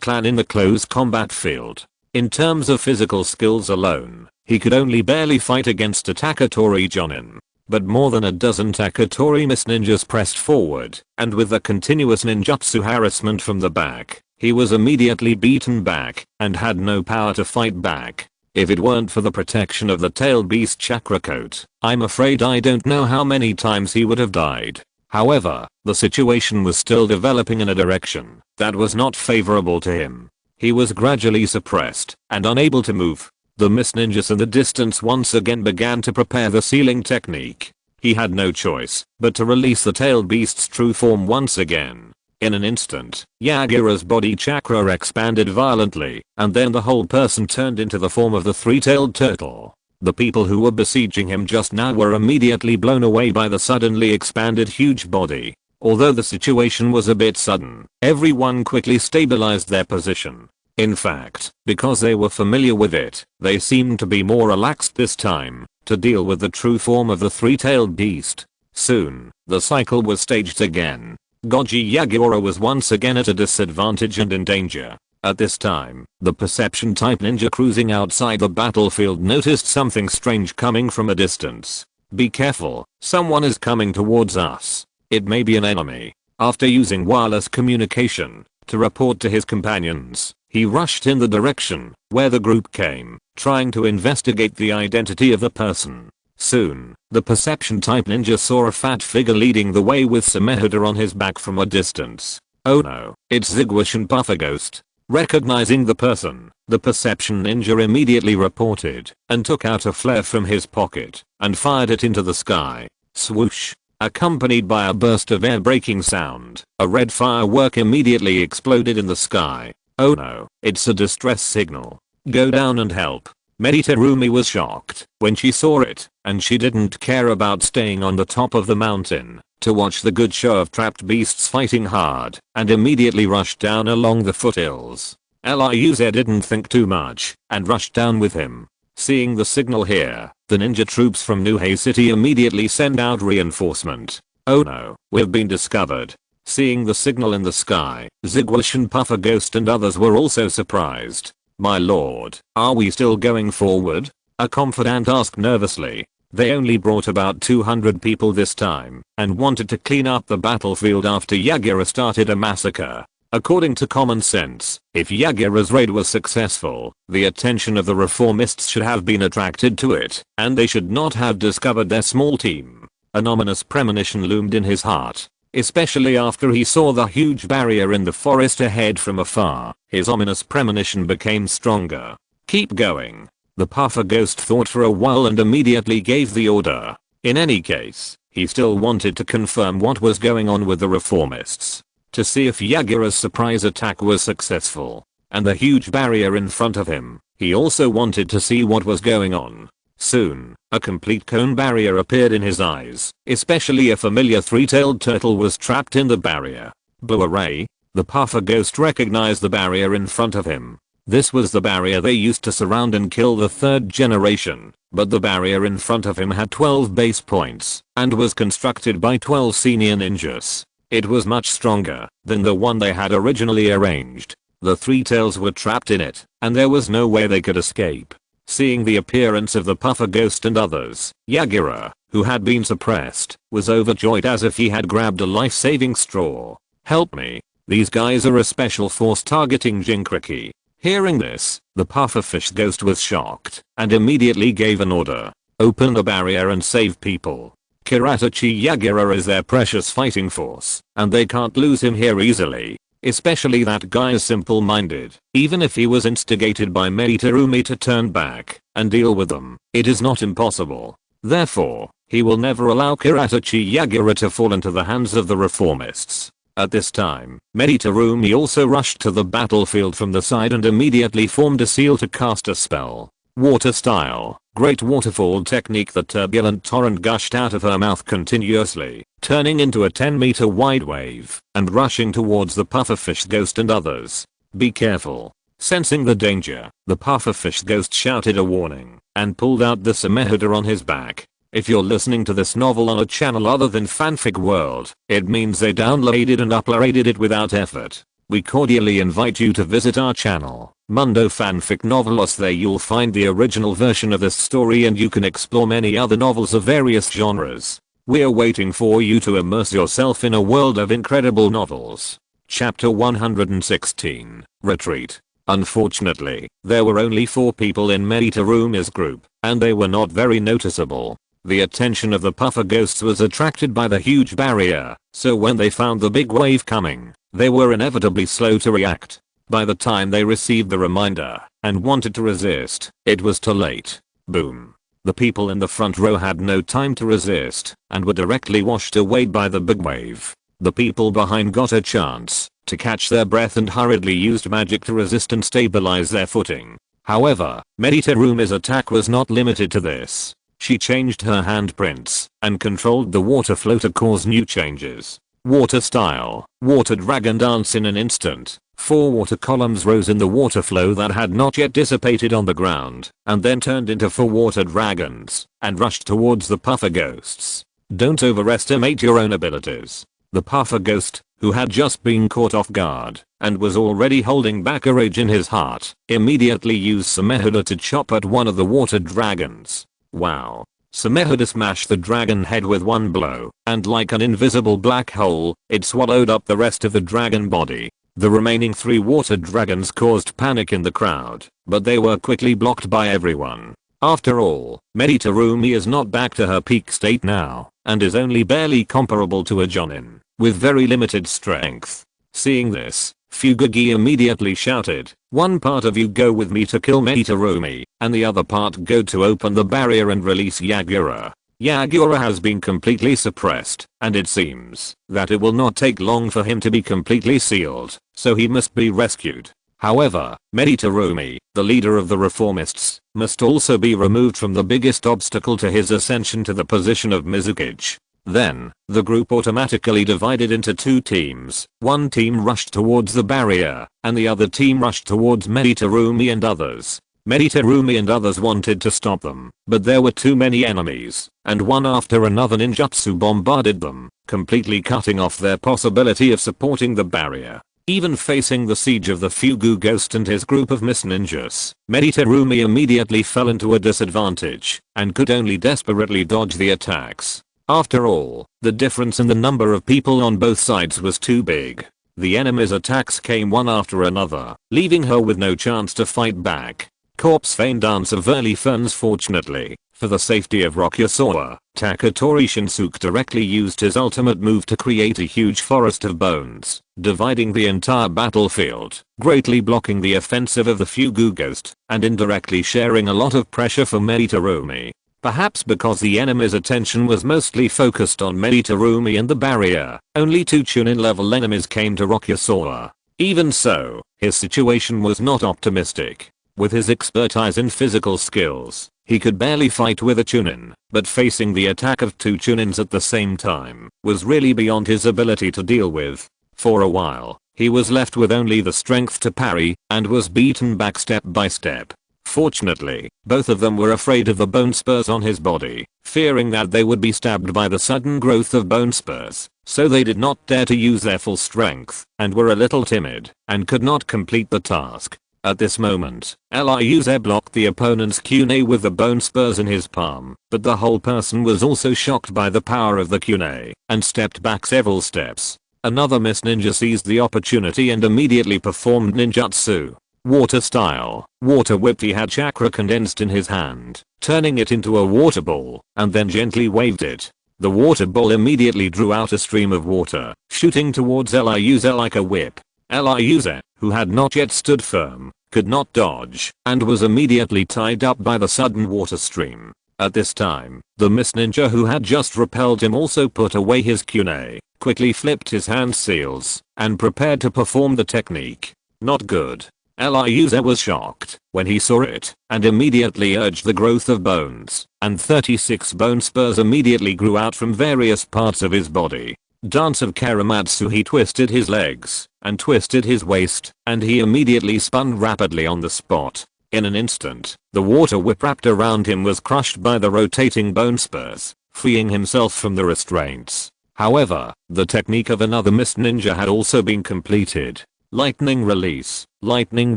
clan in the close combat field. In terms of physical skills alone, he could only barely fight against a Taketori Jonin. But more than a dozen Taketori mist ninjas pressed forward, and with the continuous ninjutsu harassment from the back, he was immediately beaten back, and had no power to fight back. If it weren't for the protection of the tailed beast chakra coat, I'm afraid I don't know how many times he would have died. However, the situation was still developing in a direction that was not favorable to him. He was gradually suppressed, and unable to move. The mist ninjas in the distance once again began to prepare the sealing technique. He had no choice but to release the tailed beast's true form once again. In an instant, Yagura's body chakra expanded violently, and then the whole person turned into the form of the three-tailed turtle. The people who were besieging him just now were immediately blown away by the suddenly expanded huge body. Although the situation was a bit sudden, everyone quickly stabilized their position. In fact, because they were familiar with it, they seemed to be more relaxed this time, to deal with the true form of the three-tailed beast. Soon, the cycle was staged again. Goji Yagura was once again at a disadvantage and in danger. At this time, the perception type ninja cruising outside the battlefield noticed something strange coming from a distance. Be careful, someone is coming towards us. It may be an enemy. After using wireless communication to report to his companions, he rushed in the direction where the group came, trying to investigate the identity of the person. Soon, the perception type ninja saw a fat figure leading the way with Samehuda on his back from a distance. Oh no, it's Ziguishin Puffer Ghost. Recognizing the person, the perception ninja immediately reported and took out a flare from his pocket and fired it into the sky. Swoosh. Accompanied by a burst of air-breaking sound, a red firework immediately exploded in the sky. Oh no, it's a distress signal. Go down and help. Meditarumi was shocked when she saw it, and she didn't care about staying on the top of the mountain to watch the good show of trapped beasts fighting hard, and immediately rushed down along the foothills. Liuze didn't think too much and rushed down with him. Seeing the signal here, the ninja troops from Nuhei City immediately send out reinforcement. Oh no, we've been discovered. Seeing the signal in the sky, Ziguishin Puffer Ghost and others were also surprised. My lord, are we still going forward? A confidant asked nervously. They only brought about 200 people this time, and wanted to clean up the battlefield after Yagura started a massacre. According to common sense, if Yagura's raid was successful, the attention of the reformists should have been attracted to it, and they should not have discovered their small team. An ominous premonition loomed in his heart. Especially after he saw the huge barrier in the forest ahead from afar, his ominous premonition became stronger. Keep going. The Puffer Ghost thought for a while and immediately gave the order. In any case, he still wanted to confirm what was going on with the reformists, to see if Yagura's surprise attack was successful, and the huge barrier in front of him. He also wanted to see what was going on. Soon, a complete cone barrier appeared in his eyes, especially a familiar three-tailed turtle was trapped in the barrier. Boo-ray, the Puffer Ghost recognized the barrier in front of him. This was the barrier they used to surround and kill the third generation, but the barrier in front of him had 12 base points, and was constructed by 12 senior ninjas. It was much stronger than the one they had originally arranged. The three tails were trapped in it, and there was no way they could escape. Seeing the appearance of the Puffer Ghost and others, Yagura, who had been suppressed, was overjoyed as if he had grabbed a life-saving straw. Help me. These guys are a special force targeting Jinkriki. Hearing this, the Pufferfish Ghost was shocked, and immediately gave an order. Open the barrier and save people. Kiratachi Yagura is their precious fighting force, and they can't lose him here easily. Especially that guy is simple-minded. Even if he was instigated by Meditarumi to turn back and deal with them, it is not impossible. Therefore, he will never allow Kiratachi Yagura to fall into the hands of the reformists. At this time, Meditarumi also rushed to the battlefield from the side and immediately formed a seal to cast a spell. Water style. Great waterfall technique. The turbulent torrent gushed out of her mouth continuously, turning into a 10-meter wide wave and rushing towards the pufferfish ghost and others. Be careful. Sensing the danger, the pufferfish ghost shouted a warning and pulled out the Samehuda on his back. If you're listening to this novel on a channel other than Fanfic World, it means they downloaded and uploaded it without effort. We cordially invite you to visit our channel, Mundo Fanfic Novelos. There you'll find the original version of this story and you can explore many other novels of various genres. We're waiting for you to immerse yourself in a world of incredible novels. Chapter 116, Retreat. Unfortunately, there were only 4 people in Meditarumi's group, and they were not very noticeable. The attention of the puffer ghosts was attracted by the huge barrier, so when they found the big wave coming, they were inevitably slow to react. By the time they received the reminder and wanted to resist, it was too late. Boom. The people in the front row had no time to resist and were directly washed away by the big wave. The people behind got a chance to catch their breath and hurriedly used magic to resist and stabilize their footing. However, Meditarumi's attack was not limited to this. She changed her handprints and controlled the water flow to cause new changes. Water style. Water dragon dance. In an instant, 4 water columns rose in the water flow that had not yet dissipated on the ground and then turned into 4 water dragons and rushed towards the puffer ghosts. Don't overestimate your own abilities. The puffer ghost, who had just been caught off guard and was already holding back a rage in his heart, immediately used Samehuda to chop at one of the water dragons. Wow. Samehuda smashed the dragon head with one blow, and like an invisible black hole, it swallowed up the rest of the dragon body. The remaining 3 water dragons caused panic in the crowd, but they were quickly blocked by everyone. After all, Meditarumi is not back to her peak state now, and is only barely comparable to a Jonin, with very limited strength. Seeing this, Fugagi immediately shouted, "One part of you go with me to kill Meditarumi, and the other part go to open the barrier and release Yagura." Yagura has been completely suppressed, and it seems that it will not take long for him to be completely sealed, so he must be rescued. However, Meditarumi, the leader of the reformists, must also be removed from the biggest obstacle to his ascension to the position of Mizukage. Then, the group automatically divided into 2 teams. One team rushed towards the barrier, and the other team rushed towards Meditarumi and others. Meditarumi and others wanted to stop them, but there were too many enemies, and one after another ninjutsu bombarded them, completely cutting off their possibility of supporting the barrier. Even facing the siege of the Fugu Ghost and his group of Miss Ninjas, Meditarumi immediately fell into a disadvantage, and could only desperately dodge the attacks. After all, the difference in the number of people on both sides was too big. The enemy's attacks came one after another, leaving her with no chance to fight back. Corpse Feign Dance of Early Ferns. Fortunately, for the safety of Rokusoa, Taketori Shinsuke directly used his ultimate move to create a huge forest of bones, dividing the entire battlefield, greatly blocking the offensive of the Fugu Ghost, and indirectly sharing a lot of pressure for Meditarumi. Perhaps because the enemy's attention was mostly focused on Meditarumi and the barrier, only 2 Chunin level enemies came to Rokusoa. Even so, his situation was not optimistic. With his expertise in physical skills, he could barely fight with a Chunin, but facing the attack of 2 Chunins at the same time was really beyond his ability to deal with. For a while, he was left with only the strength to parry, and was beaten back step by step. Fortunately, both of them were afraid of the bone spurs on his body, fearing that they would be stabbed by the sudden growth of bone spurs, so they did not dare to use their full strength, and were a little timid, and could not complete the task. At this moment, Eliuze blocked the opponent's Kune with the bone spurs in his palm, but the whole person was also shocked by the power of the Kune, and stepped back several steps. Another Miss Ninja seized the opportunity and immediately performed ninjutsu. Water style. Water whip. He had chakra condensed in his hand, turning it into a water ball, and then gently waved it. The water ball immediately drew out a stream of water, shooting towards Eliuze like a whip. Eliuze, who had not yet stood firm, could not dodge, and was immediately tied up by the sudden water stream. At this time, the Miss Ninja who had just repelled him also put away his Kune, quickly flipped his hand seals, and prepared to perform the technique. Not good. Ryuze was shocked when he saw it and immediately urged the growth of bones, and 36 bone spurs immediately grew out from various parts of his body. Dance of Karamatsu. He twisted his legs and twisted his waist, and he immediately spun rapidly on the spot. In an instant, the water whip wrapped around him was crushed by the rotating bone spurs, freeing himself from the restraints. However, the technique of another mist ninja had also been completed. Lightning release, lightning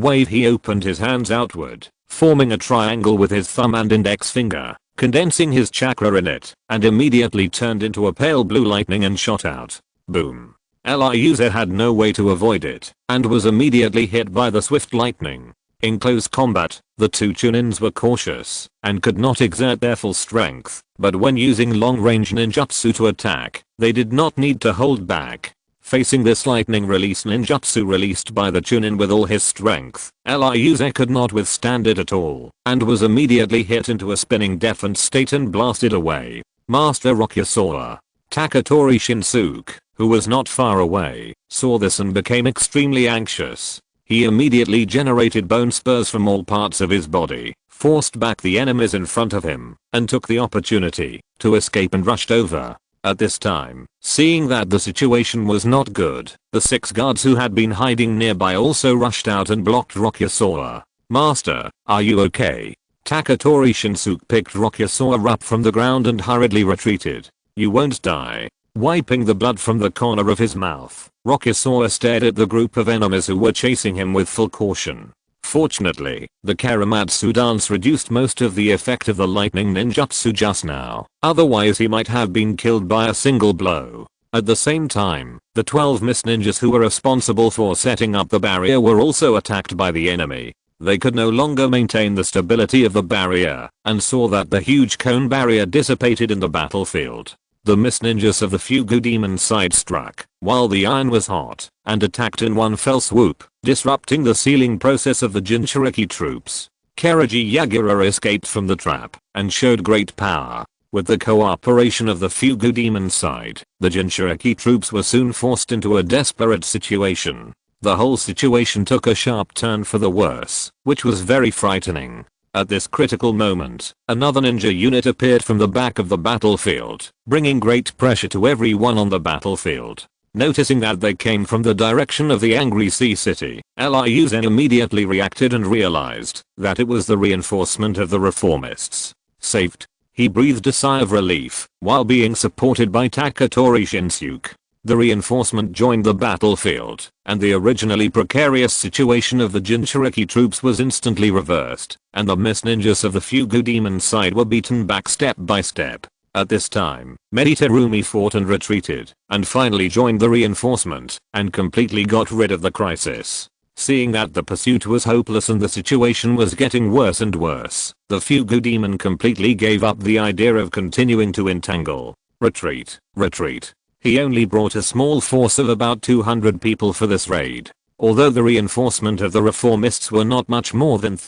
wave. He opened his hands outward, forming a triangle with his thumb and index finger, condensing his chakra in it, and immediately turned into a pale blue lightning and shot out. Boom. Ryuze had no way to avoid it, and was immediately hit by the swift lightning. In close combat, the two Chunins were cautious and could not exert their full strength, but when using long-range ninjutsu to attack, they did not need to hold back. Facing this lightning release ninjutsu released by the Chunin with all his strength, Ryuze could not withstand it at all, and was immediately hit into a spinning deafened state and blasted away. Master Rokuze. Taketori Shinsuke, who was not far away, saw this and became extremely anxious. He immediately generated bone spurs from all parts of his body, forced back the enemies in front of him, and took the opportunity to escape and rushed over. At this time, seeing that the situation was not good, the 6 guards who had been hiding nearby also rushed out and blocked Rokuze. Master, are you okay? Taketori Shinsuke picked Rokuze up from the ground and hurriedly retreated. You won't die. Wiping the blood from the corner of his mouth, Rokuze stared at the group of enemies who were chasing him with full caution. Fortunately, the Karamatsu dance reduced most of the effect of the lightning ninjutsu just now, otherwise he might have been killed by a single blow. At the same time, the 12 mist ninjas who were responsible for setting up the barrier were also attacked by the enemy. They could no longer maintain the stability of the barrier, and saw that the huge cone barrier dissipated in the battlefield. The mist ninjas of the Fugu demon side struck while the iron was hot and attacked in one fell swoop, disrupting the sealing process of the Jinchuriki troops. Kirigi Yagura escaped from the trap and showed great power. With the cooperation of the Fugu demon side, the Jinchuriki troops were soon forced into a desperate situation. The whole situation took a sharp turn for the worse, which was very frightening. At this critical moment, another ninja unit appeared from the back of the battlefield, bringing great pressure to everyone on the battlefield. Noticing that they came from the direction of the Angry Sea City, Ryuze immediately reacted and realized that it was the reinforcement of the reformists. Saved. He breathed a sigh of relief while being supported by Taketori Shinsuke. The reinforcement joined the battlefield, and the originally precarious situation of the Jinchuriki troops was instantly reversed, and the mist ninjas of the Fugu demon side were beaten back step by step. At this time, Terumi fought and retreated, and finally joined the reinforcement, and completely got rid of the crisis. Seeing that the pursuit was hopeless and the situation was getting worse and worse, the Fugu demon completely gave up the idea of continuing to entangle. Retreat, retreat. He only brought a small force of about 200 people for this raid. Although the reinforcement of the reformists were not much more than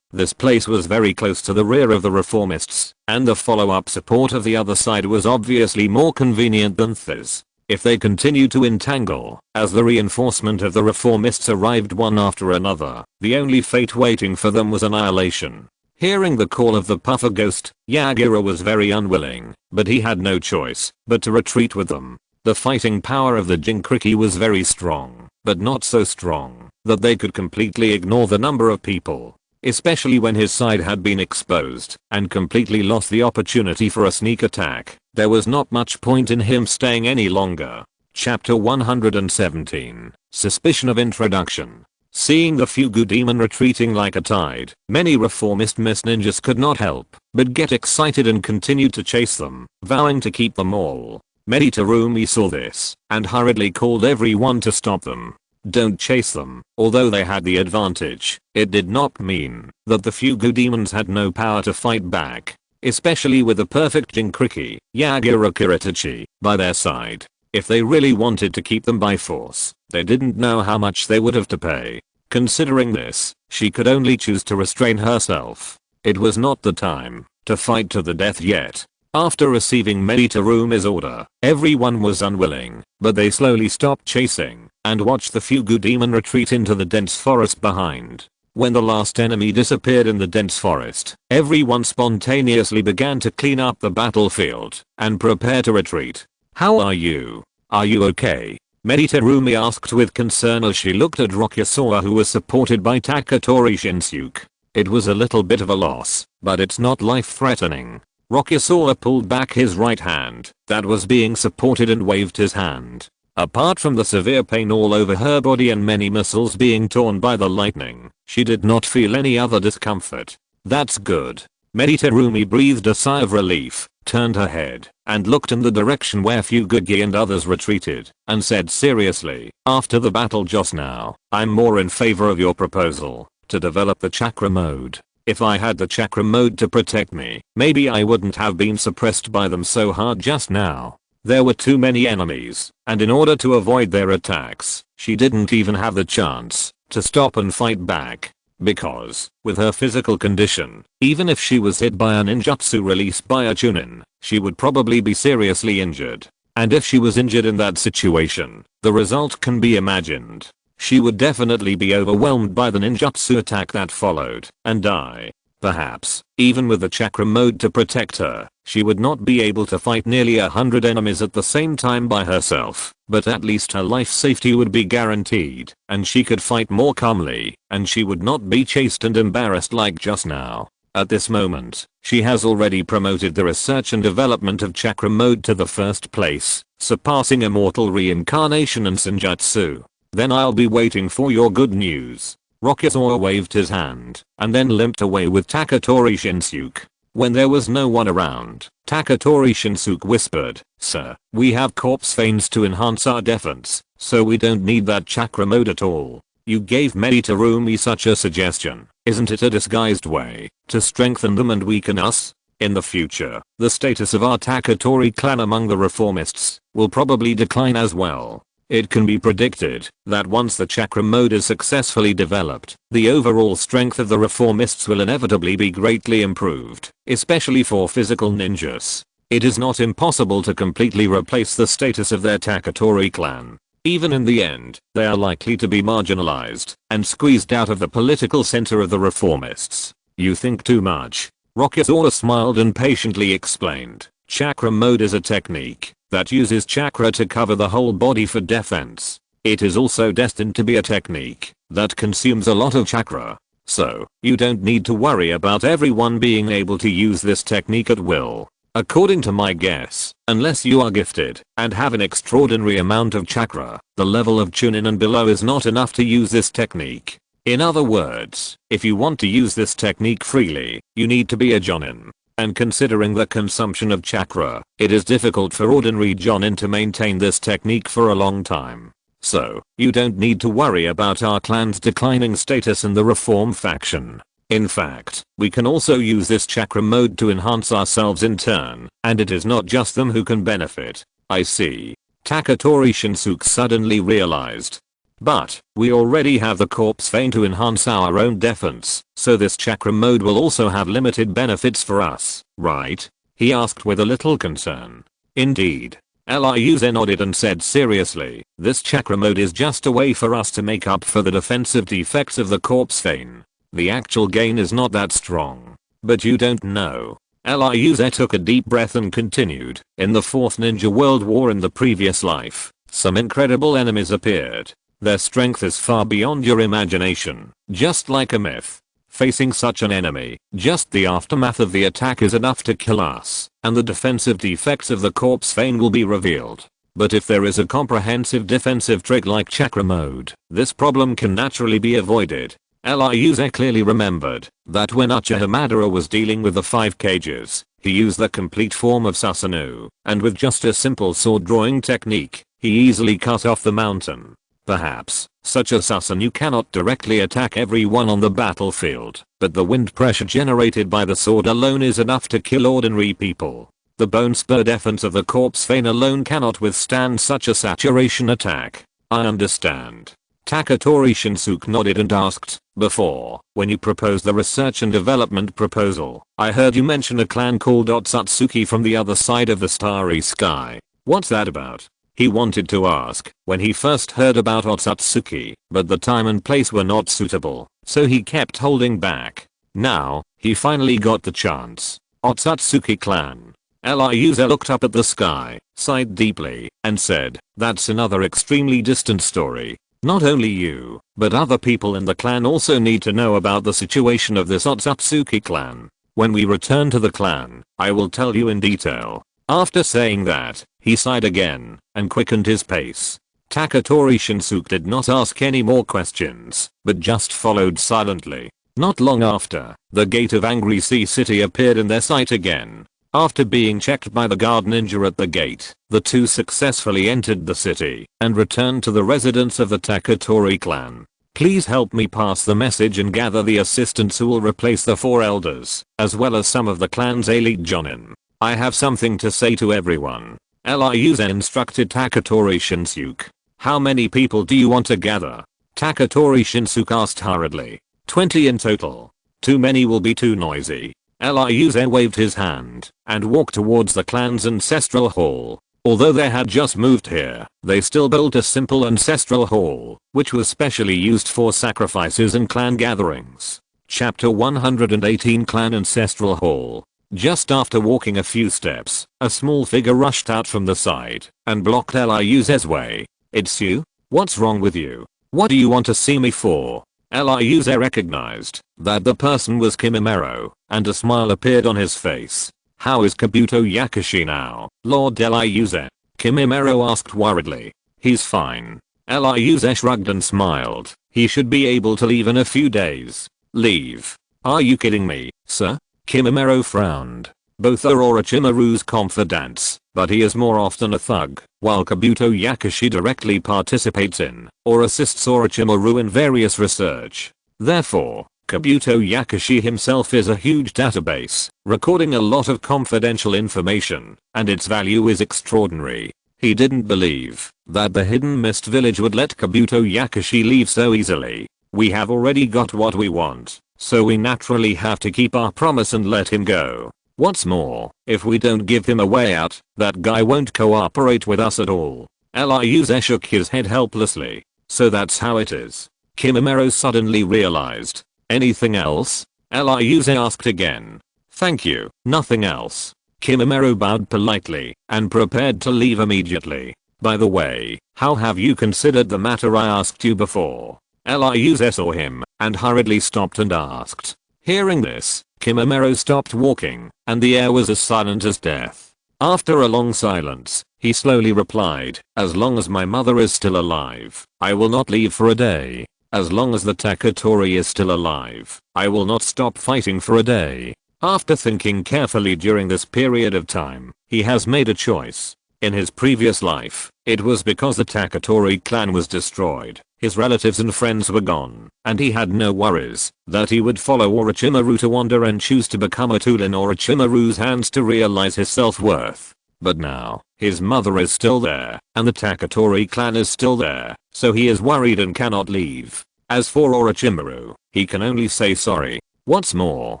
this place was very close to the rear of the reformists, and the follow-up support of the other side was obviously more convenient than this. If they continued to entangle, as the reinforcement of the reformists arrived one after another, the only fate waiting for them was annihilation. Hearing the call of the puffer ghost, Yagura was very unwilling, but he had no choice but to retreat with them. The fighting power of the Jinchuriki was very strong, but not so strong that they could completely ignore the number of people, especially when his side had been exposed and completely lost the opportunity for a sneak attack. There was not much point in him staying any longer. Chapter 117. Suspicion of Introduction. Seeing the Fugu demon retreating like a tide, many reformist mist ninjas could not help but get excited and continued to chase them, vowing to keep them all. Terumi saw this and hurriedly called everyone to stop them. Don't chase them. Although they had the advantage, it did not mean that the Fugu demons had no power to fight back, especially with the perfect Jinchuriki, Yagura Kiritachi, by their side. If they really wanted to keep them by force, they didn't know how much they would have to pay. Considering this, she could only choose to restrain herself. It was not the time to fight to the death yet. After receiving Terumi's order, everyone was unwilling, but they slowly stopped chasing and watched the Fugu demon retreat into the dense forest behind. When the last enemy disappeared in the dense forest, everyone spontaneously began to clean up the battlefield and prepare to retreat. "How are you? Are you okay?" Terumi asked with concern as she looked at Rokuze, who was supported by Taketori Shinsuke. "It was a little bit of a loss, but it's not life-threatening." Rokuze pulled back his right hand that was being supported and waved his hand. Apart from the severe pain all over her body and many muscles being torn by the lightning, she did not feel any other discomfort. "That's good." Terumi breathed a sigh of relief, turned her head, and looked in the direction where Fugugi and others retreated, and said seriously, "After the battle just now, I'm more in favor of your proposal to develop the chakra mode. If I had the chakra mode to protect me, maybe I wouldn't have been suppressed by them so hard just now. There were too many enemies, and in order to avoid their attacks, she didn't even have the chance to stop and fight back. Because, with her physical condition, even if she was hit by a ninjutsu released by a chunin, she would probably be seriously injured. And if she was injured in that situation, the result can be imagined. She would definitely be overwhelmed by the ninjutsu attack that followed, and die. Perhaps, even with the chakra mode to protect her, she would not be able to fight nearly 100 enemies at the same time by herself, but at least her life safety would be guaranteed, and she could fight more calmly, and she would not be chased and embarrassed like just now. At this moment, she has already promoted the research and development of chakra mode to the first place, surpassing immortal reincarnation and ninjutsu. "Then I'll be waiting for your good news." Rokuze waved his hand, and then limped away with Taketori Shinsuke. When there was no one around, Taketori Shinsuke whispered, "Sir, we have corpse veins to enhance our defense, so we don't need that chakra mode at all. You gave Terumi such a suggestion. Isn't it a disguised way to strengthen them and weaken us? In the future, the status of our Taketori clan among the reformists will probably decline as well. It can be predicted that once the chakra mode is successfully developed, the overall strength of the reformists will inevitably be greatly improved, especially for physical ninjas. It is not impossible to completely replace the status of their Taketori clan. Even in the end, they are likely to be marginalized and squeezed out of the political center of the reformists." "You think too much." Rokuze smiled and patiently explained. "Chakra mode is a technique that uses chakra to cover the whole body for defense. It is also destined to be a technique that consumes a lot of chakra. So, you don't need to worry about everyone being able to use this technique at will. According to my guess, unless you are gifted and have an extraordinary amount of chakra, the level of chunin and below is not enough to use this technique. In other words, if you want to use this technique freely, you need to be a jonin. And considering the consumption of chakra, it is difficult for ordinary jonin to maintain this technique for a long time. So, you don't need to worry about our clan's declining status in the reform faction. In fact, we can also use this chakra mode to enhance ourselves in turn, and it is not just them who can benefit." "I see." Taketori Shinsuke suddenly realized. "But, we already have the corpse vein to enhance our own defense, so this chakra mode will also have limited benefits for us, right?" he asked with a little concern. "Indeed." Ryuze nodded and said seriously, "This chakra mode is just a way for us to make up for the defensive defects of the corpse vein. The actual gain is not that strong. But you don't know." Ryuze took a deep breath and continued, "In the 4th Ninja World War in the previous life, some incredible enemies appeared. Their strength is far beyond your imagination, just like a myth. Facing such an enemy, just the aftermath of the attack is enough to kill us, and the defensive defects of the corpse vein will be revealed. But if there is a comprehensive defensive trick like chakra mode, this problem can naturally be avoided." Ryuze clearly remembered that when Uchiha Madara was dealing with the 5 cages, he used the complete form of Susanoo, and with just a simple sword drawing technique, he easily cut off the mountain. Perhaps, such a Susanoo cannot directly attack everyone on the battlefield, but the wind pressure generated by the sword alone is enough to kill ordinary people. The bone spur defense of the corpse vein alone cannot withstand such a saturation attack. "I understand." Taketori Shinsuke nodded and asked, "Before, when you proposed the research and development proposal, I heard you mention a clan called Otsutsuki from the other side of the starry sky. What's that about?" He wanted to ask when he first heard about Otsutsuki, but the time and place were not suitable, so he kept holding back. Now, he finally got the chance. Otsutsuki clan. Eliusa looked up at the sky, sighed deeply, and said, "That's another extremely distant story. Not only you, but other people in the clan also need to know about the situation of this Otsutsuki clan. When we return to the clan, I will tell you in detail." After saying that, he sighed again, and quickened his pace. Taketori Shinsuke did not ask any more questions, but just followed silently. Not long after, the gate of Angry Sea City appeared in their sight again. After being checked by the guard ninja at the gate, the two successfully entered the city and returned to the residence of the Taketori clan. "Please help me pass the message and gather the assistants who will replace the 4 elders, as well as some of the clan's elite jonin. I have something to say to everyone." Eliusa instructed Taketori Shinsuke. "How many people do you want to gather?" Taketori Shinsuke asked hurriedly. 20 in total. Too many will be too noisy." Eliusa waved his hand and walked towards the clan's ancestral hall. Although they had just moved here, they still built a simple ancestral hall, which was specially used for sacrifices and clan gatherings. Chapter 118 Clan Ancestral Hall. Just after walking a few steps, a small figure rushed out from the side and blocked Eliusa's way. "It's you? What's wrong with you? What do you want to see me for?" Eliusa recognized that the person was Kimimaro, and a smile appeared on his face. "How is Kabuto Yakushi now, Lord Eliusa?" Kimimaro asked worriedly. "He's fine." Eliusa shrugged and smiled. "He should be able to leave in a few days." "Leave? Are you kidding me, sir?" Kimimaro frowned. Both are Orochimaru's confidants, but he is more often a thug, while Kabuto Yakushi directly participates in or assists Orochimaru in various research. Therefore, Kabuto Yakushi himself is a huge database, recording a lot of confidential information, and its value is extraordinary. He didn't believe that the Hidden Mist Village would let Kabuto Yakushi leave so easily. "We have already got what we want, so we naturally have to keep our promise and let him go. What's more, if we don't give him a way out, that guy won't cooperate with us at all." Eliusa shook his head helplessly. "So that's how it is." Kimimaro suddenly realized. "Anything else?" Eliusa asked again. "Thank you, nothing else." Kimimaro bowed politely and prepared to leave immediately. "By the way, how have you considered the matter I asked you before?" Eliusa saw him and hurriedly stopped and asked. Hearing this, Kimimaro stopped walking, and the air was as silent as death. After a long silence, he slowly replied, "As long as my mother is still alive, I will not leave for a day. As long as the Taketori is still alive, I will not stop fighting for a day." After thinking carefully during this period of time, he has made a choice. In his previous life, it was because the Taketori clan was destroyed, his relatives and friends were gone, and he had no worries that he would follow Orochimaru to wander and choose to become a tool in Orochimaru's hands to realize his self-worth. But now, his mother is still there, and the Taketori clan is still there, so he is worried and cannot leave. As for Orochimaru, he can only say sorry. What's more,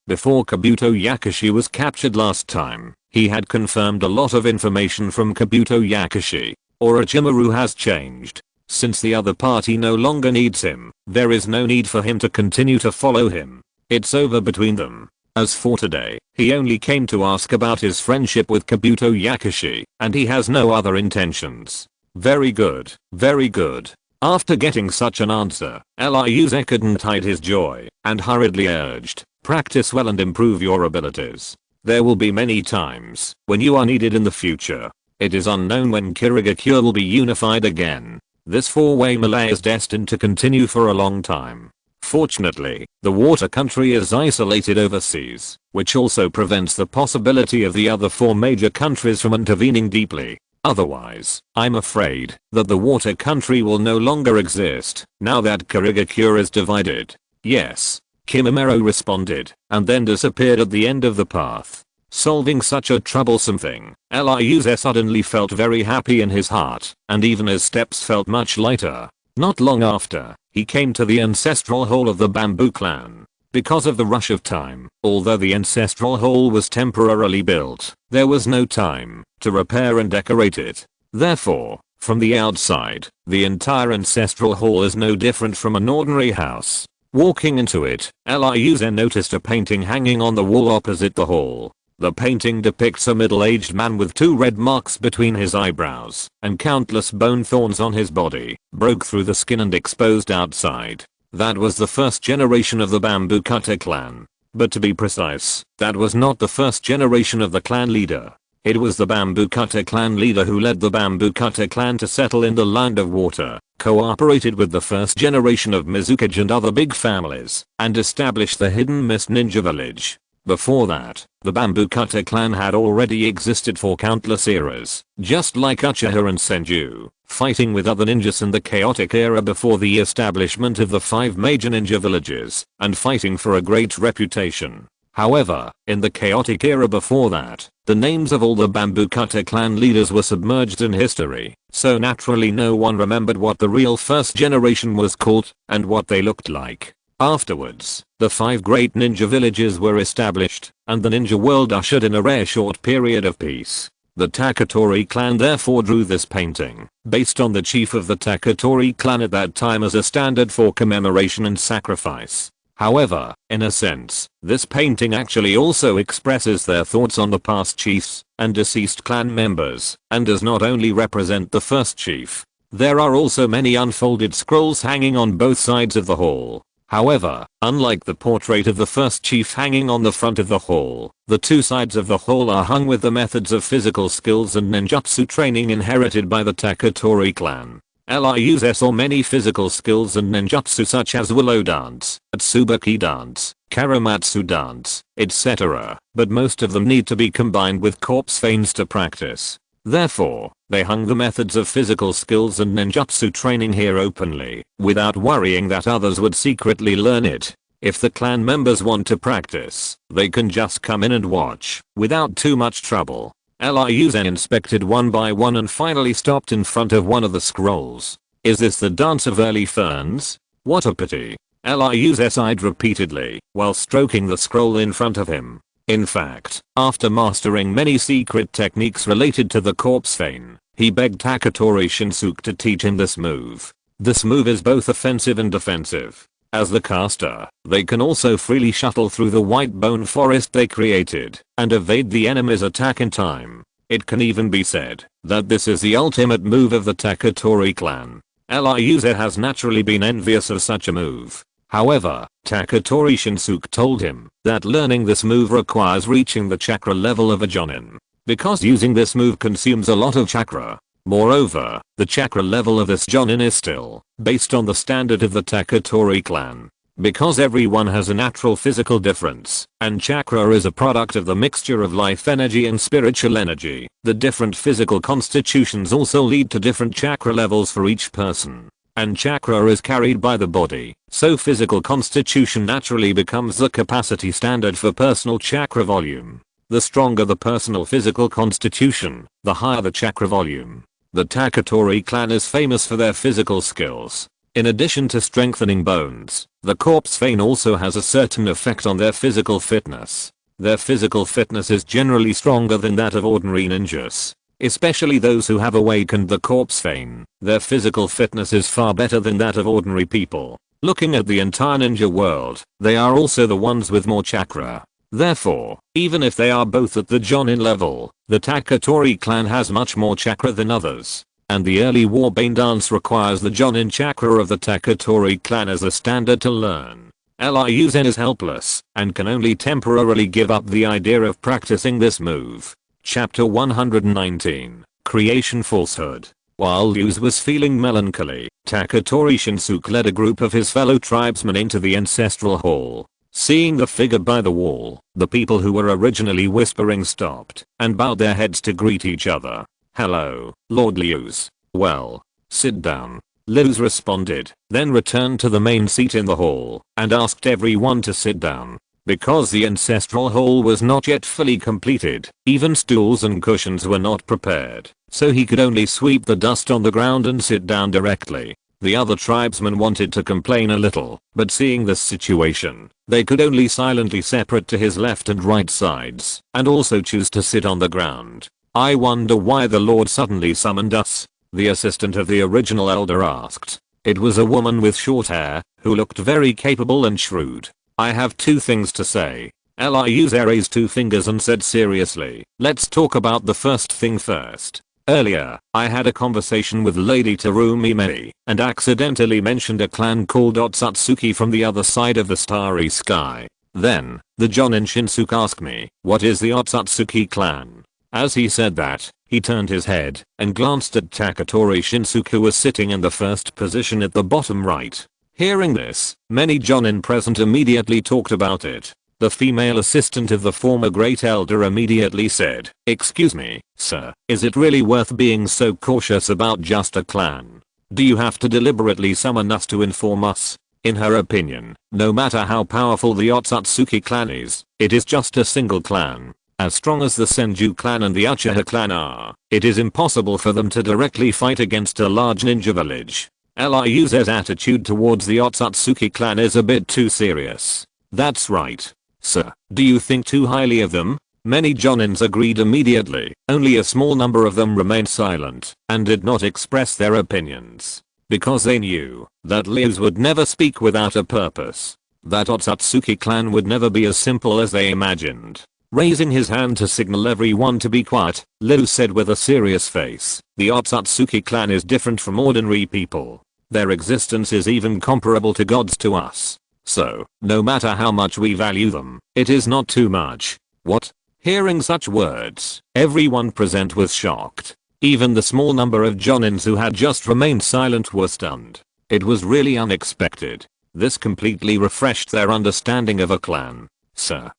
before Kabuto Yakushi was captured last time, he had confirmed a lot of information from Kabuto Yakushi. Orochimaru has changed. Since the other party no longer needs him, there is no need for him to continue to follow him. It's over between them. As for today, he only came to ask about his friendship with Kabuto Yakushi, and he has no other intentions. Very good, very good. After getting such an answer, Eliusa couldn't hide his joy, and hurriedly urged, "Practice well and improve your abilities. There will be many times when you are needed in the future. It is unknown when Kirigakure will be unified again. This four-way melee is destined to continue for a long time. Fortunately, the water country is isolated overseas, which also prevents the possibility of the other four major countries from intervening deeply. Otherwise, I'm afraid that the water country will no longer exist now that Kirigakure is divided." "Yes," Kimimaro responded, and then disappeared at the end of the path. Solving such a troublesome thing, Eliusa suddenly felt very happy in his heart, and even his steps felt much lighter. Not long after, he came to the ancestral hall of the Bamboo Clan. Because of the rush of time, although the ancestral hall was temporarily built, there was no time to repair and decorate it. Therefore, From the outside, the entire ancestral hall is no different from an ordinary house. Walking into it, Liuze noticed a painting hanging on the wall opposite the hall. The painting depicts a middle-aged man with 2 red marks between his eyebrows and countless bone thorns on his body, broke through the skin and exposed outside. That was the first generation of the Bamboo Cutter clan. But to be precise, that was not the first generation of the clan leader. It was the Bamboo Cutter clan leader who led the Bamboo Cutter clan to settle in the Land of Water, cooperated with the first generation of Mizukage and other big families, and established the Hidden Mist Ninja Village. Before that, the Bamboo Cutter clan had already existed for countless eras, just like Uchiha and Senju, fighting with other ninjas in the chaotic era before the establishment of the 5 major ninja villages, and fighting for a great reputation. However, in the chaotic era before that, the names of all the Bamboo Cutter clan leaders were submerged in history, so naturally no one remembered what the real first generation was called, and what they looked like. Afterwards, the 5 great ninja villages were established, and the ninja world ushered in a rare short period of peace. The Taketori clan therefore drew this painting, based on the chief of the Taketori clan at that time as a standard for commemoration and sacrifice. However, in a sense, this painting actually also expresses their thoughts on the past chiefs and deceased clan members, and does not only represent the first chief. There are also many unfolded scrolls hanging on both sides of the hall. However, unlike the portrait of the first chief hanging on the front of the hall, the 2 sides of the hall are hung with the methods of physical skills and ninjutsu training inherited by the Taketori clan. Liuze saw many physical skills and ninjutsu such as willow dance, Tsubaki dance, Karamatsu dance, etc., but most of them need to be combined with corpse veins to practice. Therefore, they hung the methods of physical skills and ninjutsu training here openly, without worrying that others would secretly learn it. If the clan members want to practice, they can just come in and watch, without too much trouble. Liuze inspected one by one and finally stopped in front of one of the scrolls. Is this the dance of early ferns? What a pity. Liuze sighed repeatedly, while stroking the scroll in front of him. In fact, after mastering many secret techniques related to the corpse vein, he begged Taketori Shinsuke to teach him this move. This move is both offensive and defensive. As the caster, they can also freely shuttle through the white bone forest they created, and evade the enemy's attack in time. It can even be said that this is the ultimate move of the Taketori clan. Liuze has naturally been envious of such a move. However, Taketori Shinsuke told him that learning this move requires reaching the chakra level of a jonin, because using this move consumes a lot of chakra. Moreover, the chakra level of this jonin is still based on the standard of the Taketori clan. Because everyone has a natural physical difference, and chakra is a product of the mixture of life energy and spiritual energy, the different physical constitutions also lead to different chakra levels for each person. And chakra is carried by the body, so physical constitution naturally becomes the capacity standard for personal chakra volume. The stronger the personal physical constitution, the higher the chakra volume. The Taketori clan is famous for their physical skills. In addition to strengthening bones, the corpse vein also has a certain effect on their physical fitness. Their physical fitness is generally stronger than that of ordinary ninjas. Especially those who have awakened the corpse vein, their physical fitness is far better than that of ordinary people. Looking at the entire ninja world, they are also the ones with more chakra. Therefore, even if they are both at the jonin level, the Taketori clan has much more chakra than others. And the early warbane dance requires the jonin chakra of the Taketori clan as a standard to learn. Liuze is helpless, and can only temporarily give up the idea of practicing this move. Chapter 119, Creation Falsehood. While Liuze was feeling melancholy, Taketori Shinsuke led a group of his fellow tribesmen into the ancestral hall. Seeing the figure by the wall, the people who were originally whispering stopped and bowed their heads to greet each other. "Hello, Lord Liuze. Well, sit down." Liuze responded, then returned to the main seat in the hall and asked everyone to sit down. Because the ancestral hall was not yet fully completed, even stools and cushions were not prepared, so he could only sweep the dust on the ground and sit down directly. The other tribesmen wanted to complain a little, but seeing this situation, they could only silently separate to his left and right sides, and also choose to sit on the ground. "I wonder why the Lord suddenly summoned us," the assistant of the original elder asked. It was a woman with short hair, who looked very capable and shrewd. I have two things to say. Eliuze raised two fingers and said seriously, let's talk about the first thing first. Earlier, I had a conversation with Lady Terumi Mei, and accidentally mentioned a clan called Otsutsuki from the other side of the starry sky. Then, the Jonin Shinsuke asked me, what is the Otsutsuki clan? As he said that, he turned his head and glanced at Taketori Shinsuke, who was sitting in the first position at the bottom right. Hearing this, many Jonin present immediately talked about it. The female assistant of the former great elder immediately said, excuse me, sir, is it really worth being so cautious about just a clan? Do you have to deliberately summon us to inform us? In her opinion, no matter how powerful the Otsutsuki clan is, it is just a single clan. As strong as the Senju clan and the Uchiha clan are, it is impossible for them to directly fight against a large ninja village. Eliuze's attitude towards the Otsutsuki clan is a bit too serious. That's right. Sir, do you think too highly of them? Many Jonins agreed immediately. Only a small number of them remained silent and did not express their opinions. Because they knew that Liuz would never speak without a purpose. That Otsutsuki clan would never be as simple as they imagined. Raising his hand to signal everyone to be quiet, Liu said with a serious face, the Otsutsuki clan is different from ordinary people. Their existence is even comparable to gods to us. So, no matter how much we value them, it is not too much. What? Hearing such words, everyone present was shocked. Even the small number of Jonins who had just remained silent were stunned. It was really unexpected. This completely refreshed their understanding of a clan. Sir,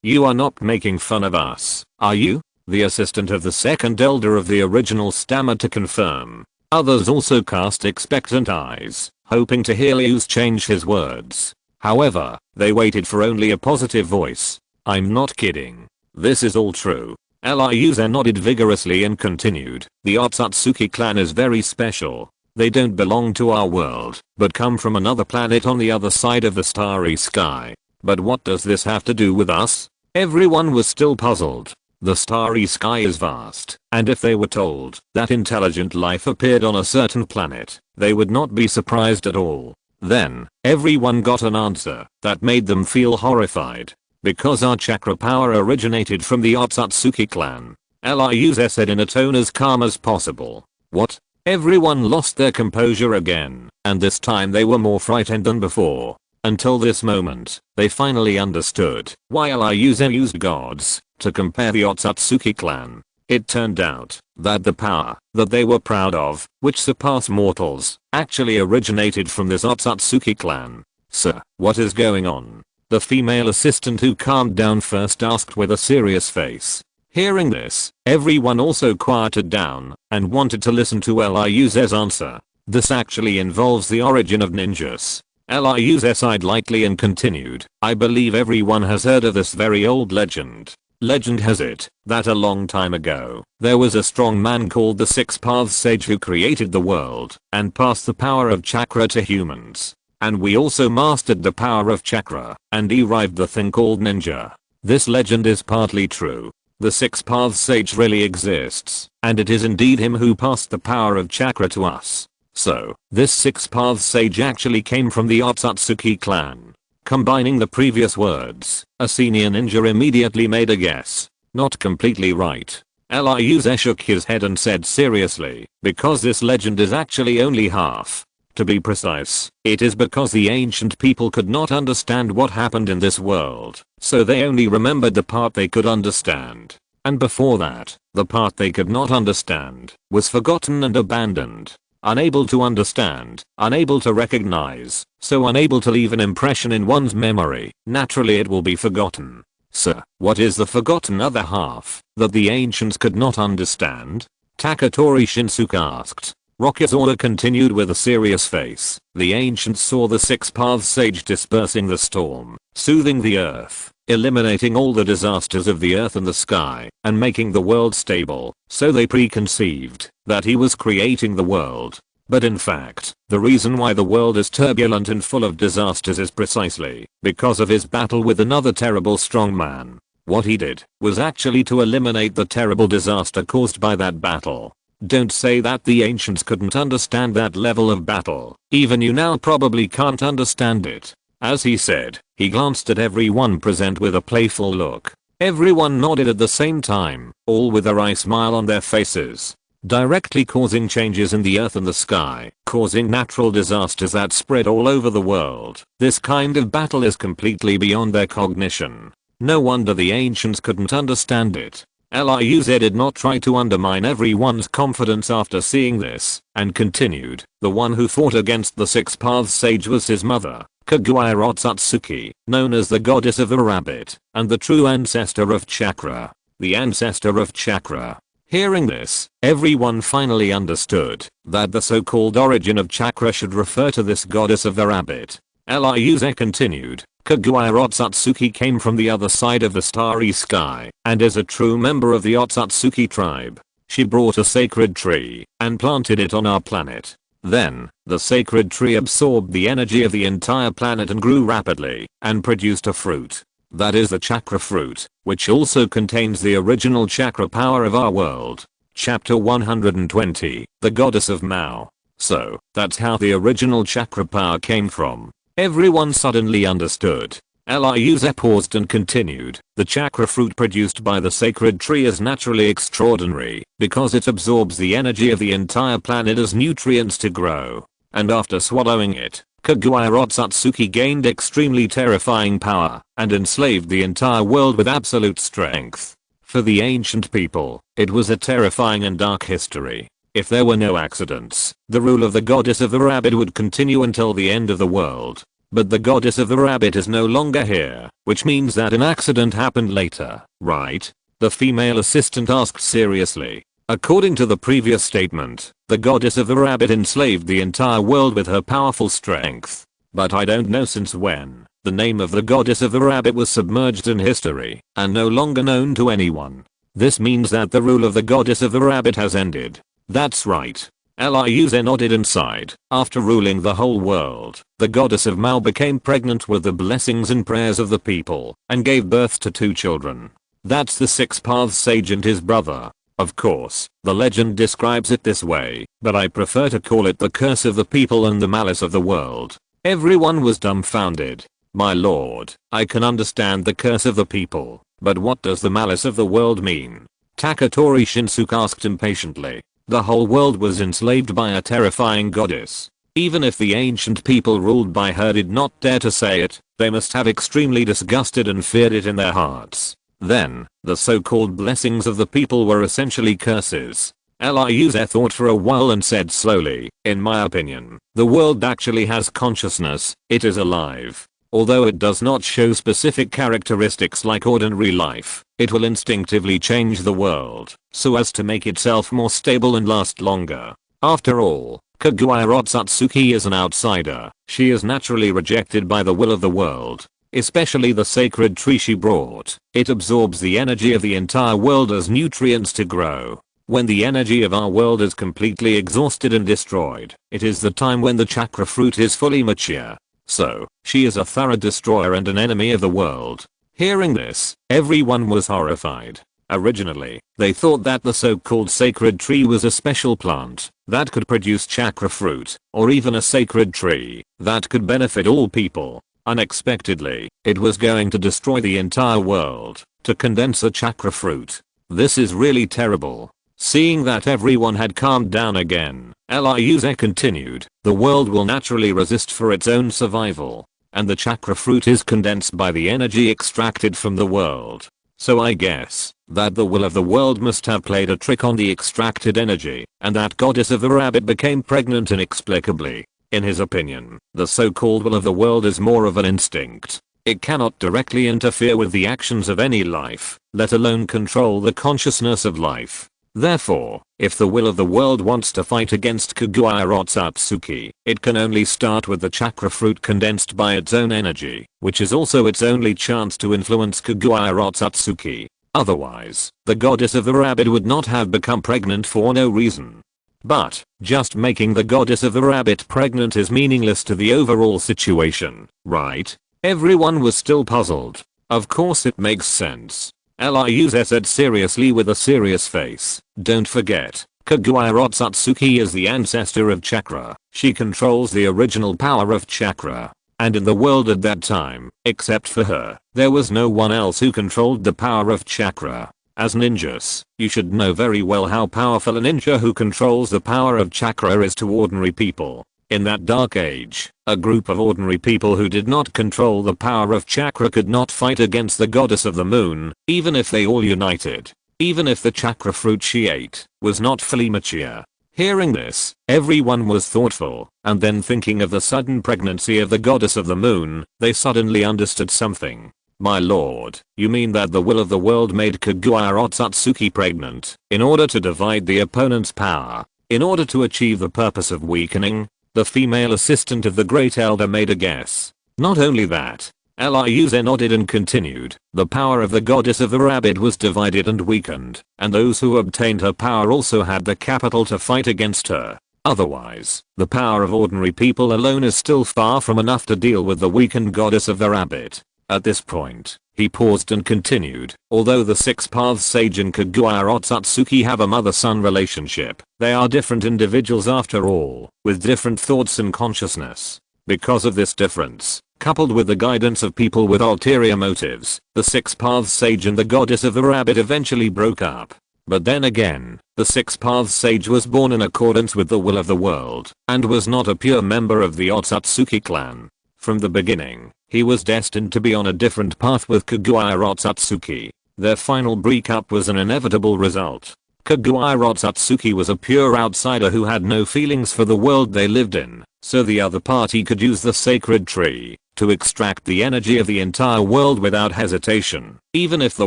you are not making fun of us, are you? The assistant of the second elder of the original stammered to confirm. Others also cast expectant eyes, hoping to hear Liu's change his words. However, they waited for only a positive voice. I'm not kidding. This is all true. Eliuze nodded vigorously and continued, the Otsutsuki clan is very special. They don't belong to our world, but come from another planet on the other side of the starry sky. But what does this have to do with us? Everyone was still puzzled. The starry sky is vast, and if they were told that intelligent life appeared on a certain planet, they would not be surprised at all. Then, everyone got an answer that made them feel horrified. Because our chakra power originated from the Otsutsuki clan. Eliuze said in a tone as calm as possible. What? Everyone lost their composure again, and this time they were more frightened than before. Until this moment, they finally understood why Eliuze used gods to compare the Otsutsuki clan. It turned out that the power that they were proud of, which surpassed mortals, actually originated from this Otsutsuki clan. Sir, what is going on? The female assistant who calmed down first asked with a serious face. Hearing this, everyone also quieted down and wanted to listen to Eliuze's answer. This actually involves the origin of ninjas. Eliuze sighed lightly and continued, I believe everyone has heard of this very old legend. Legend has it that a long time ago, there was a strong man called the Six Paths Sage who created the world and passed the power of chakra to humans. And we also mastered the power of chakra and derived the thing called ninja. This legend is partly true. The Six Paths Sage really exists, and it is indeed him who passed the power of chakra to us. So, this Six Paths Sage actually came from the Otsutsuki clan. Combining the previous words, a senior ninja immediately made a guess. Not completely right. Eliuze shook his head and said seriously, because this legend is actually only half. To be precise, it is because the ancient people could not understand what happened in this world, so they only remembered the part they could understand. And before that, the part they could not understand was forgotten and abandoned. Unable to understand, unable to recognize, so unable to leave an impression in one's memory, naturally it will be forgotten. Sir, what is the forgotten other half that the ancients could not understand? Taketori Shinsuke asked. Rokuze continued with a serious face. The ancients saw the Six Paths Sage dispersing the storm, soothing the earth, eliminating all the disasters of the earth and the sky, and making the world stable, so they preconceived that he was creating the world. But in fact, the reason why the world is turbulent and full of disasters is precisely because of his battle with another terrible strong man. What he did was actually to eliminate the terrible disaster caused by that battle. Don't say that the ancients couldn't understand that level of battle. Even you now probably can't understand it. As he said, he glanced at everyone present with a playful look. Everyone nodded at the same time, all with a wry smile on their faces. Directly causing changes in the earth and the sky, causing natural disasters that spread all over the world. This kind of battle is completely beyond their cognition. No wonder the ancients couldn't understand it. Liuz did not try to undermine everyone's confidence after seeing this, and continued, the one who fought against the Six Paths sage was his mother, Kaguya Otsutsuki, known as the goddess of the rabbit, and the true ancestor of chakra. The ancestor of chakra. Hearing this, everyone finally understood that the so-called origin of chakra should refer to this goddess of the rabbit. Liuz continued, Kaguya Otsutsuki came from the other side of the starry sky and is a true member of the Otsutsuki tribe. She brought a sacred tree and planted it on our planet. Then, the sacred tree absorbed the energy of the entire planet and grew rapidly and produced a fruit. That is the chakra fruit, which also contains the original chakra power of our world. Chapter 120, The Goddess of Mao. So, that's how the original chakra power came from. Everyone suddenly understood. Liuz paused and continued, the chakra fruit produced by the sacred tree is naturally extraordinary because it absorbs the energy of the entire planet as nutrients to grow. And after swallowing it, Kaguya Otsutsuki gained extremely terrifying power and enslaved the entire world with absolute strength. For the ancient people, it was a terrifying and dark history. If there were no accidents, the rule of the goddess of the rabbit would continue until the end of the world. But the goddess of the rabbit is no longer here, which means that an accident happened later, right? The female assistant asked seriously. According to the previous statement, the goddess of the rabbit enslaved the entire world with her powerful strength. But I don't know since when. The name of the goddess of the rabbit was submerged in history and no longer known to anyone. This means that the rule of the goddess of the rabbit has ended. That's right. Liuz nodded inside. After ruling the whole world, the goddess of Mao became pregnant with the blessings and prayers of the people and gave birth to 2 children. That's the Six Paths sage and his brother. Of course, the legend describes it this way, but I prefer to call it the curse of the people and the malice of the world. Everyone was dumbfounded. My lord, I can understand the curse of the people, but what does the malice of the world mean? Taketori Shinsuke asked impatiently. The whole world was enslaved by a terrifying goddess. Even if the ancient people ruled by her did not dare to say it, they must have extremely disgusted and feared it in their hearts. Then, the so-called blessings of the people were essentially curses. Liuz thought for a while and said slowly, in my opinion, the world actually has consciousness, it is alive. Although it does not show specific characteristics like ordinary life, it will instinctively change the world so as to make itself more stable and last longer. After all, Kaguya Otsutsuki is an outsider. She is naturally rejected by the will of the world. Especially the sacred tree she brought. It absorbs the energy of the entire world as nutrients to grow. When the energy of our world is completely exhausted and destroyed, it is the time when the chakra fruit is fully mature. So, she is a thorough destroyer and an enemy of the world. Hearing this, everyone was horrified. Originally, they thought that the so-called sacred tree was a special plant that could produce chakra fruit, or even a sacred tree that could benefit all people. Unexpectedly, it was going to destroy the entire world to condense the chakra fruit. This is really terrible. Seeing that everyone had calmed down again, Liuz continued, the world will naturally resist for its own survival. And the chakra fruit is condensed by the energy extracted from the world. So I guess that the will of the world must have played a trick on the extracted energy, and that goddess of the rabbit became pregnant inexplicably. In his opinion, the so-called will of the world is more of an instinct. It cannot directly interfere with the actions of any life, let alone control the consciousness of life. Therefore, if the will of the world wants to fight against Kaguya Otsutsuki, it can only start with the chakra fruit condensed by its own energy, which is also its only chance to influence Kaguya Otsutsuki. Otherwise, the goddess of the rabbit would not have become pregnant for no reason. But, just making the goddess of the rabbit pregnant is meaningless to the overall situation, right? Everyone was still puzzled. Of course it makes sense. Liuz said seriously with a serious face. Don't forget, Kaguya Otsutsuki is the ancestor of chakra. She controls the original power of chakra. And in the world at that time, except for her, there was no one else who controlled the power of chakra. As ninjas, you should know very well how powerful a ninja who controls the power of chakra is to ordinary people. In that dark age, a group of ordinary people who did not control the power of chakra could not fight against the goddess of the moon, even if they all united. Even if the chakra fruit she ate was not fully mature. Hearing this, everyone was thoughtful, and then thinking of the sudden pregnancy of the goddess of the moon, they suddenly understood something. My lord, you mean that the will of the world made Kaguya Otsutsuki pregnant, in order to divide the opponent's power, in order to achieve the purpose of weakening? The female assistant of the great elder made a guess. Not only that, Eliuze nodded and continued, the power of the goddess of the rabbit was divided and weakened, and those who obtained her power also had the capital to fight against her. Otherwise, the power of ordinary people alone is still far from enough to deal with the weakened goddess of the rabbit. At this point, he paused and continued, although the Six Paths Sage and Kaguya Otsutsuki have a mother-son relationship, they are different individuals after all, with different thoughts and consciousness. Because of this difference, coupled with the guidance of people with ulterior motives, the Six Paths Sage and the goddess of the rabbit eventually broke up. But then again, the Six Paths Sage was born in accordance with the will of the world, and was not a pure member of the Otsutsuki clan. From the beginning, he was destined to be on a different path with Kaguya Otsutsuki. Their final breakup was an inevitable result. Kaguya Otsutsuki was a pure outsider who had no feelings for the world they lived in, so the other party could use the sacred tree to extract the energy of the entire world without hesitation, even if the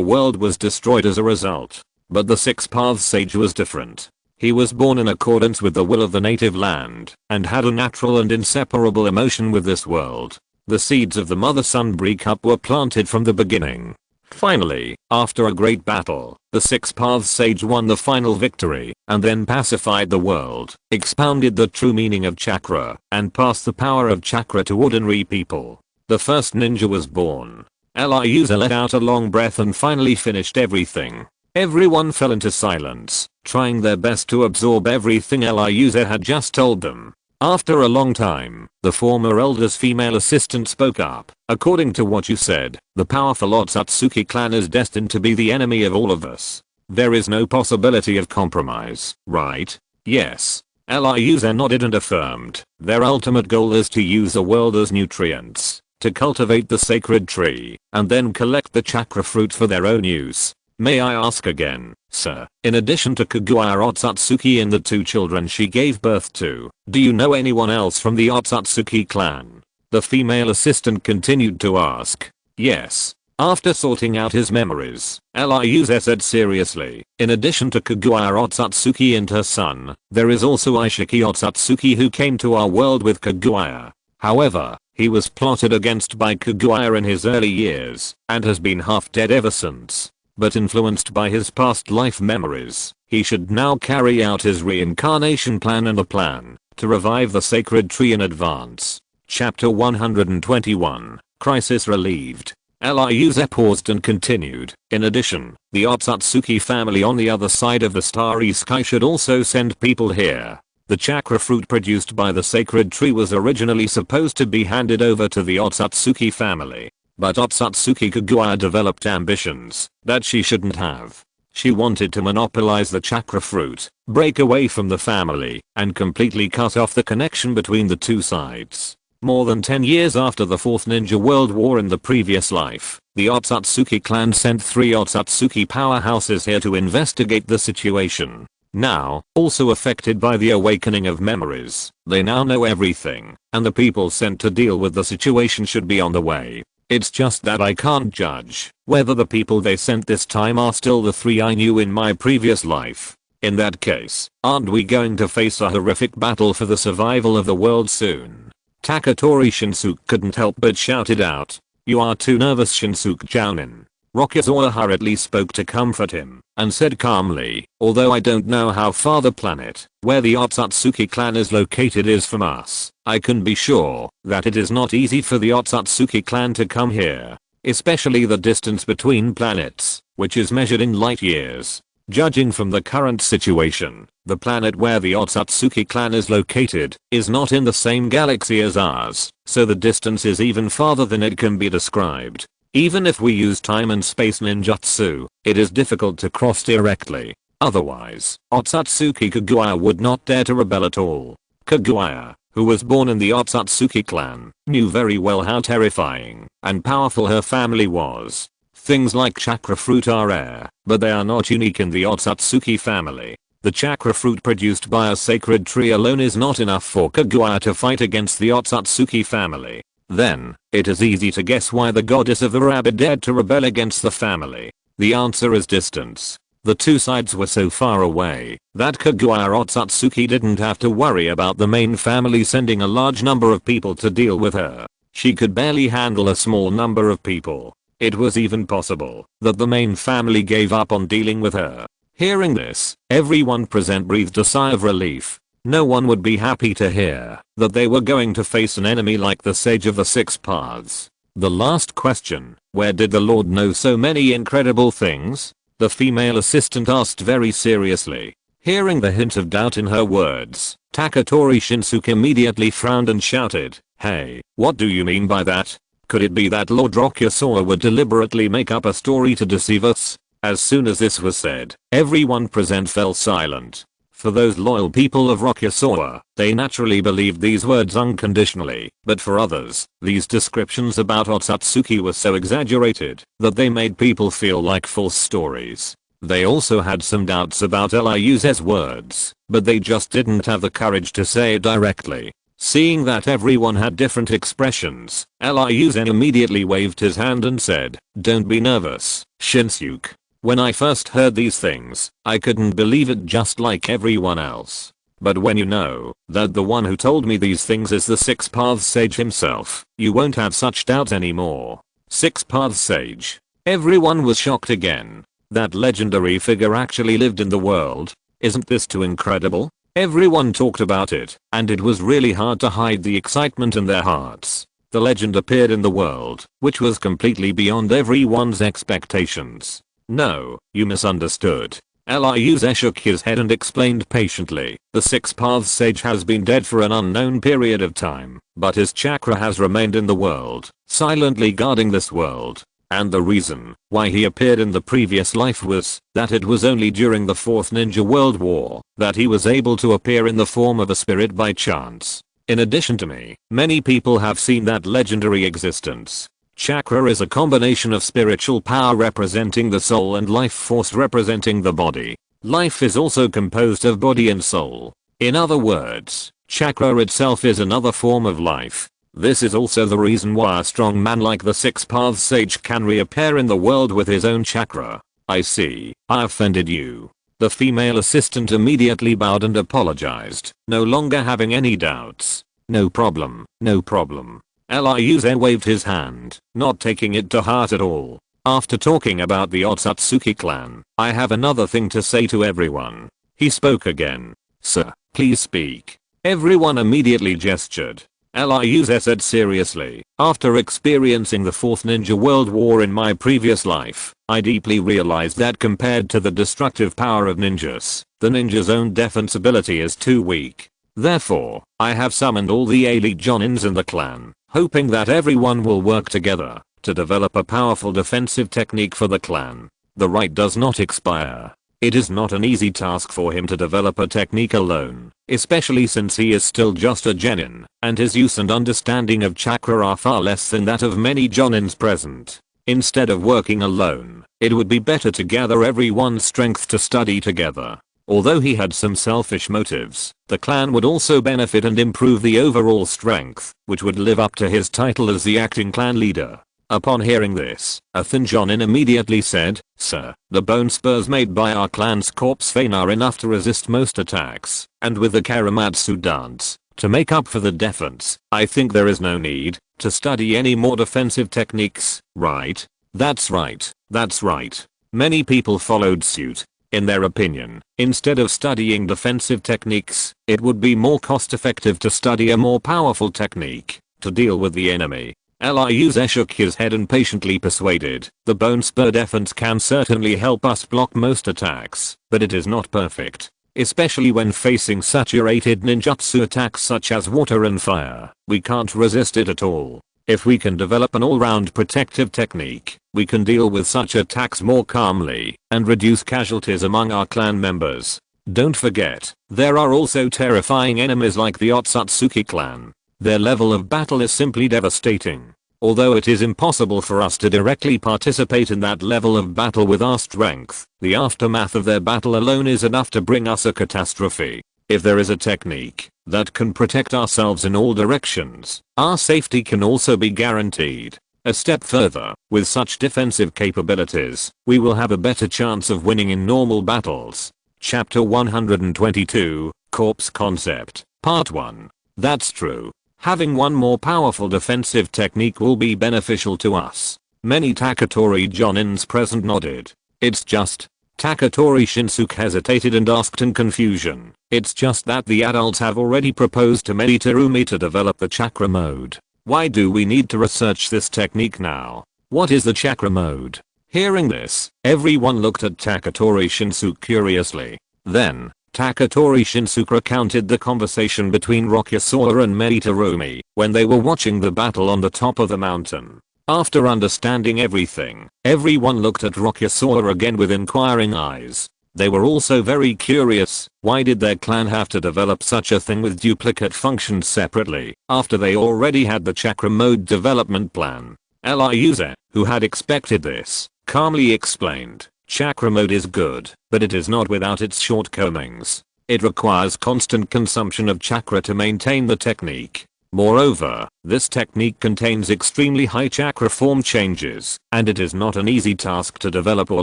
world was destroyed as a result. But the Six Paths Sage was different. He was born in accordance with the will of the native land, and had a natural and inseparable emotion with this world. The seeds of the mother-son breakup were planted from the beginning. Finally, after a great battle, the Six Paths Sage won the final victory, and then pacified the world, expounded the true meaning of chakra, and passed the power of chakra to ordinary people. The first ninja was born. Eliuze let out a long breath and finally finished everything. Everyone fell into silence, trying their best to absorb everything Eliuze had just told them. After a long time, the former elder's female assistant spoke up. According to what you said, the powerful Otsutsuki clan is destined to be the enemy of all of us. There is no possibility of compromise, right? Yes. Eliuze nodded and affirmed. Their ultimate goal is to use the world as nutrients, to cultivate the sacred tree, and then collect the chakra fruit for their own use. May I ask again, sir, in addition to Kaguya Otsutsuki and the two children she gave birth to, do you know anyone else from the Otsutsuki clan? The female assistant continued to ask. Yes. After sorting out his memories, Eliuze said seriously, in addition to Kaguya Otsutsuki and her son, there is also Ishiki Otsutsuki who came to our world with Kaguya. However, he was plotted against by Kaguya in his early years, and has been half dead ever since. But influenced by his past life memories, he should now carry out his reincarnation plan and a plan to revive the sacred tree in advance. Chapter 121, Crisis Relieved. Eliuze paused and continued. In addition, the Otsutsuki family on the other side of the starry sky should also send people here. The chakra fruit produced by the sacred tree was originally supposed to be handed over to the Otsutsuki family. But Otsutsuki Kaguya developed ambitions that she shouldn't have. She wanted to monopolize the chakra fruit, break away from the family, and completely cut off the connection between the two sides. More than 10 years after the Fourth Ninja World War in the previous life, the Otsutsuki clan sent 3 Otsutsuki powerhouses here to investigate the situation. Now, also affected by the awakening of memories, they now know everything, and the people sent to deal with the situation should be on the way. It's just that I can't judge whether the people they sent this time are still the 3 I knew in my previous life. In that case, aren't we going to face a horrific battle for the survival of the world soon? Taketori Shinsuke couldn't help but shouted out. You are too nervous, Shinsuke Jounin. Rokuze hurriedly spoke to comfort him, and said calmly, although I don't know how far the planet where the Otsutsuki clan is located is from us, I can be sure that it is not easy for the Otsutsuki clan to come here, especially the distance between planets, which is measured in light years. Judging from the current situation, the planet where the Otsutsuki clan is located is not in the same galaxy as ours, so the distance is even farther than it can be described. Even if we use time and space ninjutsu, it is difficult to cross directly. Otherwise, Otsutsuki Kaguya would not dare to rebel at all. Kaguya, who was born in the Otsutsuki clan, knew very well how terrifying and powerful her family was. Things like chakra fruit are rare, but they are not unique in the Otsutsuki family. The chakra fruit produced by a sacred tree alone is not enough for Kaguya to fight against the Otsutsuki family. Then, it is easy to guess why the goddess of the rabbit dared to rebel against the family. The answer is distance. The two sides were so far away that Kaguya Otsutsuki didn't have to worry about the main family sending a large number of people to deal with her. She could barely handle a small number of people. It was even possible that the main family gave up on dealing with her. Hearing this, everyone present breathed a sigh of relief. No one would be happy to hear that they were going to face an enemy like the Sage of the Six Paths. The last question, where did the Lord know so many incredible things? The female assistant asked very seriously. Hearing the hint of doubt in her words, Taketori Shinsuke immediately frowned and shouted, "Hey, what do you mean by that? Could it be that Lord Rokuze would deliberately make up a story to deceive us?" As soon as this was said, everyone present fell silent. For those loyal people of Rokuze, they naturally believed these words unconditionally, but for others, these descriptions about Otsutsuki were so exaggerated that they made people feel like false stories. They also had some doubts about Liu's words, but they just didn't have the courage to say it directly. Seeing that everyone had different expressions, Liu immediately waved his hand and said, "Don't be nervous, Shinsuke. When I first heard these things, I couldn't believe it just like everyone else. But when you know that the one who told me these things is the Six Paths Sage himself, you won't have such doubts anymore." Six Paths Sage. Everyone was shocked again. That legendary figure actually lived in the world. Isn't this too incredible? Everyone talked about it, and it was really hard to hide the excitement in their hearts. The legend appeared in the world, which was completely beyond everyone's expectations. "No, you misunderstood." Liu shook his head and explained patiently, "The Six Paths Sage has been dead for an unknown period of time, but his chakra has remained in the world, silently guarding this world. And the reason why he appeared in the previous life was that it was only during the Fourth Ninja World War that he was able to appear in the form of a spirit by chance. In addition to me, many people have seen that legendary existence. Chakra is a combination of spiritual power representing the soul and life force representing the body. Life is also composed of body and soul. In other words, chakra itself is another form of life. This is also the reason why a strong man like the Six Paths Sage can reappear in the world with his own chakra." "I see, I offended you." The female assistant immediately bowed and apologized, no longer having any doubts. "No problem, no problem." Liu waved his hand, not taking it to heart at all. "After talking about the Otsutsuki clan, I have another thing to say to everyone." He spoke again. "Sir, please speak." Everyone immediately gestured. Liu said seriously, "After experiencing the Fourth Ninja World War in my previous life, I deeply realized that compared to the destructive power of ninjas, the ninja's own defense ability is too weak. Therefore, I have summoned all the elite jonins in the clan, hoping that everyone will work together to develop a powerful defensive technique for the clan. The right does not expire. It is not an easy task for him to develop a technique alone, especially since he is still just a genin, and his use and understanding of chakra are far less than that of many jonins present. Instead of working alone, it would be better to gather everyone's strength to study together." Although he had some selfish motives, the clan would also benefit and improve the overall strength, which would live up to his title as the acting clan leader. Upon hearing this, a thin jonin immediately said, "Sir, the bone spurs made by our clan's corpse vein are enough to resist most attacks, and with the Karamatsu dance to make up for the defense, I think there is no need to study any more defensive techniques, right?" That's right, that's right. Many people followed suit. In their opinion, instead of studying defensive techniques, it would be more cost-effective to study a more powerful technique to deal with the enemy. Ryuze shook his head and patiently persuaded, the bone spur defense can certainly help us block most attacks, but it is not perfect. Especially when facing saturated ninjutsu attacks such as water and fire, we can't resist it at all. If we can develop an all-round protective technique, we can deal with such attacks more calmly and reduce casualties among our clan members. Don't forget, there are also terrifying enemies like the Otsutsuki clan. Their level of battle is simply devastating. Although it is impossible for us to directly participate in that level of battle with our strength, the aftermath of their battle alone is enough to bring us a catastrophe. If there is a technique that can protect ourselves in all directions, our safety can also be guaranteed. A step further, with such defensive capabilities, we will have a better chance of winning in normal battles. Chapter 122, Corpse Concept, Part 1. That's true. Having one more powerful defensive technique will be beneficial to us. Many Taketori Jonins present nodded. It's just. Taketori Shinsuke hesitated and asked in confusion. It's just that the adults have already proposed to Meditarumi to develop the chakra mode. Why do we need to research this technique now? What is the chakra mode? Hearing this, everyone looked at Taketori Shinsuke curiously. Then, Taketori Shinsuke recounted the conversation between Rokuze and Meditarumi when they were watching the battle on the top of the mountain. After understanding everything, everyone looked at Rokuze again with inquiring eyes. They were also very curious, why did their clan have to develop such a thing with duplicate functions separately, after they already had the chakra mode development plan? Ryuze, who had expected this, calmly explained. Chakra mode is good, but it is not without its shortcomings. It requires constant consumption of chakra to maintain the technique. Moreover, this technique contains extremely high chakra form changes, and it is not an easy task to develop or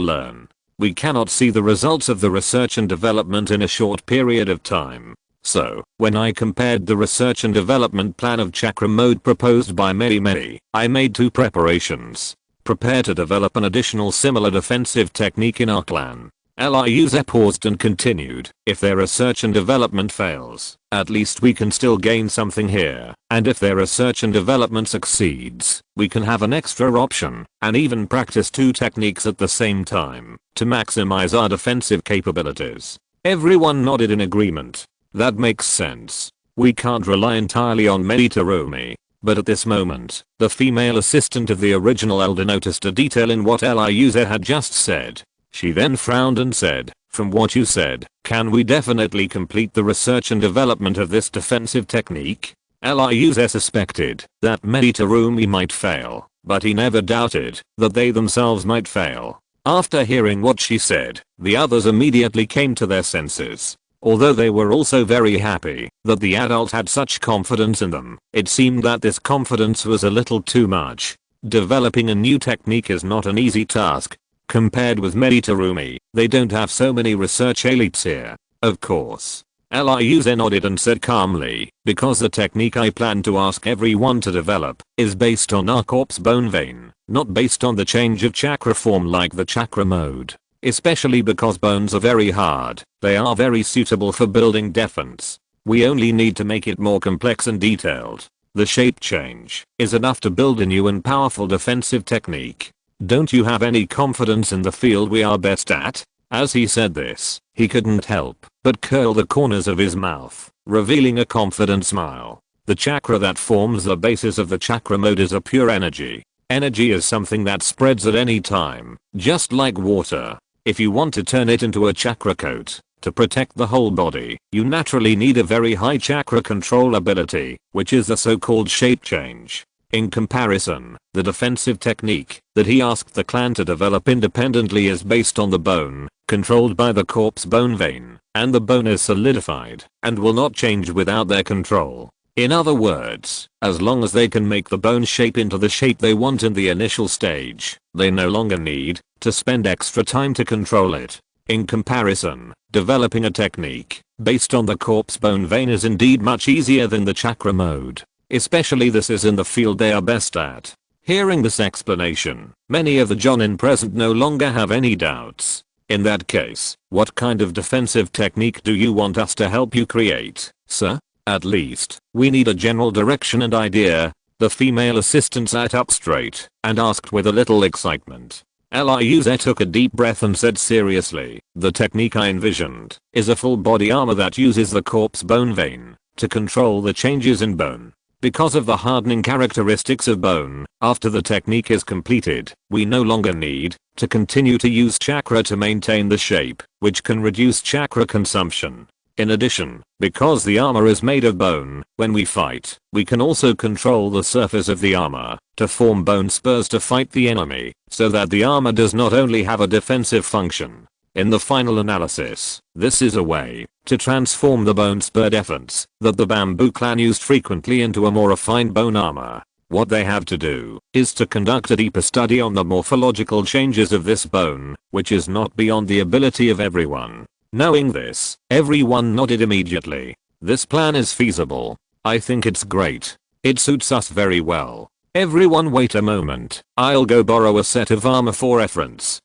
learn. We cannot see the results of the research and development in a short period of time. So, when I compared the research and development plan of chakra mode proposed by Mei, I made two preparations. Prepare to develop an additional similar defensive technique in our clan. Ryuze paused and continued, if their research and development fails, at least we can still gain something here, and if their research and development succeeds, we can have an extra option, and even practice two techniques at the same time, to maximize our defensive capabilities. Everyone nodded in agreement. That makes sense. We can't rely entirely on Meditarumi. But at this moment, the female assistant of the original elder noticed a detail in what Ryuze had just said. She then frowned and said, from what you said, can we definitely complete the research and development of this defensive technique? Ryuze suspected that Meditarumi might fail, but he never doubted that they themselves might fail. After hearing what she said, the others immediately came to their senses. Although they were also very happy that the adult had such confidence in them, it seemed that this confidence was a little too much. Developing a new technique is not an easy task. Compared with Meditarumi, they don't have so many research elites here. Of course. Ryuze nodded and said calmly, because the technique I plan to ask everyone to develop is based on our corpse bone vein, not based on the change of chakra form like the chakra mode. Especially because bones are very hard, they are very suitable for building defense. We only need to make it more complex and detailed. The shape change is enough to build a new and powerful defensive technique. Don't you have any confidence in the field we are best at? As he said this, he couldn't help but curl the corners of his mouth, revealing a confident smile. The chakra that forms the basis of the chakra mode is a pure energy. Energy is something that spreads at any time, just like water. If you want to turn it into a chakra coat, to protect the whole body, you naturally need a very high chakra control ability, which is the so-called shape change. In comparison, the defensive technique that he asked the clan to develop independently is based on the bone, controlled by the corpse bone vein, and the bone is solidified and will not change without their control. In other words, as long as they can make the bone shape into the shape they want in the initial stage, they no longer need to spend extra time to control it. In comparison, developing a technique based on the corpse bone vein is indeed much easier than the chakra mode. Especially this is in the field they are best at. Hearing this explanation, many of the Jonin present no longer have any doubts. In that case, what kind of defensive technique do you want us to help you create, sir? At least, we need a general direction and idea. The female assistant sat up straight and asked with a little excitement. Ryuze took a deep breath and said seriously, the technique I envisioned is a full body armor that uses the corpse bone vein to control the changes in bone. Because of the hardening characteristics of bone, after the technique is completed, we no longer need to continue to use chakra to maintain the shape, which can reduce chakra consumption. In addition, because the armor is made of bone, when we fight, we can also control the surface of the armor to form bone spurs to fight the enemy, so that the armor does not only have a defensive function. In the final analysis, this is a way to transform the bone spur defense that the bamboo clan used frequently into a more refined bone armor. What they have to do is to conduct a deeper study on the morphological changes of this bone, which is not beyond the ability of everyone. Knowing this, everyone nodded immediately. This plan is feasible. I think it's great. It suits us very well. Everyone wait a moment. I'll go borrow a set of armor for reference.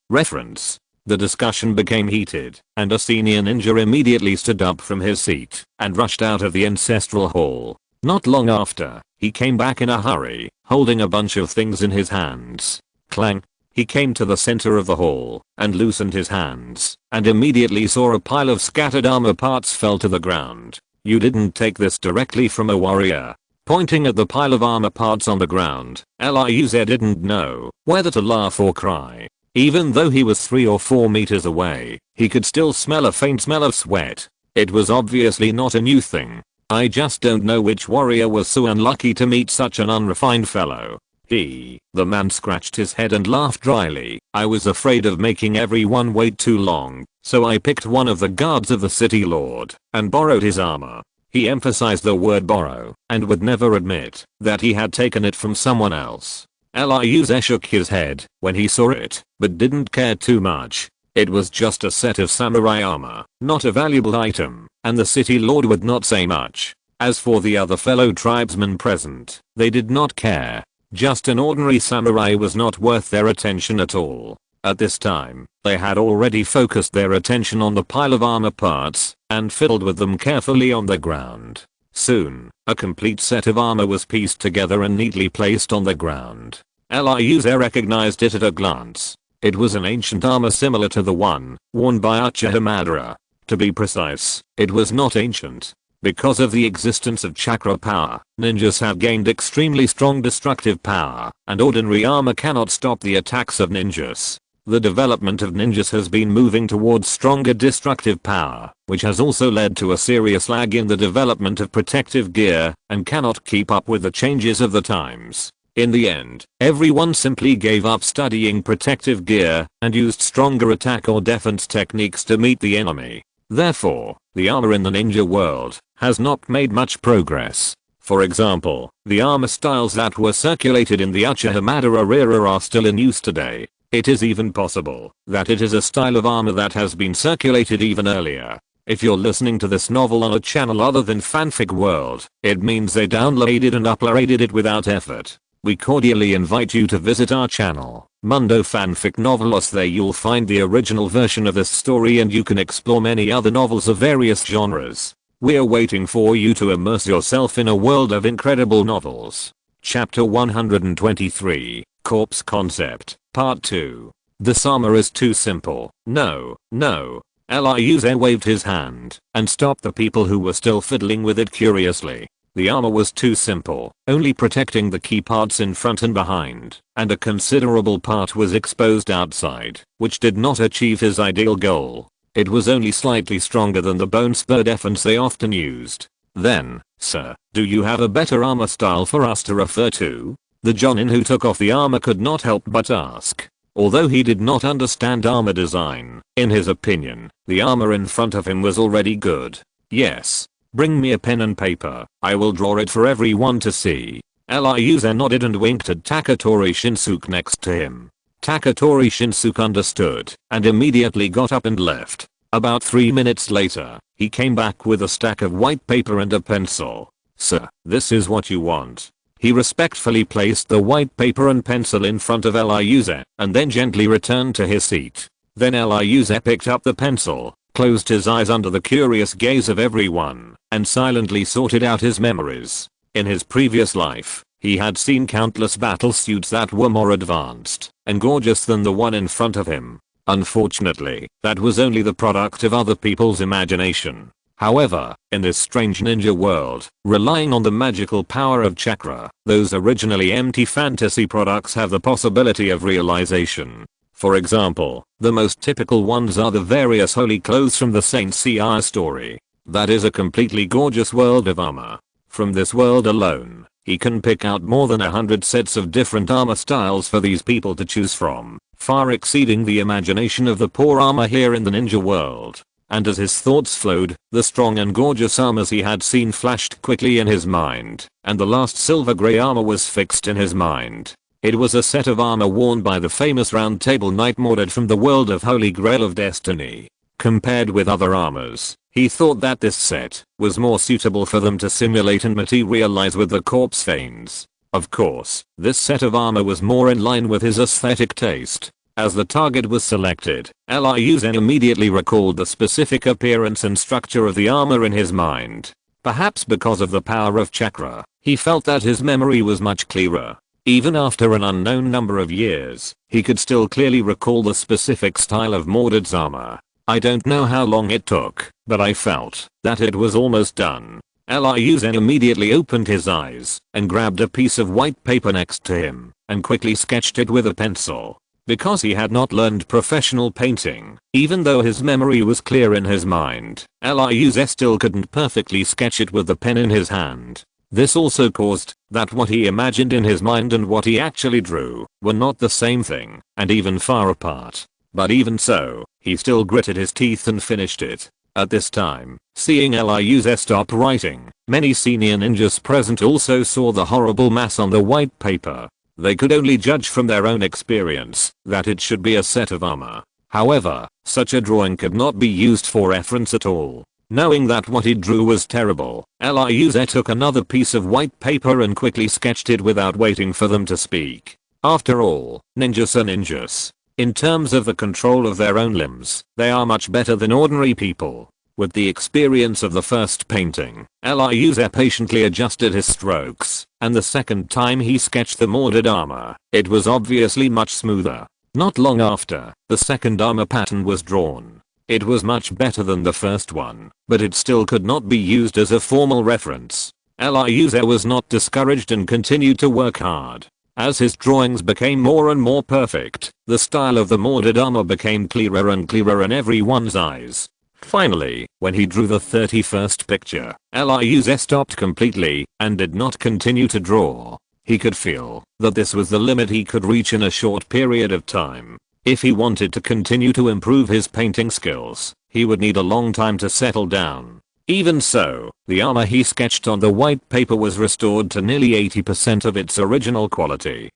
The discussion became heated, and a senior ninja immediately stood up from his seat and rushed out of the ancestral hall. Not long after, he came back in a hurry, holding a bunch of things in his hands. Clang. He came to the center of the hall and loosened his hands and immediately saw a pile of scattered armor parts fell to the ground. You didn't take this directly from a warrior. Pointing at the pile of armor parts on the ground, Ryuze didn't know whether to laugh or cry. Even though he was 3 or 4 meters away, he could still smell a faint smell of sweat. It was obviously not a new thing. I just don't know which warrior was so unlucky to meet such an unrefined fellow. The man scratched his head and laughed dryly. I was afraid of making everyone wait too long, so I picked one of the guards of the city lord and borrowed his armor. He emphasized the word borrow and would never admit that he had taken it from someone else. Ryuze shook his head when he saw it, but didn't care too much. It was just a set of samurai armor, not a valuable item, and the city lord would not say much. As for the other fellow tribesmen present, they did not care. Just an ordinary samurai was not worth their attention at all. At this time, they had already focused their attention on the pile of armor parts and fiddled with them carefully on the ground. Soon, a complete set of armor was pieced together and neatly placed on the ground. Ryuze recognized it at a glance. It was an ancient armor similar to the one worn by Uchiha Madara. To be precise, it was not ancient. Because of the existence of chakra power, ninjas have gained extremely strong destructive power, and ordinary armor cannot stop the attacks of ninjas. The development of ninjas has been moving towards stronger destructive power, which has also led to a serious lag in the development of protective gear and cannot keep up with the changes of the times. In the end, everyone simply gave up studying protective gear and used stronger attack or defense techniques to meet the enemy. Therefore, the armor in the ninja world has not made much progress. For example, the armor styles that were circulated in the Uchiha Madara era are still in use today. It is even possible that it is a style of armor that has been circulated even earlier. If you're listening to this novel on a channel other than Fanfic World, it means they downloaded and uploaded it without effort. We cordially invite you to visit our channel, Mundo Fanfic Novelos. There you'll find the original version of this story and you can explore many other novels of various genres. We're waiting for you to immerse yourself in a world of incredible novels. Chapter 123, Corpse Concept, Part 2. This armor is too simple. No. Ryuze waved his hand and stopped the people who were still fiddling with it curiously. The armor was too simple, only protecting the key parts in front and behind, and a considerable part was exposed outside, which did not achieve his ideal goal. It was only slightly stronger than the bone spur defense they often used. Then, sir, do you have a better armor style for us to refer to? The Jonin who took off the armor could not help but ask. Although he did not understand armor design, in his opinion, the armor in front of him was already good. Yes. Bring me a pen and paper. I will draw it for everyone to see. Ryuze nodded and winked at Taketori Shinsuke next to him. Taketori Shinsuke understood and immediately got up and left. About 3 minutes later, he came back with a stack of white paper and a pencil. Sir, this is what you want. He respectfully placed the white paper and pencil in front of Ryuze and then gently returned to his seat. Then Ryuze picked up the pencil, closed his eyes under the curious gaze of everyone, and silently sorted out his memories. In his previous life, He had seen countless battle suits that were more advanced and gorgeous than the one in front of him. Unfortunately, that was only the product of other people's imagination. However, in this strange ninja world, relying on the magical power of chakra, those originally empty fantasy products have the possibility of realization. For example, the most typical ones are the various holy clothes from the Saint Seiya story. That is a completely gorgeous world of armor. From this world alone, he can pick out more than 100 sets of different armor styles for these people to choose from, far exceeding the imagination of the poor armor here in the ninja world. And as his thoughts flowed, the strong and gorgeous armors he had seen flashed quickly in his mind, and the last silver grey armor was fixed in his mind. It was a set of armor worn by the famous Round Table Knight Mordred from the world of Holy Grail of Destiny. Compared with other armors, he thought that this set was more suitable for them to simulate and materialize with the corpse veins. Of course, this set of armor was more in line with his aesthetic taste. As the target was selected, Liu Zen immediately recalled the specific appearance and structure of the armor in his mind. Perhaps because of the power of chakra, he felt that his memory was much clearer. Even after an unknown number of years, he could still clearly recall the specific style of Mordred's armor. I don't know how long it took, but I felt that it was almost done. Liu Zen immediately opened his eyes and grabbed a piece of white paper next to him and quickly sketched it with a pencil. Because he had not learned professional painting, even though his memory was clear in his mind, Liu Zen still couldn't perfectly sketch it with the pen in his hand. This also caused that what he imagined in his mind and what he actually drew were not the same thing, and even far apart. But even so, he still gritted his teeth and finished it. At this time, seeing Liu Zen stop writing, many senior ninjas present also saw the horrible mass on the white paper. They could only judge from their own experience that it should be a set of armor. However, such a drawing could not be used for reference at all. Knowing that what he drew was terrible, Liu Zen took another piece of white paper and quickly sketched it without waiting for them to speak. After all, ninjas are ninjas. In terms of the control of their own limbs, they are much better than ordinary people. With the experience of the first painting, Liu Zen patiently adjusted his strokes, and the second time he sketched the Mordred armor, it was obviously much smoother. Not long after, the second armor pattern was drawn. It was much better than the first one, but it still could not be used as a formal reference. Liu Zen was not discouraged and continued to work hard. As his drawings became more and more perfect, the style of the Mordred armor became clearer and clearer in everyone's eyes. Finally, when he drew the 31st picture, Liu Zen stopped completely and did not continue to draw. He could feel that this was the limit he could reach in a short period of time. If he wanted to continue to improve his painting skills, he would need a long time to settle down. Even so, the armor he sketched on the white paper was restored to nearly 80% of its original quality.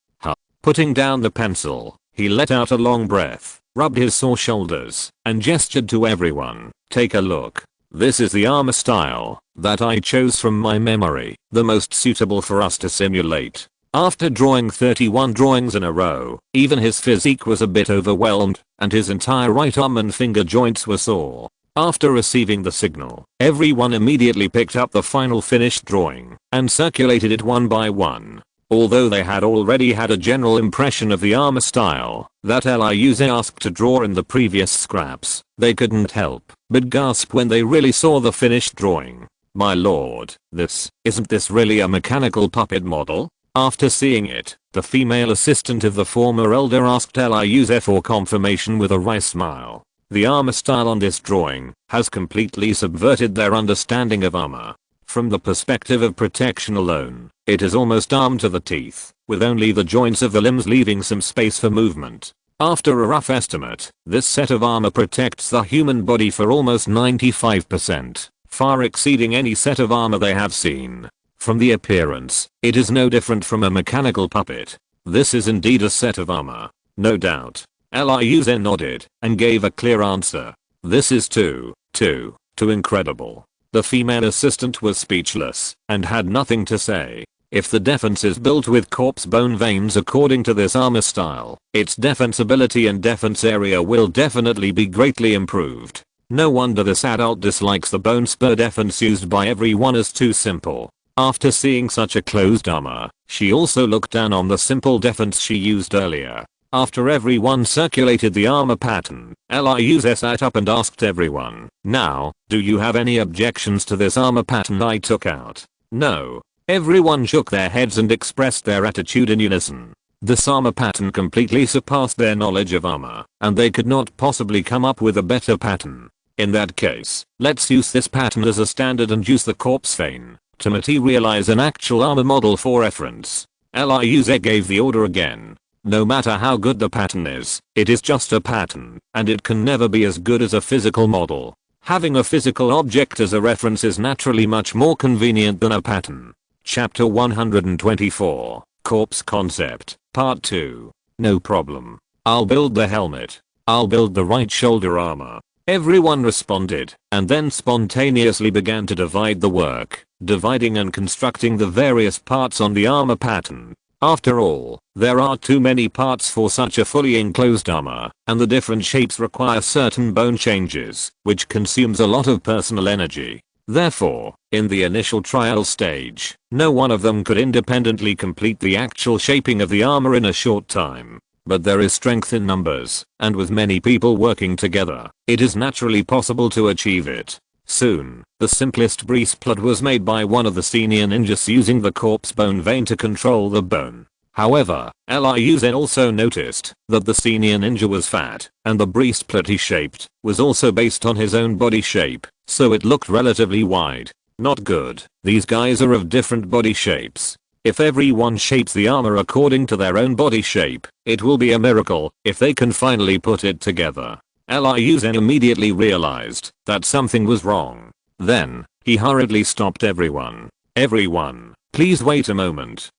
Putting down the pencil, he let out a long breath, rubbed his sore shoulders, and gestured to everyone. Take a look. This is the armor style that I chose from my memory, the most suitable for us to simulate. After drawing 31 drawings in a row, even his physique was a bit overwhelmed, and his entire right arm and finger joints were sore. After receiving the signal, everyone immediately picked up the final finished drawing and circulated it one by one. Although they had already had a general impression of the armor style that Liu Zen asked to draw in the previous scraps, they couldn't help but gasp when they really saw the finished drawing. My lord, isn't this really a mechanical puppet model? After seeing it, the female assistant of the former elder asked Liu Zen for confirmation with a wry smile. The armor style on this drawing has completely subverted their understanding of armor. From the perspective of protection alone, it is almost armed to the teeth, with only the joints of the limbs leaving some space for movement. After a rough estimate, this set of armor protects the human body for almost 95%, far exceeding any set of armor they have seen. From the appearance, it is no different from a mechanical puppet. This is indeed a set of armor. No doubt. Liu Zen nodded and gave a clear answer. This is too incredible. The female assistant was speechless and had nothing to say. If the defense is built with corpse bone veins according to this armor style, its defensibility and defense area will definitely be greatly improved. No wonder this adult dislikes the bone spur defense used by everyone as too simple. After seeing such a closed armor, she also looked down on the simple defense she used earlier. After everyone circulated the armor pattern, Lyuze sat up and asked everyone, "Now, do you have any objections to this armor pattern I took out?" No. Everyone shook their heads and expressed their attitude in unison. This armor pattern completely surpassed their knowledge of armor, and they could not possibly come up with a better pattern. In that case, let's use this pattern as a standard and use the corpse vein to materialize an actual armor model for reference. Lyuze gave the order again. No matter how good the pattern is, it is just a pattern, and it can never be as good as a physical model. Having a physical object as a reference is naturally much more convenient than a pattern. Chapter 124, Corpse Concept, Part 2. No problem. I'll build the helmet. I'll build the right shoulder armor. Everyone responded, and then spontaneously began to divide the work, dividing and constructing the various parts on the armor pattern. After all, there are too many parts for such a fully enclosed armor, and the different shapes require certain bone changes, which consumes a lot of personal energy. Therefore, in the initial trial stage, no one of them could independently complete the actual shaping of the armor in a short time. But there is strength in numbers, and with many people working together, it is naturally possible to achieve it. Soon, the simplest breastplate was made by one of the senior ninjas using the corpse bone vein to control the bone. However, Lyuze also noticed that the senior ninja was fat, and the breastplate he shaped was also based on his own body shape, so it looked relatively wide. Not good. These guys are of different body shapes. If everyone shapes the armor according to their own body shape, it will be a miracle if they can finally put it together. Lyuze immediately realized that something was wrong. Then, he hurriedly stopped everyone. "Everyone, please wait a moment."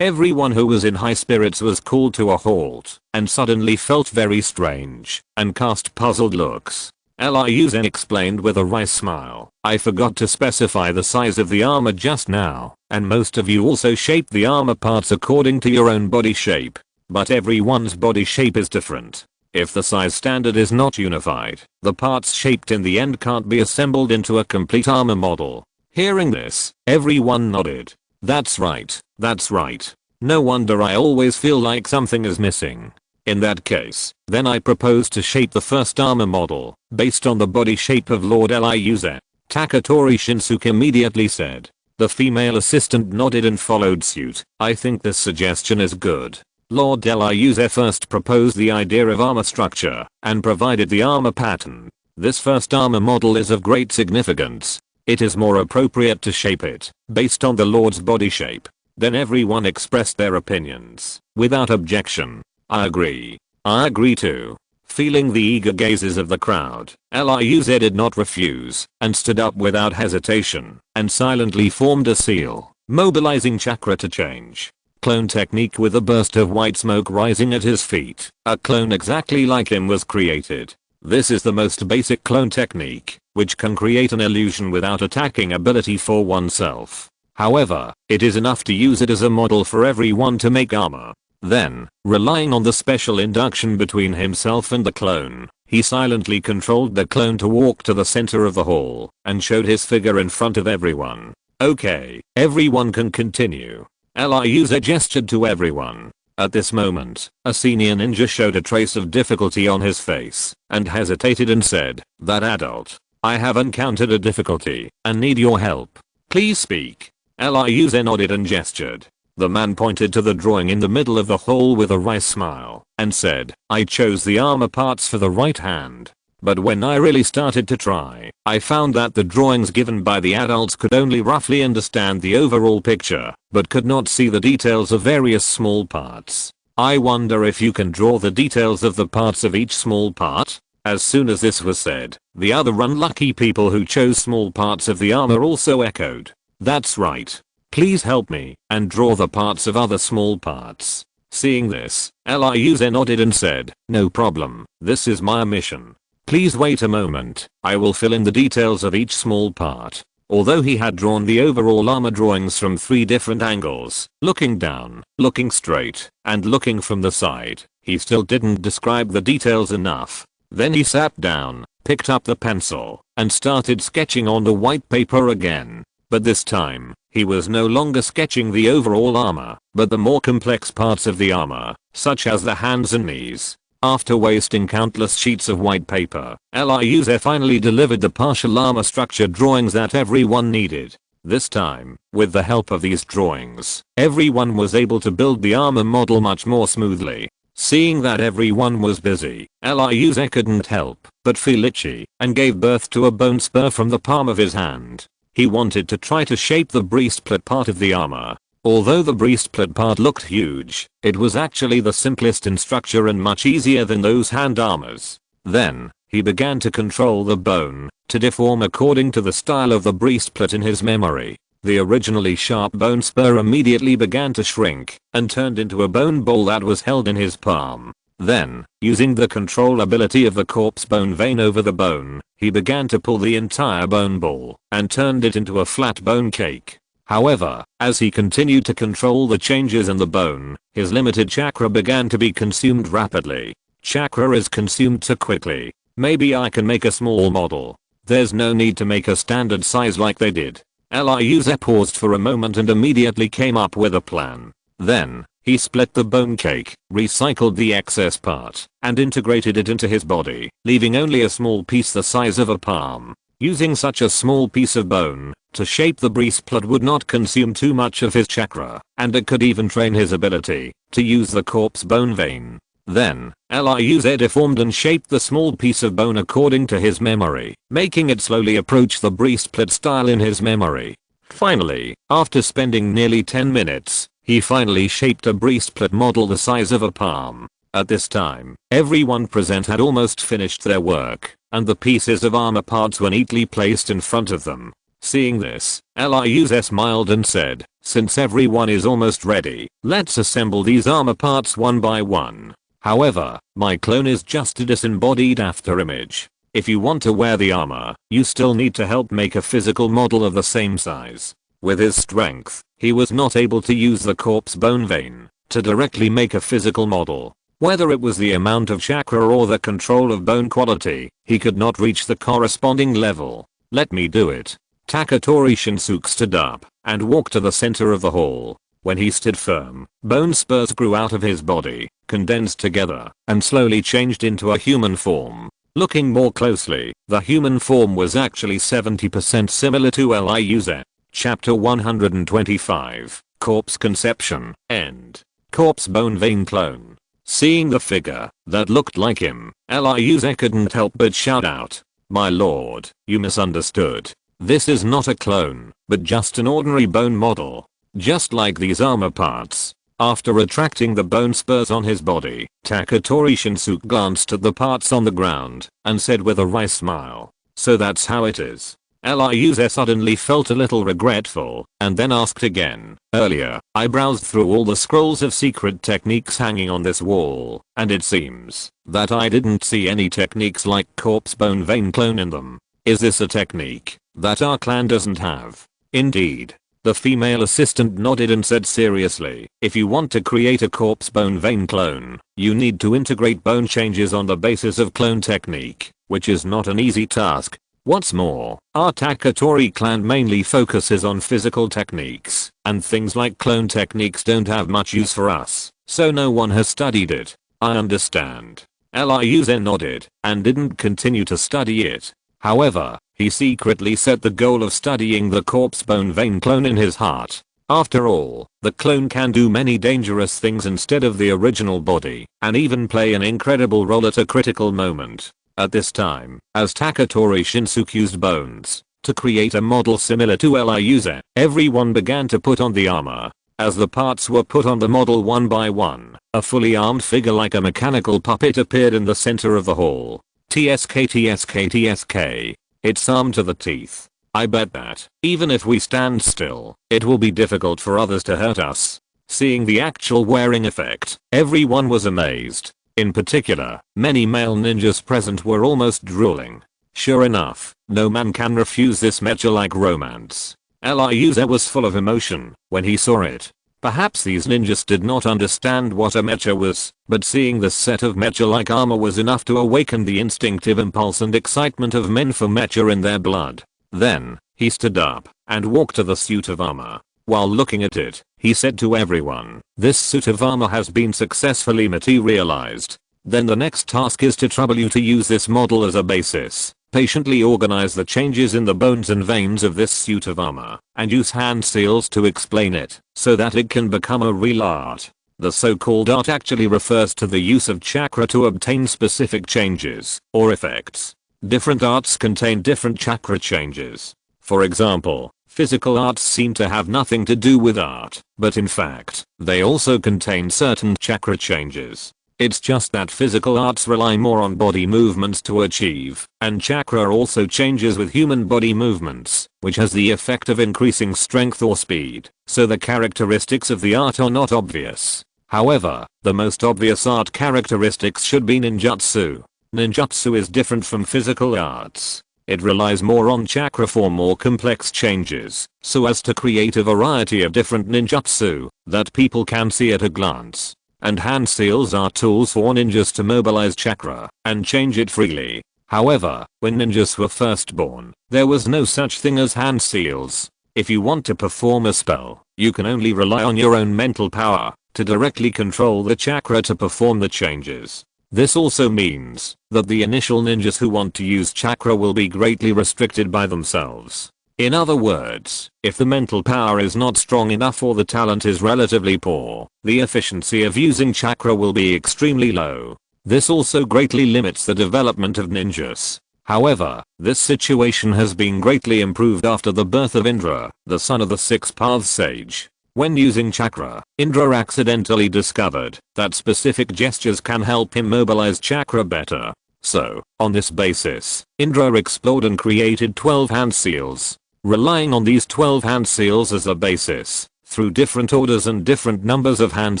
Everyone who was in high spirits was called to a halt, and suddenly felt very strange, and cast puzzled looks. Lyuze explained with a wry smile, "I forgot to specify the size of the armor just now, and most of you also shaped the armor parts according to your own body shape. But everyone's body shape is different. If the size standard is not unified, the parts shaped in the end can't be assembled into a complete armor model." Hearing this, everyone nodded. That's right. No wonder I always feel like something is missing. In that case, then I propose to shape the first armor model, based on the body shape of Lord Lyuze. Taketori Shinsuke immediately said. The female assistant nodded and followed suit. "I think this suggestion is good." Lord Lyuze first proposed the idea of armor structure, and provided the armor pattern. This first armor model is of great significance. It is more appropriate to shape it, based on the Lord's body shape. Then everyone expressed their opinions, without objection. "I agree. I agree too." Feeling the eager gazes of the crowd, Lyuze did not refuse, and stood up without hesitation, and silently formed a seal, mobilizing chakra to change. Clone technique with a burst of white smoke rising at his feet. A clone exactly like him was created. This is the most basic clone technique, which can create an illusion without attacking ability for oneself. However, it is enough to use it as a model for everyone to make armor. Then, relying on the special induction between himself and the clone, he silently controlled the clone to walk to the center of the hall, and showed his figure in front of everyone. "Okay, everyone can continue." Lyuze gestured to everyone. At this moment, a senior ninja showed a trace of difficulty on his face, and hesitated and said, "That adult. I have encountered a difficulty, and need your help. Please speak." Lyuze nodded and gestured. The man pointed to the drawing in the middle of the hall with a wry smile, and said, "I chose the armor parts for the right hand. But when I really started to try, I found that the drawings given by the adults could only roughly understand the overall picture, but could not see the details of various small parts. I wonder if you can draw the details of the parts of each small part?" As soon as this was said, the other unlucky people who chose small parts of the armor also echoed, "That's right. Please help me and draw the parts of other small parts." Seeing this, Lyuze nodded and said, "No problem. This is my mission. Please wait a moment. I will fill in the details of each small part." Although he had drawn the overall armor drawings from 3 different angles, looking down, looking straight, and looking from the side, he still didn't describe the details enough. Then he sat down, picked up the pencil, and started sketching on the white paper again. But this time, He was no longer sketching the overall armor, but the more complex parts of the armor, such as the hands and knees. After wasting countless sheets of white paper, Ryuze finally delivered the partial armor structure drawings that everyone needed. This time, with the help of these drawings, everyone was able to build the armor model much more smoothly. Seeing that everyone was busy, Ryuze couldn't help but feel itchy and gave birth to a bone spur from the palm of his hand. He wanted to try to shape the breastplate part of the armor. Although the breastplate part looked huge, it was actually the simplest in structure and much easier than those hand armors. Then, he began to control the bone to deform according to the style of the breastplate in his memory. The originally sharp bone spur immediately began to shrink and turned into a bone ball that was held in his palm. Then, using the control ability of the corpse bone vein over the bone, he began to pull the entire bone ball and turned it into a flat bone cake. However, as he continued to control the changes in the bone, his limited chakra began to be consumed rapidly. Chakra is consumed so quickly. Maybe I can make a small model. There's no need to make a standard size like they did. Ryuze paused for a moment and immediately came up with a plan. Then, he split the bone cake, recycled the excess part, and integrated it into his body, leaving only a small piece the size of a palm. Using such a small piece of bone to shape the breastplate would not consume too much of his chakra, and it could even train his ability to use the corpse bone vein. Then, Ryuze deformed and shaped the small piece of bone according to his memory, making it slowly approach the breastplate style in his memory. Finally, after spending nearly 10 minutes, he finally shaped a breastplate model the size of a palm. At this time, everyone present had almost finished their work, and the pieces of armor parts were neatly placed in front of them. Seeing this, Ryuze smiled and said, "Since everyone is almost ready, let's assemble these armor parts one by one. However, my clone is just a disembodied afterimage. If you want to wear the armor, you still need to help make a physical model of the same size." With his strength, he was not able to use the corpse bone vein to directly make a physical model. Whether it was the amount of chakra or the control of bone quality, he could not reach the corresponding level. "Let me do it." Taketori Shinsuke stood up and walked to the center of the hall. When he stood firm, bone spurs grew out of his body, condensed together, and slowly changed into a human form. Looking more closely, the human form was actually 70% similar to Ryuze. Chapter 125, Corpse Conception, End. Corpse bone vein clone. Seeing the figure that looked like him, Ryuze couldn't help but shout out, "My lord, you misunderstood. This is not a clone, but just an ordinary bone model. Just like these armor parts." After retracting the bone spurs on his body, Taketori Shinsuke glanced at the parts on the ground and said with a wry smile, "So that's how it is." Ryuze suddenly felt a little regretful and then asked again, "Earlier, I browsed through all the scrolls of secret techniques hanging on this wall, and it seems that I didn't see any techniques like corpse bone vein clone in them. Is this a technique that our clan doesn't have?" "Indeed." The female assistant nodded and said seriously, "If you want to create a corpse bone vein clone, you need to integrate bone changes on the basis of clone technique, which is not an easy task. What's more, our Taketori clan mainly focuses on physical techniques, and things like clone techniques don't have much use for us, so no one has studied it." "I understand." Ryuze nodded and didn't continue to study it. However, he secretly set the goal of studying the corpse bone vein clone in his heart. After all, the clone can do many dangerous things instead of the original body, and even play an incredible role at a critical moment. At this time, as Taketori Shinsuke used bones to create a model similar to Ryuze, everyone began to put on the armor. As the parts were put on the model one by one, a fully armed figure like a mechanical puppet appeared in the center of the hall. TSK. It's armed to the teeth. I bet that, even if we stand still, it will be difficult for others to hurt us. Seeing the actual wearing effect, everyone was amazed. In particular, many male ninjas present were almost drooling. Sure enough, no man can refuse this mecha-like romance. Ryuze was full of emotion when he saw it. Perhaps these ninjas did not understand what a mecha was, but seeing this set of mecha-like armor was enough to awaken the instinctive impulse and excitement of men for mecha in their blood. Then, he stood up and walked to the suit of armor. While looking at it, he said to everyone, "This suit of armor has been successfully materialized. Then the next task is to trouble you to use this model as a basis. Patiently organize the changes in the bones and veins of this suit of armor, and use hand seals to explain it, so that it can become a real art." The so-called art actually refers to the use of chakra to obtain specific changes, or effects. Different arts contain different chakra changes. For example, physical arts seem to have nothing to do with art, but in fact, they also contain certain chakra changes. It's just that physical arts rely more on body movements to achieve, and chakra also changes with human body movements, which has the effect of increasing strength or speed, so the characteristics of the art are not obvious. However, the most obvious art characteristics should be ninjutsu. Ninjutsu is different from physical arts. It relies more on chakra for more complex changes, so as to create a variety of different ninjutsu that people can see at a glance. And hand seals are tools for ninjas to mobilize chakra and change it freely. However, when ninjas were first born, there was no such thing as hand seals. If you want to perform a spell, you can only rely on your own mental power to directly control the chakra to perform the changes. This also means that the initial ninjas who want to use chakra will be greatly restricted by themselves. In other words, if the mental power is not strong enough or the talent is relatively poor, the efficiency of using chakra will be extremely low. This also greatly limits the development of ninjas. However, this situation has been greatly improved after the birth of Indra, the son of the Six Paths sage. When using chakra, Indra accidentally discovered that specific gestures can help him mobilize chakra better. So, on this basis, Indra explored and created 12 hand seals. Relying on these 12 hand seals as a basis, through different orders and different numbers of hand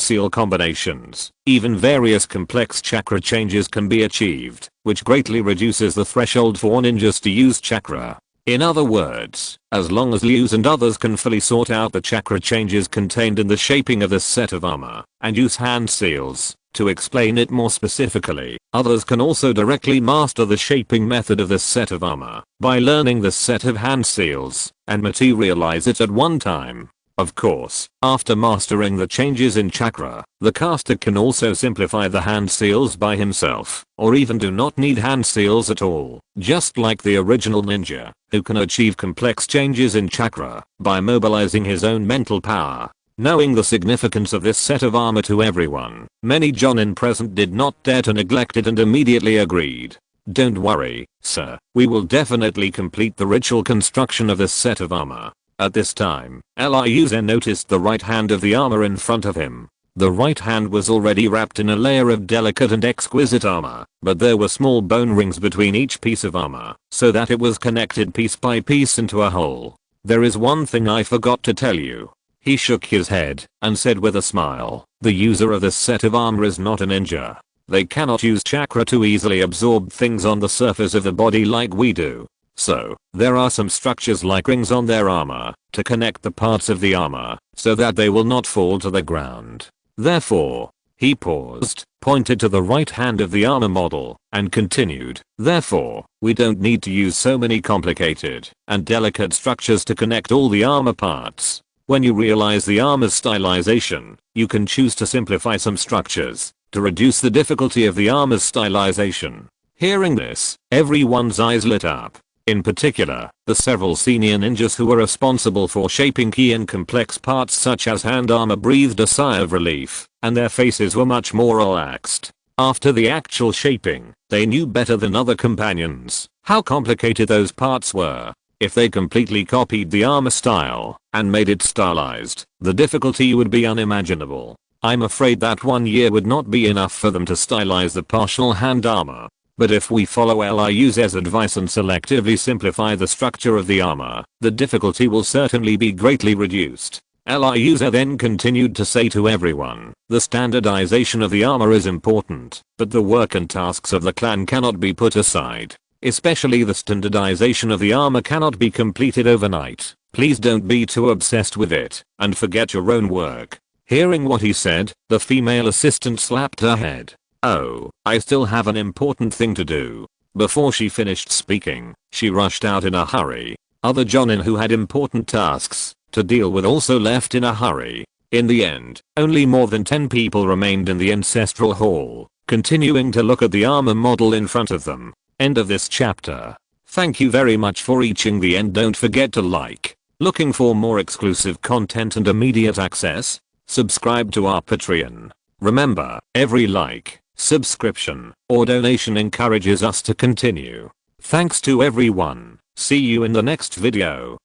seal combinations, even various complex chakra changes can be achieved, which greatly reduces the threshold for ninjas to use chakra. In other words, as long as Lius and others can fully sort out the chakra changes contained in the shaping of this set of armor, and use hand seals to explain it more specifically, others can also directly master the shaping method of this set of armor by learning this set of hand seals and materialize it at one time. Of course, after mastering the changes in chakra, the caster can also simplify the hand seals by himself, or even do not need hand seals at all, just like the original ninja, who can achieve complex changes in chakra by mobilizing his own mental power. Knowing the significance of this set of armor to everyone, many jonin present did not dare to neglect it and immediately agreed. "Don't worry, sir, we will definitely complete the ritual construction of this set of armor." At this time, Liuze noticed the right hand of the armor in front of him. The right hand was already wrapped in a layer of delicate and exquisite armor, but there were small bone rings between each piece of armor, so that it was connected piece by piece into a whole. "There is one thing I forgot to tell you." He shook his head and said with a smile, "The user of this set of armor is not a ninja. They cannot use chakra to easily absorb things on the surface of the body like we do. So, there are some structures like rings on their armor to connect the parts of the armor so that they will not fall to the ground. Therefore," he paused, pointed to the right hand of the armor model, and continued, "Therefore, we don't need to use so many complicated and delicate structures to connect all the armor parts. When you realize the armor's stylization, you can choose to simplify some structures to reduce the difficulty of the armor's stylization." Hearing this, everyone's eyes lit up. In particular, the several senior ninjas who were responsible for shaping key and complex parts such as hand armor breathed a sigh of relief, and their faces were much more relaxed. After the actual shaping, they knew better than other companions how complicated those parts were. If they completely copied the armor style and made it stylized, the difficulty would be unimaginable. I'm afraid that 1 year would not be enough for them to stylize the partial hand armor. But if we follow Liuze's advice and selectively simplify the structure of the armor, the difficulty will certainly be greatly reduced. Liuze then continued to say to everyone, "The standardization of the armor is important, but the work and tasks of the clan cannot be put aside. Especially the standardization of the armor cannot be completed overnight. Please don't be too obsessed with it, and forget your own work." Hearing what he said, the female assistant slapped her head. "Oh, I still have an important thing to do." Before she finished speaking, she rushed out in a hurry. Other Jonin who had important tasks to deal with also left in a hurry. In the end, only more than 10 people remained in the ancestral hall, continuing to look at the armor model in front of them. End of this chapter. Thank you very much for reaching the end. Don't forget to like. Looking for more exclusive content and immediate access? Subscribe to our Patreon. Remember, every like, subscription, or donation encourages us to continue. Thanks to everyone. See you in the next video.